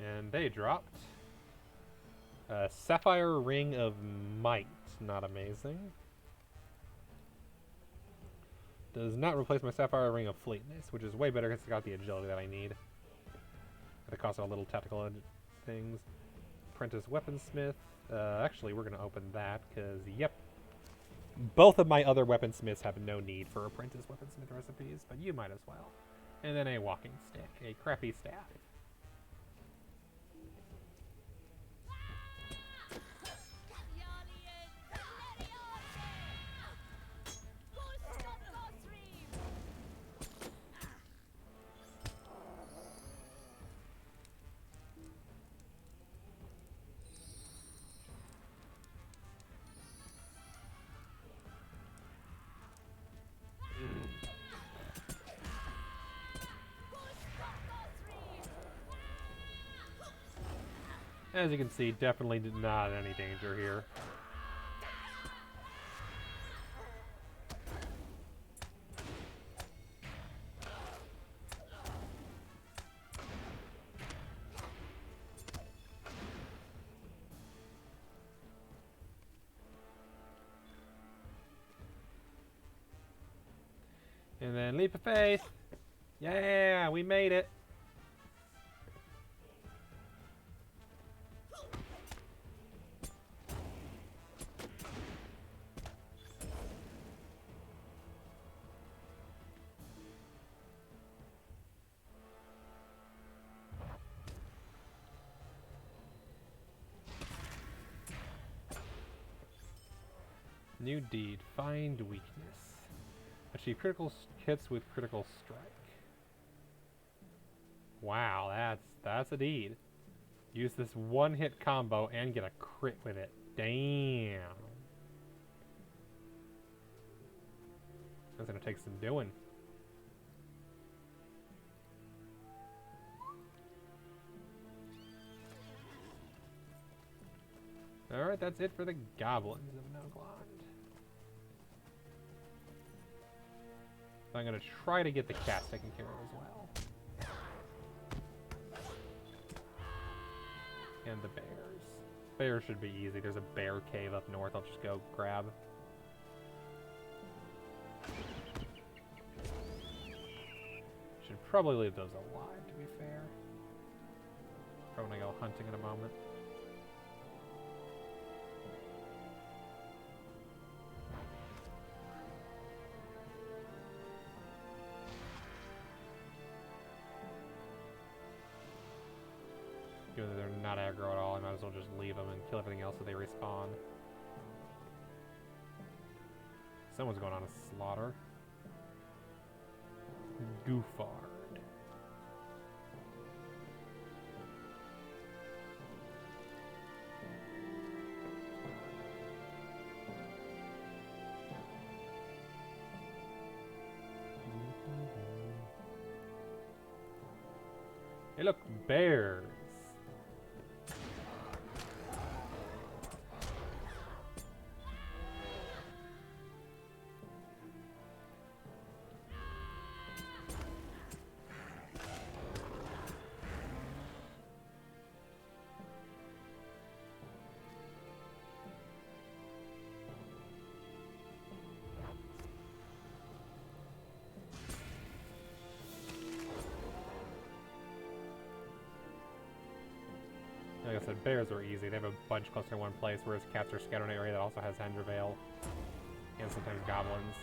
And they dropped a Sapphire Ring of Might. Not amazing. Does not replace my Sapphire Ring of Fleetness, which is way better because it's got the agility that I need. But it costs a little tactical things. Apprentice Weaponsmith. Actually, we're going to open that because, yep. Both of my other weaponsmiths have no need for Apprentice Weaponsmith recipes, but you might as well. And then a walking stick, a crappy staff. As you can see, definitely not any danger here. And then leap of faith. Yeah, we made it. New deed. Find weakness. Achieve critical hits with critical strike. Wow, that's a deed. Use this one-hit combo and get a crit with it. Damn. That's gonna take some doing. Alright, that's it for the goblins of Noglond. I'm gonna try to get the cats taken care of as well. And the bears. Bears should be easy. There's a bear cave up north I'll just go grab. Should probably leave those alive, to be fair. Probably gonna go hunting in a moment. Given that they're not aggro at all, I might as well just leave them and kill everything else so they respawn. Someone's going on a slaughter. Goofard. Hey look, bears! Like I said, bears are easy. They have a bunch closer to one place, whereas cats are scattered in an area that also has Hendervale. And sometimes goblins.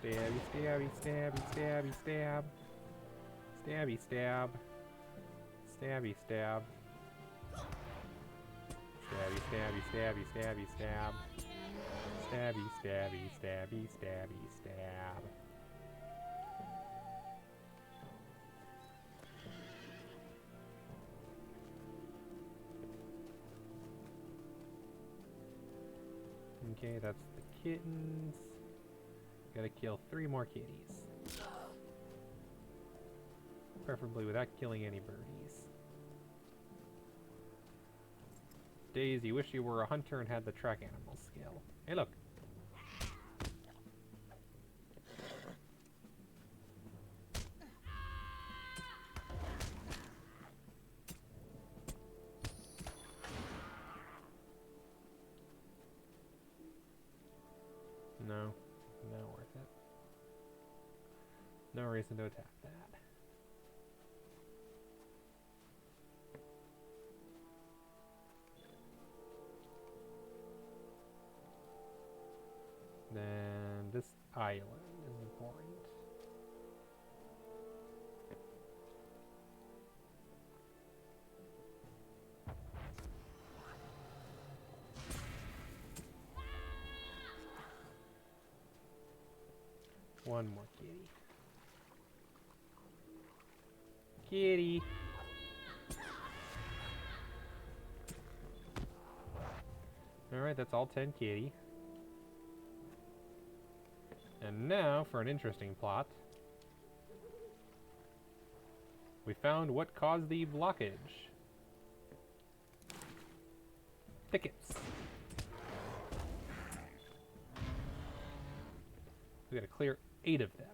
Stabby, stabby, stabby, stabby, stab. Stabby, stab. Stabby, stab. Stabby, stabby, stabby, stabby, stab. Stabby, stabby, stabby, stabby, stab. Okay, that's the kittens. Gotta kill 3 more kitties. Preferably without killing any birdies. Daisy, wish you were a hunter and had the track animal skill. Hey, look. No, not worth it. No reason to attack that. Then this island is important. One more kitty. Kitty. Alright, that's all 10 kitty. And now, for an interesting plot. We found what caused the blockage. Thickets. We gotta clear 8 of them.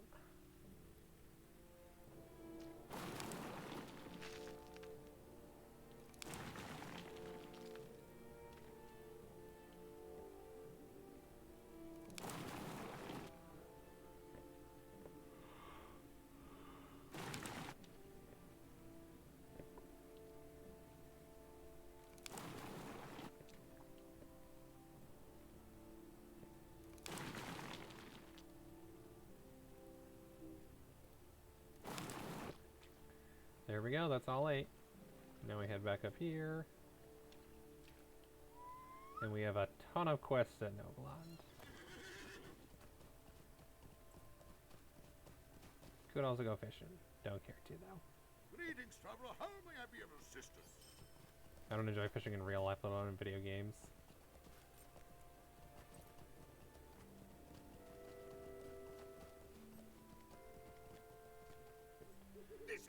There we go, that's all 8. Now we head back up here. And we have a ton of quests at Noblond. Could also go fishing. Don't care to, though. Greetings, traveler. How may I be of assistance? I don't enjoy fishing in real life, let alone in video games.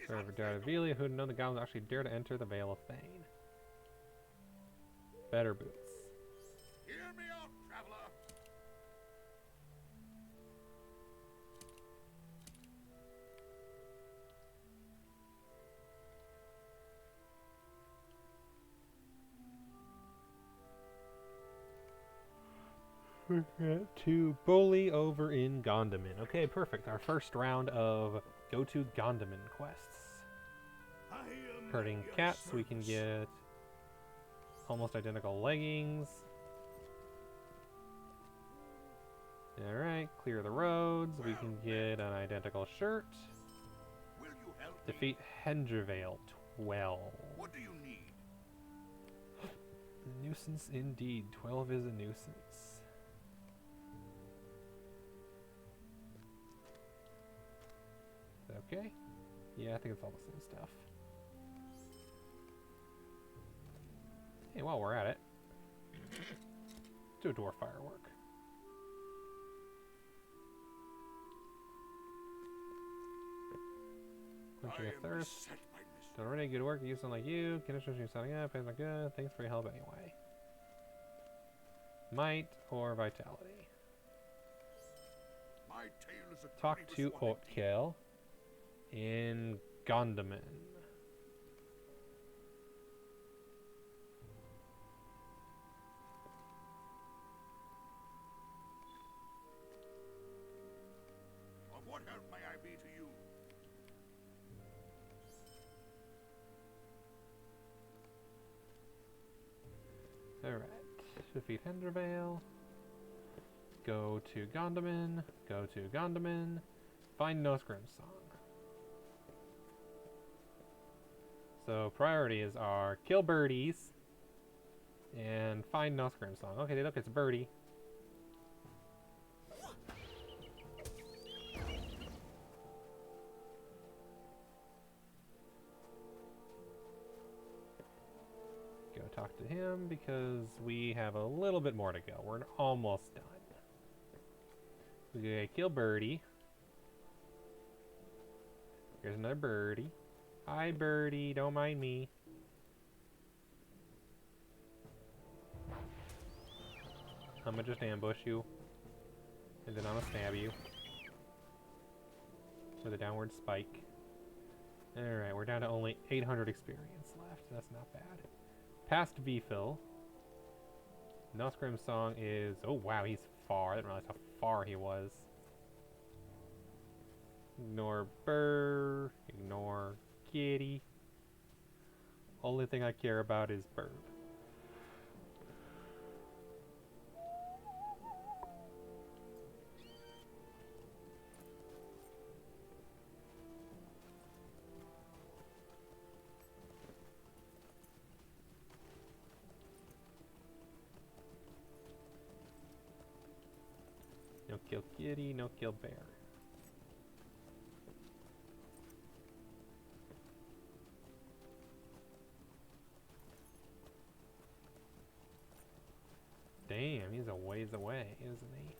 Forever Dardavilia, who'd known the goblins actually dare to enter the Vale of Thane. Better boots. Hear me out, traveler. To Bully over in Gondamin. Okay, perfect. Our first round of go to Gondamin quests. Herding cats, we can get almost identical leggings. Alright, clear the roads, we can get an identical shirt. Will you help me? Defeat Hendervale 12. What do you need? Nuisance indeed. 12 is a nuisance. Okay. Yeah, I think it's all the same stuff. Hey, while we're at it, do a dwarf firework. Quenching a thirst. Beset by mystery. Done already, good work. Use someone like you. Conditions you're signing up. Pays not good. Thanks for your help anyway. Might or vitality. My tale is a Talk to grievous one indeed. Otkel in Gondamin. Of what help may I be to you? Alright. Defeat Hendervale. Go to Gondaman. Go to Gondaman. Find Nosgrim's Song. So priorities are kill birdies and find Nosgrim's Song. Okay, look, it's a birdie. Go talk to him because we have a little bit more to go. We're almost done. We gotta kill birdie. Here's another birdie. Hi, birdie. Don't mind me. I'm gonna just ambush you. And then I'm gonna stab you. With a downward spike. Alright, we're down to only 800 experience left. That's not bad. Past V-fill. Nosgrim's Song is... Oh, wow, he's far. I didn't realize how far he was. Ignore Burr. Ignore Kitty. Only thing I care about is Burb. No kill Kitty, no kill Bear. Damn, he's a ways away, isn't he?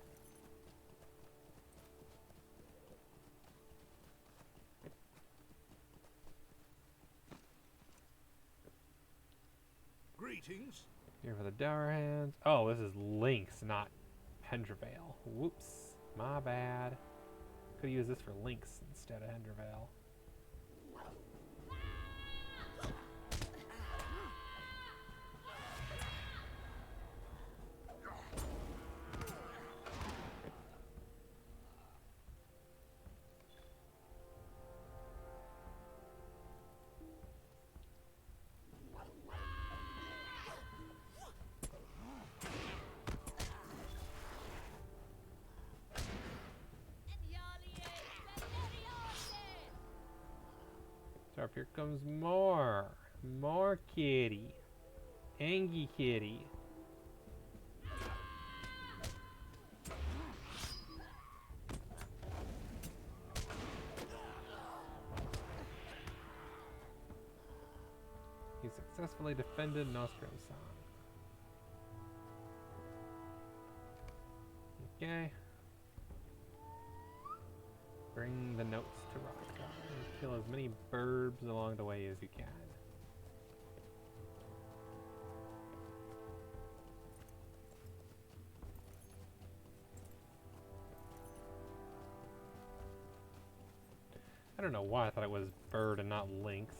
Greetings. Here for the Dower Hands. Oh, this is Lynx, not Hendervale. Whoops, my bad. Could use this for Lynx instead of Hendervale. Up here comes more. More kitty. Angie kitty. He successfully defended Nostrum's Song. Okay. Bring the notes to Rock. Kill as many burbs along the way as you can. I don't know why I thought it was bird and not lynx.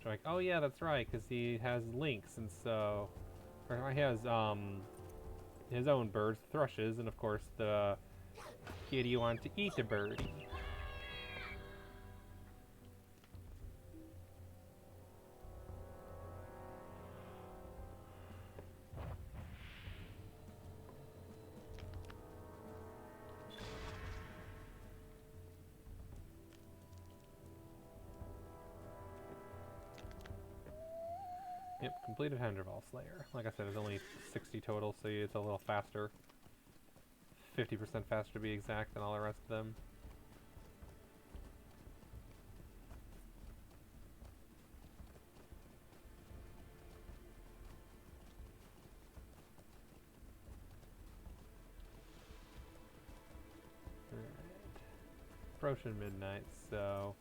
So like, oh yeah, that's right, because he has lynx, and so, or he has his own birds, thrushes, and of course the kitty wanted to eat the birdie. Yep, completed Henderval Slayer. Like I said, there's only 60 total, so it's a little faster. 50% faster to be exact than all the rest of them. Alright. Approaching midnight, so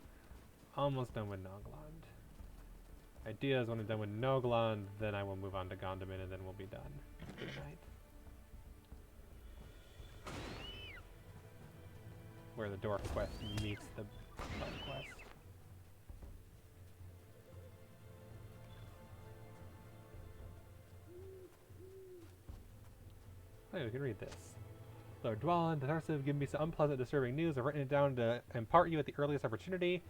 almost done with Noglond. Idea is when I'm done with Noglond, then I will move on to Gondamin, and then we'll be done for the night. Where the Dwarf quest meets the Bug quest. Okay, we can read this. Lord Dwalin, the Thrush have given me some unpleasant, disturbing news. I've written it down to impart you at the earliest opportunity.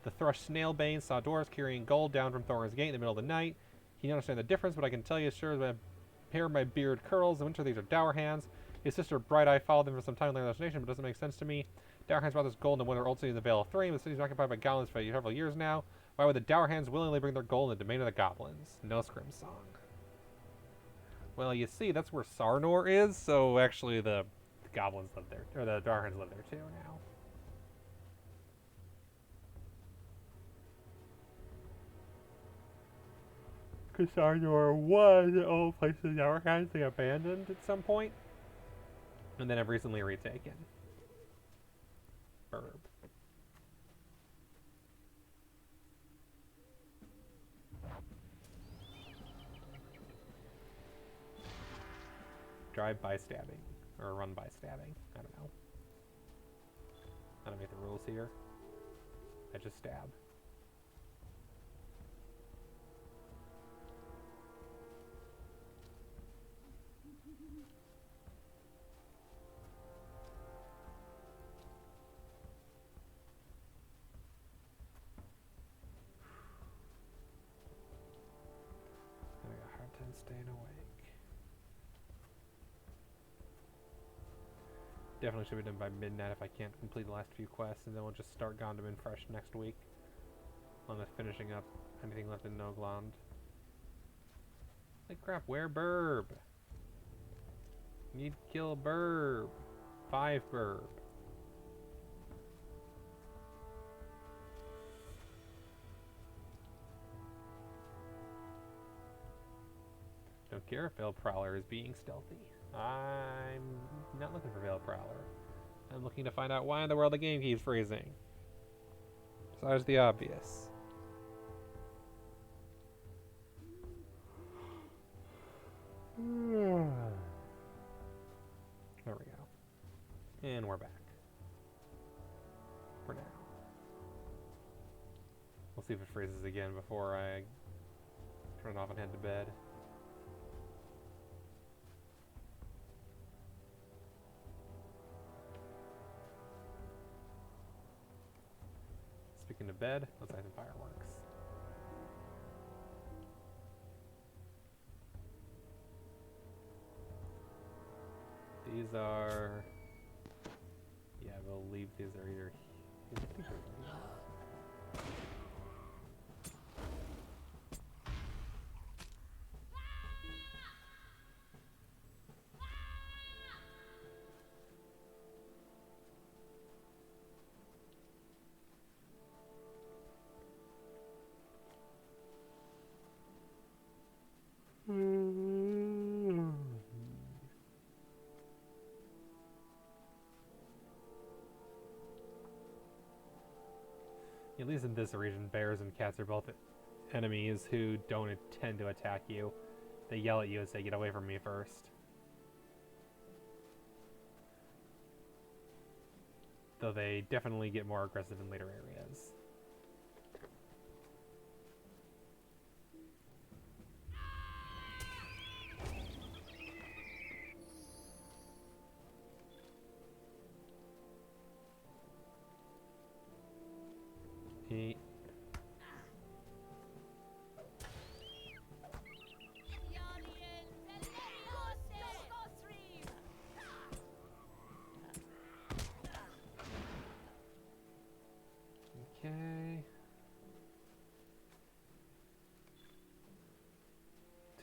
The Thrush Snailbane saw dwarves carrying gold down from Thorns Gate in the middle of the night. He didn't understand the difference, but I can tell you as sure as hair my beard curls. In winter, these are dour hands. His sister Bright Eye followed them for some time in their destination, but doesn't make sense to me. Dour hands brought this gold in the winter old city in the Vale of Three. The city's been occupied by goblins for several years now. Why would the dour hands willingly bring their gold in the domain of the goblins? No scrim song. Well, you see, that's where Sarnor is, so actually the goblins live there, or the dour hands live there too now. Because Sarnor was an old place the dour hands they abandoned at some point, and then have recently retaken. Burb. Drive by stabbing. Or run by stabbing. I don't know. I don't make the rules here. I just stab. I got a hard time staying awake. Definitely should be done by midnight if I can't complete the last few quests, and then we'll just start Gondom fresh next week. Along with finishing up anything left in Nogland. Like crap, where Burb? Need to kill Burb. 5 Burb. Don't care if Veil Prowler is being stealthy. I'm not looking for Veil Prowler. I'm looking to find out why in the world the game keeps freezing. Besides the obvious. There we go. And we're back. For now. We'll see if it freezes again before I turn it off and head to bed. Speaking of bed, let's light some fireworks. These are... yeah, I believe these are either... I think they're here. At least in this region, bears and cats are both enemies who don't intend to attack you. They yell at you and say, "Get away from me first." Though they definitely get more aggressive in later areas. Eat. Okay.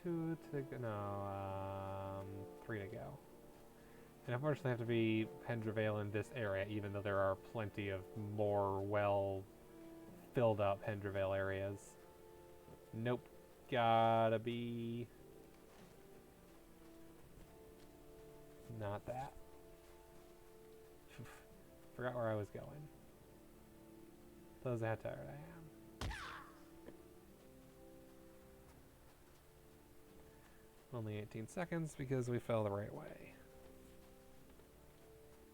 2 to go. No, 3 to go. And unfortunately, I have to be Hendravale in this area, even though there are plenty of more filled up Hendravale areas. Nope. Gotta be... not that. Forgot where I was going. Those how tired I am. Only 18 seconds because we fell the right way.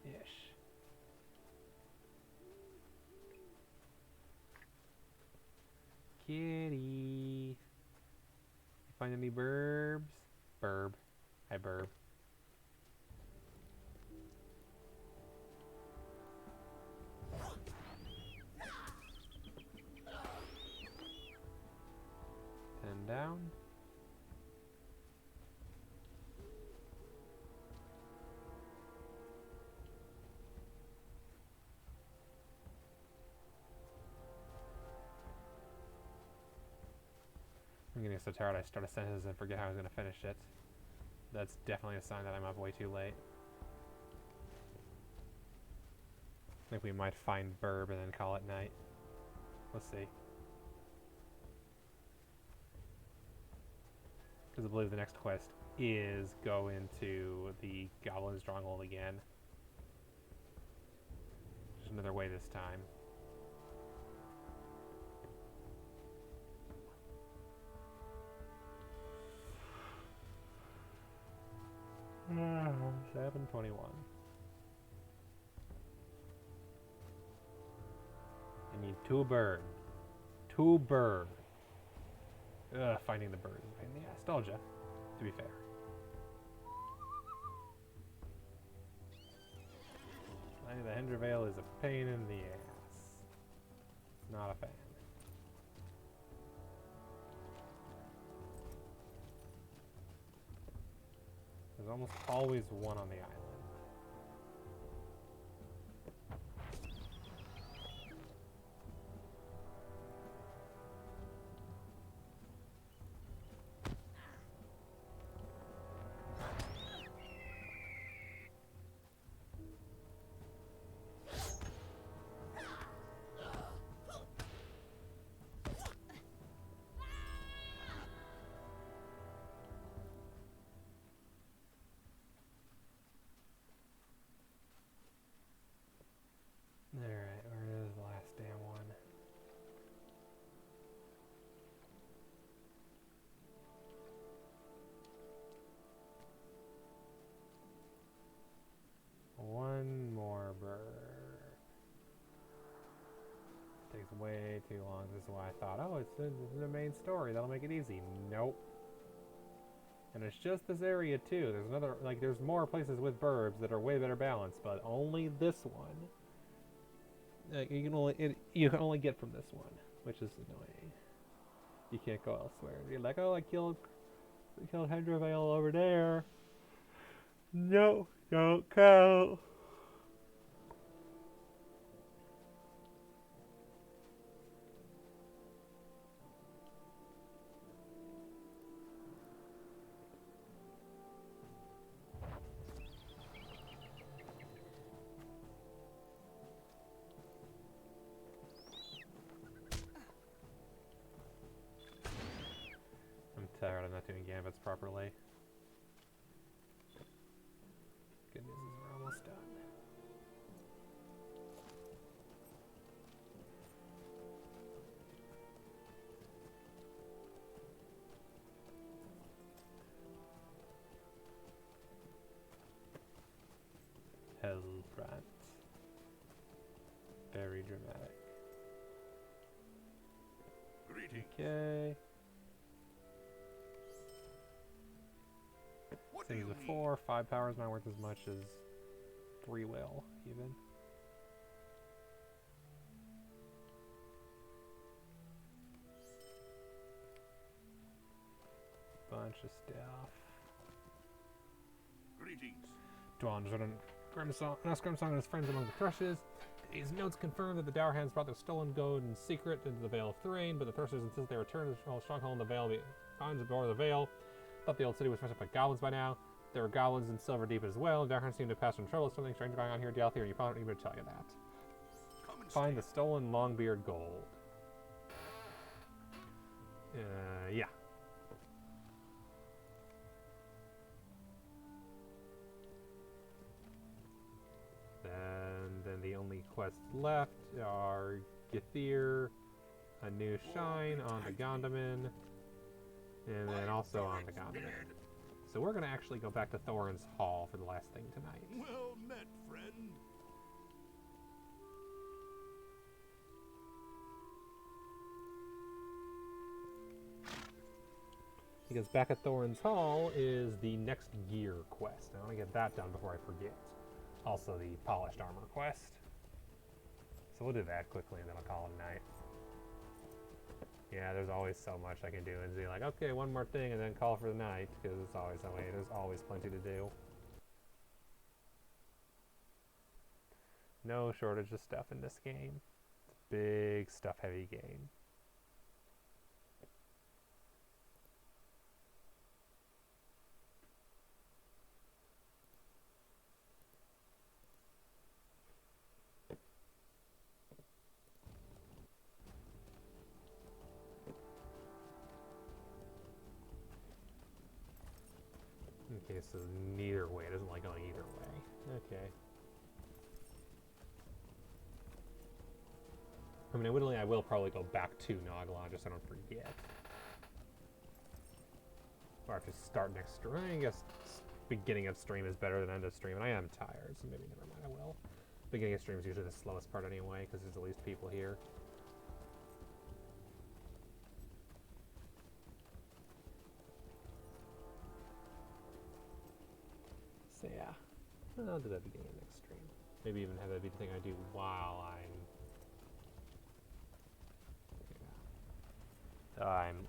Ish. Kitty. You find any burbs? Burb. Hi, burb. Down. so tired I start a sentence and forget how I was going to finish it. That's definitely a sign that I'm up way too late. I think we might find Burb and then call it night. Let's see. Because I believe the next quest is go into the Goblin Stronghold again. There's another way this time. 7:21. I need 2 bird. 2 bird. Finding the bird is a pain in the ass. Told ya, to be fair. Finding the Hendervale is a pain in the ass. Not a fan. There's almost always one on the island. Alright, where is the last damn one? One more bird. Takes way too long. This is why I thought, oh, it's in the main story. That'll make it easy. Nope. And it's just this area too. There's another, like, there's more places with burbs that are way better balanced, but only this one. You can only get from this one, which is annoying. You can't go elsewhere. You're like, oh, I killed Hendervale over there. No, don't count. I'm tired of not doing gambits properly. Good news is we're almost done. Hellbrant. Very dramatic. Greetings. Okay. What do Things you of need? 4, 5 power is not worth as much as 3 will, even. Bunch of stuff. Greetings. Dwan Jordan Grimsong, Grimsong and his friends among the thrushes. His notes confirm that the Dower Hands brought their stolen gold in secret into the Vale of Thrain, but the thrushes insist they return to the stronghold in the Vale finds the door of the Vale. Thought the old city was messed up by goblins by now. There were goblins in Silver Deep as well. Dower Hands seem to pass some trouble. Something strange going on here, Dialthir, and you probably don't need me to tell you that. Come and Find the stay. stolen Longbeard gold. Yeah. Then the only quests left are Githir, a new shine on the Gondaman, and then also on the Gondaman. So we're going to actually go back to Thorns Hall for the last thing tonight. Well met, friend. Because back at Thorns Hall is the next gear quest. I want to get that done before I forget. Also the polished armor quest. So we'll do that quickly and then I'll call it a night. Yeah, there's always so much I can do and be like, okay, one more thing and then call for the night, because it's always that way. There's always plenty to do. No shortage of stuff in this game. It's a big stuff heavy game. so neither way. It doesn't like going either way. Okay. I mean, I will probably go back to Nagalon just so I don't forget. Or if I start next stream, I guess beginning of stream is better than end of stream, and I am tired, so maybe never mind, I will. Beginning of stream is usually the slowest part anyway, because there's the least people here. So yeah, I'll do that beginning of next stream. Maybe even have that be the thing I do while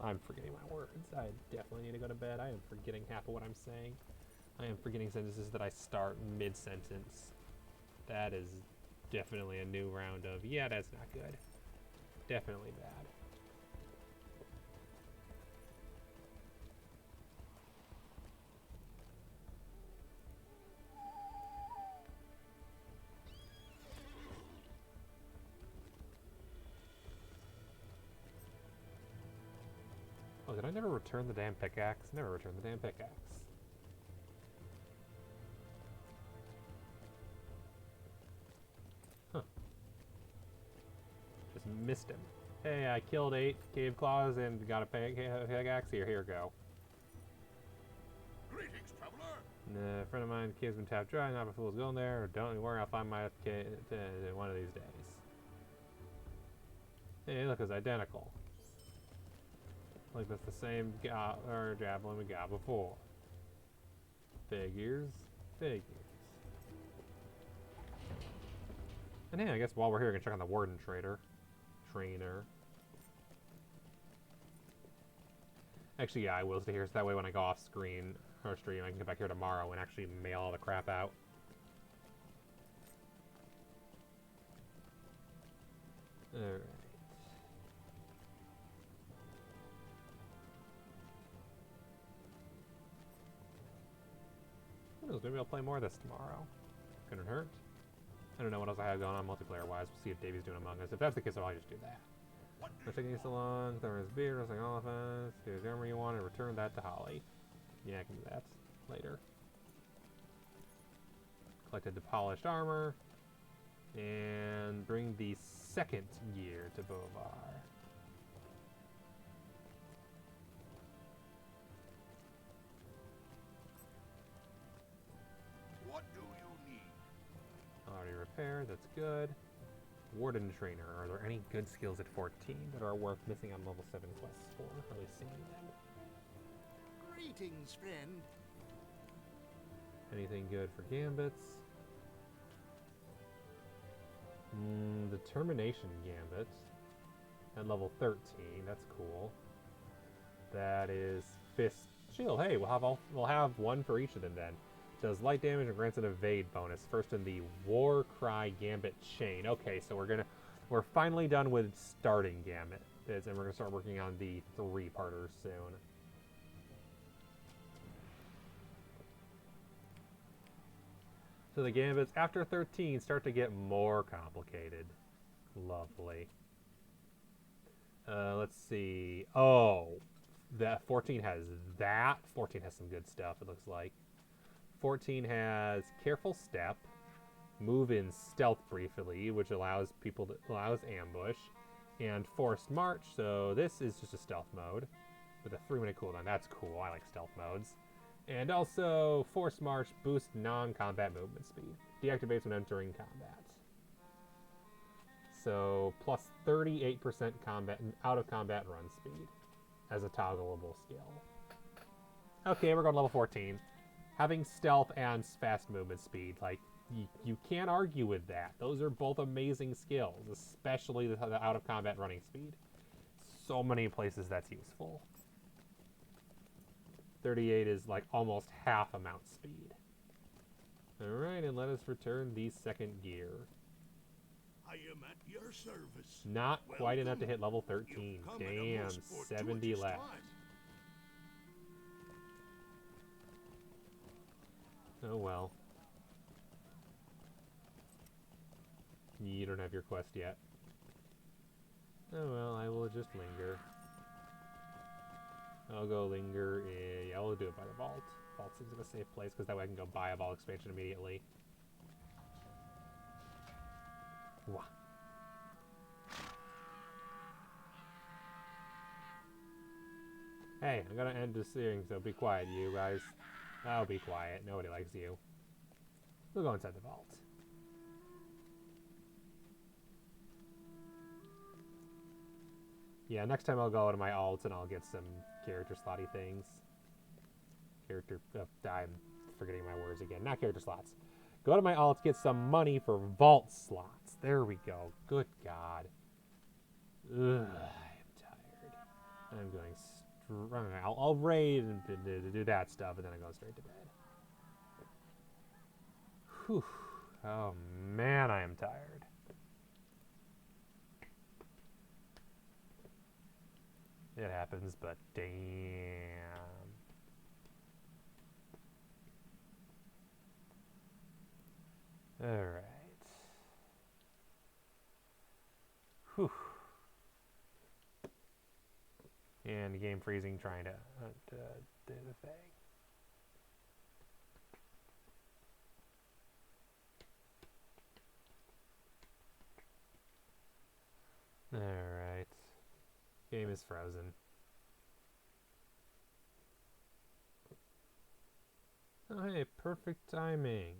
I'm forgetting my words. I definitely need to go to bed. I am forgetting half of what I'm saying. I am forgetting sentences that I start mid-sentence. That is definitely a new round of, yeah, that's not good. Definitely bad. Oh, did I never return the damn pickaxe? Never returned the damn pickaxe. Huh. Just missed him. Hey, I killed 8 cave claws and got a pickaxe. Here go. Greetings, traveler. A friend of mine, the cave's been tapped dry. Not a fool's going there. Don't worry, I'll find my cave one of these days. Hey, look, it's identical. Like that's the same javelin we got before. Figures. And hey, I guess while we're here, we can check on the Warden Trainer. Actually, yeah, I will stay here, so that way when I go off screen or stream, I can get back here tomorrow and actually mail all the crap out. Alright. Who knows, maybe I'll play more of this tomorrow. Couldn't hurt. I don't know what else I have going on multiplayer-wise. We'll see if Davey's doing Among Us. If that's the case, I'll just do that. Let's take these along. Thorns beard, roasting elephants. Here's the armor you want, and return that to Holly. Yeah, I can do that later. Collected the polished armor. And bring the second gear to Bovar. What do you need? Already repaired, that's good. Warden Trainer, are there any good skills at 14 that are worth missing on level 7 quests for? Or at least seeing them. Greetings, friend. Anything good for Gambits? Determination Gambit at level 13, that's cool. That is Fist Shield. Hey, we'll have one for each of them then. Does light damage and grants an evade bonus. First in the War Cry Gambit chain. Okay, so we're finally done with starting Gambit, and we're gonna start working on the 3-parters soon. So the Gambits after 13 start to get more complicated. Lovely. Let's see. Oh, that 14 has that. 14 has some good stuff. It looks like. 14 has Careful Step, Move in Stealth briefly, which allows ambush, and Forced March. So this is just a stealth mode with a 3-minute cooldown. That's cool. I like stealth modes. And also Forced March boosts non-combat movement speed. Deactivates when entering combat. So plus 38% out of combat run speed as a toggleable skill. Okay, we're going to level 14. Having stealth and fast movement speed, like, you can't argue with that. Those are both amazing skills, especially the out-of-combat running speed. So many places that's useful. 38 is, like, almost half amount speed. Alright, and let us return the second gear. I am at your service. Not quite enough to Welcome. hit level 13. You've come at a Damn, most 70 fortuitous left. time. Oh well. You don't have your quest yet. Oh well, I will just linger. I'll go linger. Yeah, I'll do it by the vault. Vault seems like a safe place because that way I can go buy a vault expansion immediately. Wah. Hey, I'm gonna end this thing, so be quiet, you guys. Oh, be quiet. Nobody likes you. We'll go inside the vault. Yeah, next time I'll go into my alts and I'll get some character slotty things. I'm forgetting my words again. Not character slots. Go to my alts, get some money for vault slots. There we go. Good God. Ugh, I am tired. I'm going strong. I'll raid and do that stuff, and then I go straight to bed. Whew. Oh man, I am tired. It happens, but damn. Alright. Whew. And game freezing, trying to do the thing. Alright. Game is frozen. Oh hey, perfect timing.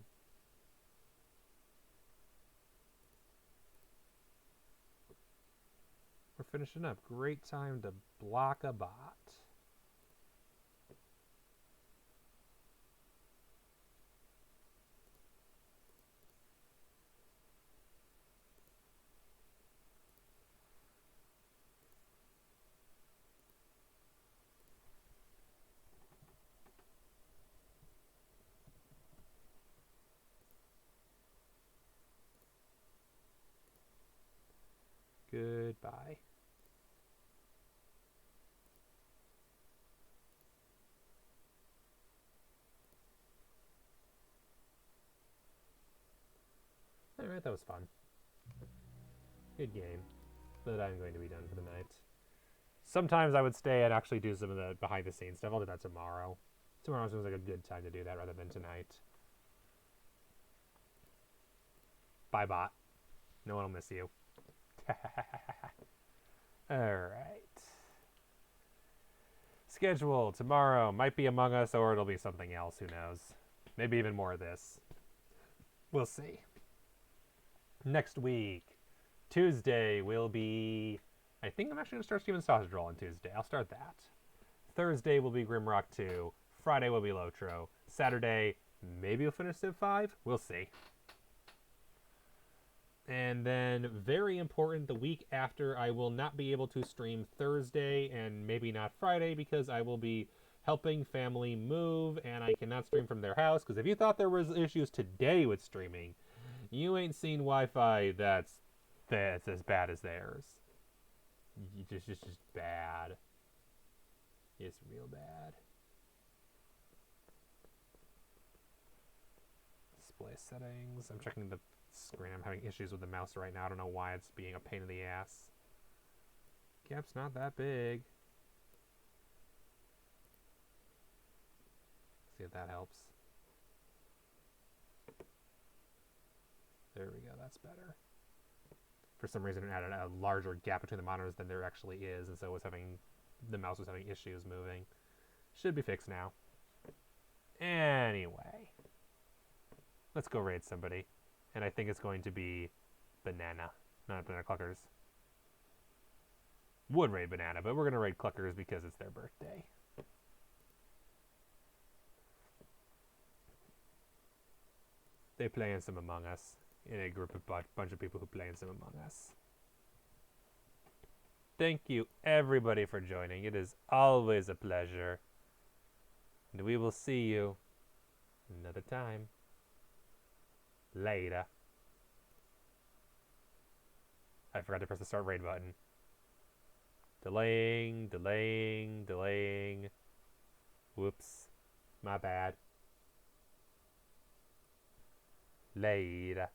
We're finishing up. Great time to block a bot. Goodbye. Alright, that was fun. Good game. But I'm going to be done for the night. Sometimes I would stay and actually do some of the behind the scenes stuff. I'll do that tomorrow. Tomorrow seems like a good time to do that rather than tonight. Bye, bot. No one will miss you. Alright. Schedule tomorrow might be Among Us or it'll be something else. Who knows? Maybe even more of this. We'll see. Next week, Tuesday will be... I think I'm actually going to start Steven Sausage Roll on Tuesday. I'll start that. Thursday will be Grimrock 2. Friday will be LotRO. Saturday, maybe we'll finish Civ 5. We'll see. And then, very important, the week after, I will not be able to stream Thursday and maybe not Friday because I will be helping family move and I cannot stream from their house. Because if you thought there was issues today with streaming, you ain't seen Wi-Fi that's as bad as theirs. Just bad. It's real bad. Display settings. I'm checking the screen. I'm having issues with the mouse right now. I don't know why it's being a pain in the ass. Gap's not that big. See if that helps. There we go. That's better. For some reason, it added a larger gap between the monitors than there actually is, and so the mouse was having issues moving. Should be fixed now. Anyway, let's go raid somebody, and I think it's going to be Banana, not Banana Cluckers. Would raid Banana, but we're gonna raid Cluckers because it's their birthday. They play in some Among Us. In a group of bunch of people who play in some Among Us. Thank you everybody for joining. It is always a pleasure. And we will see you another time. Later. I forgot to press the start raid button. Delaying. Whoops. My bad. Later.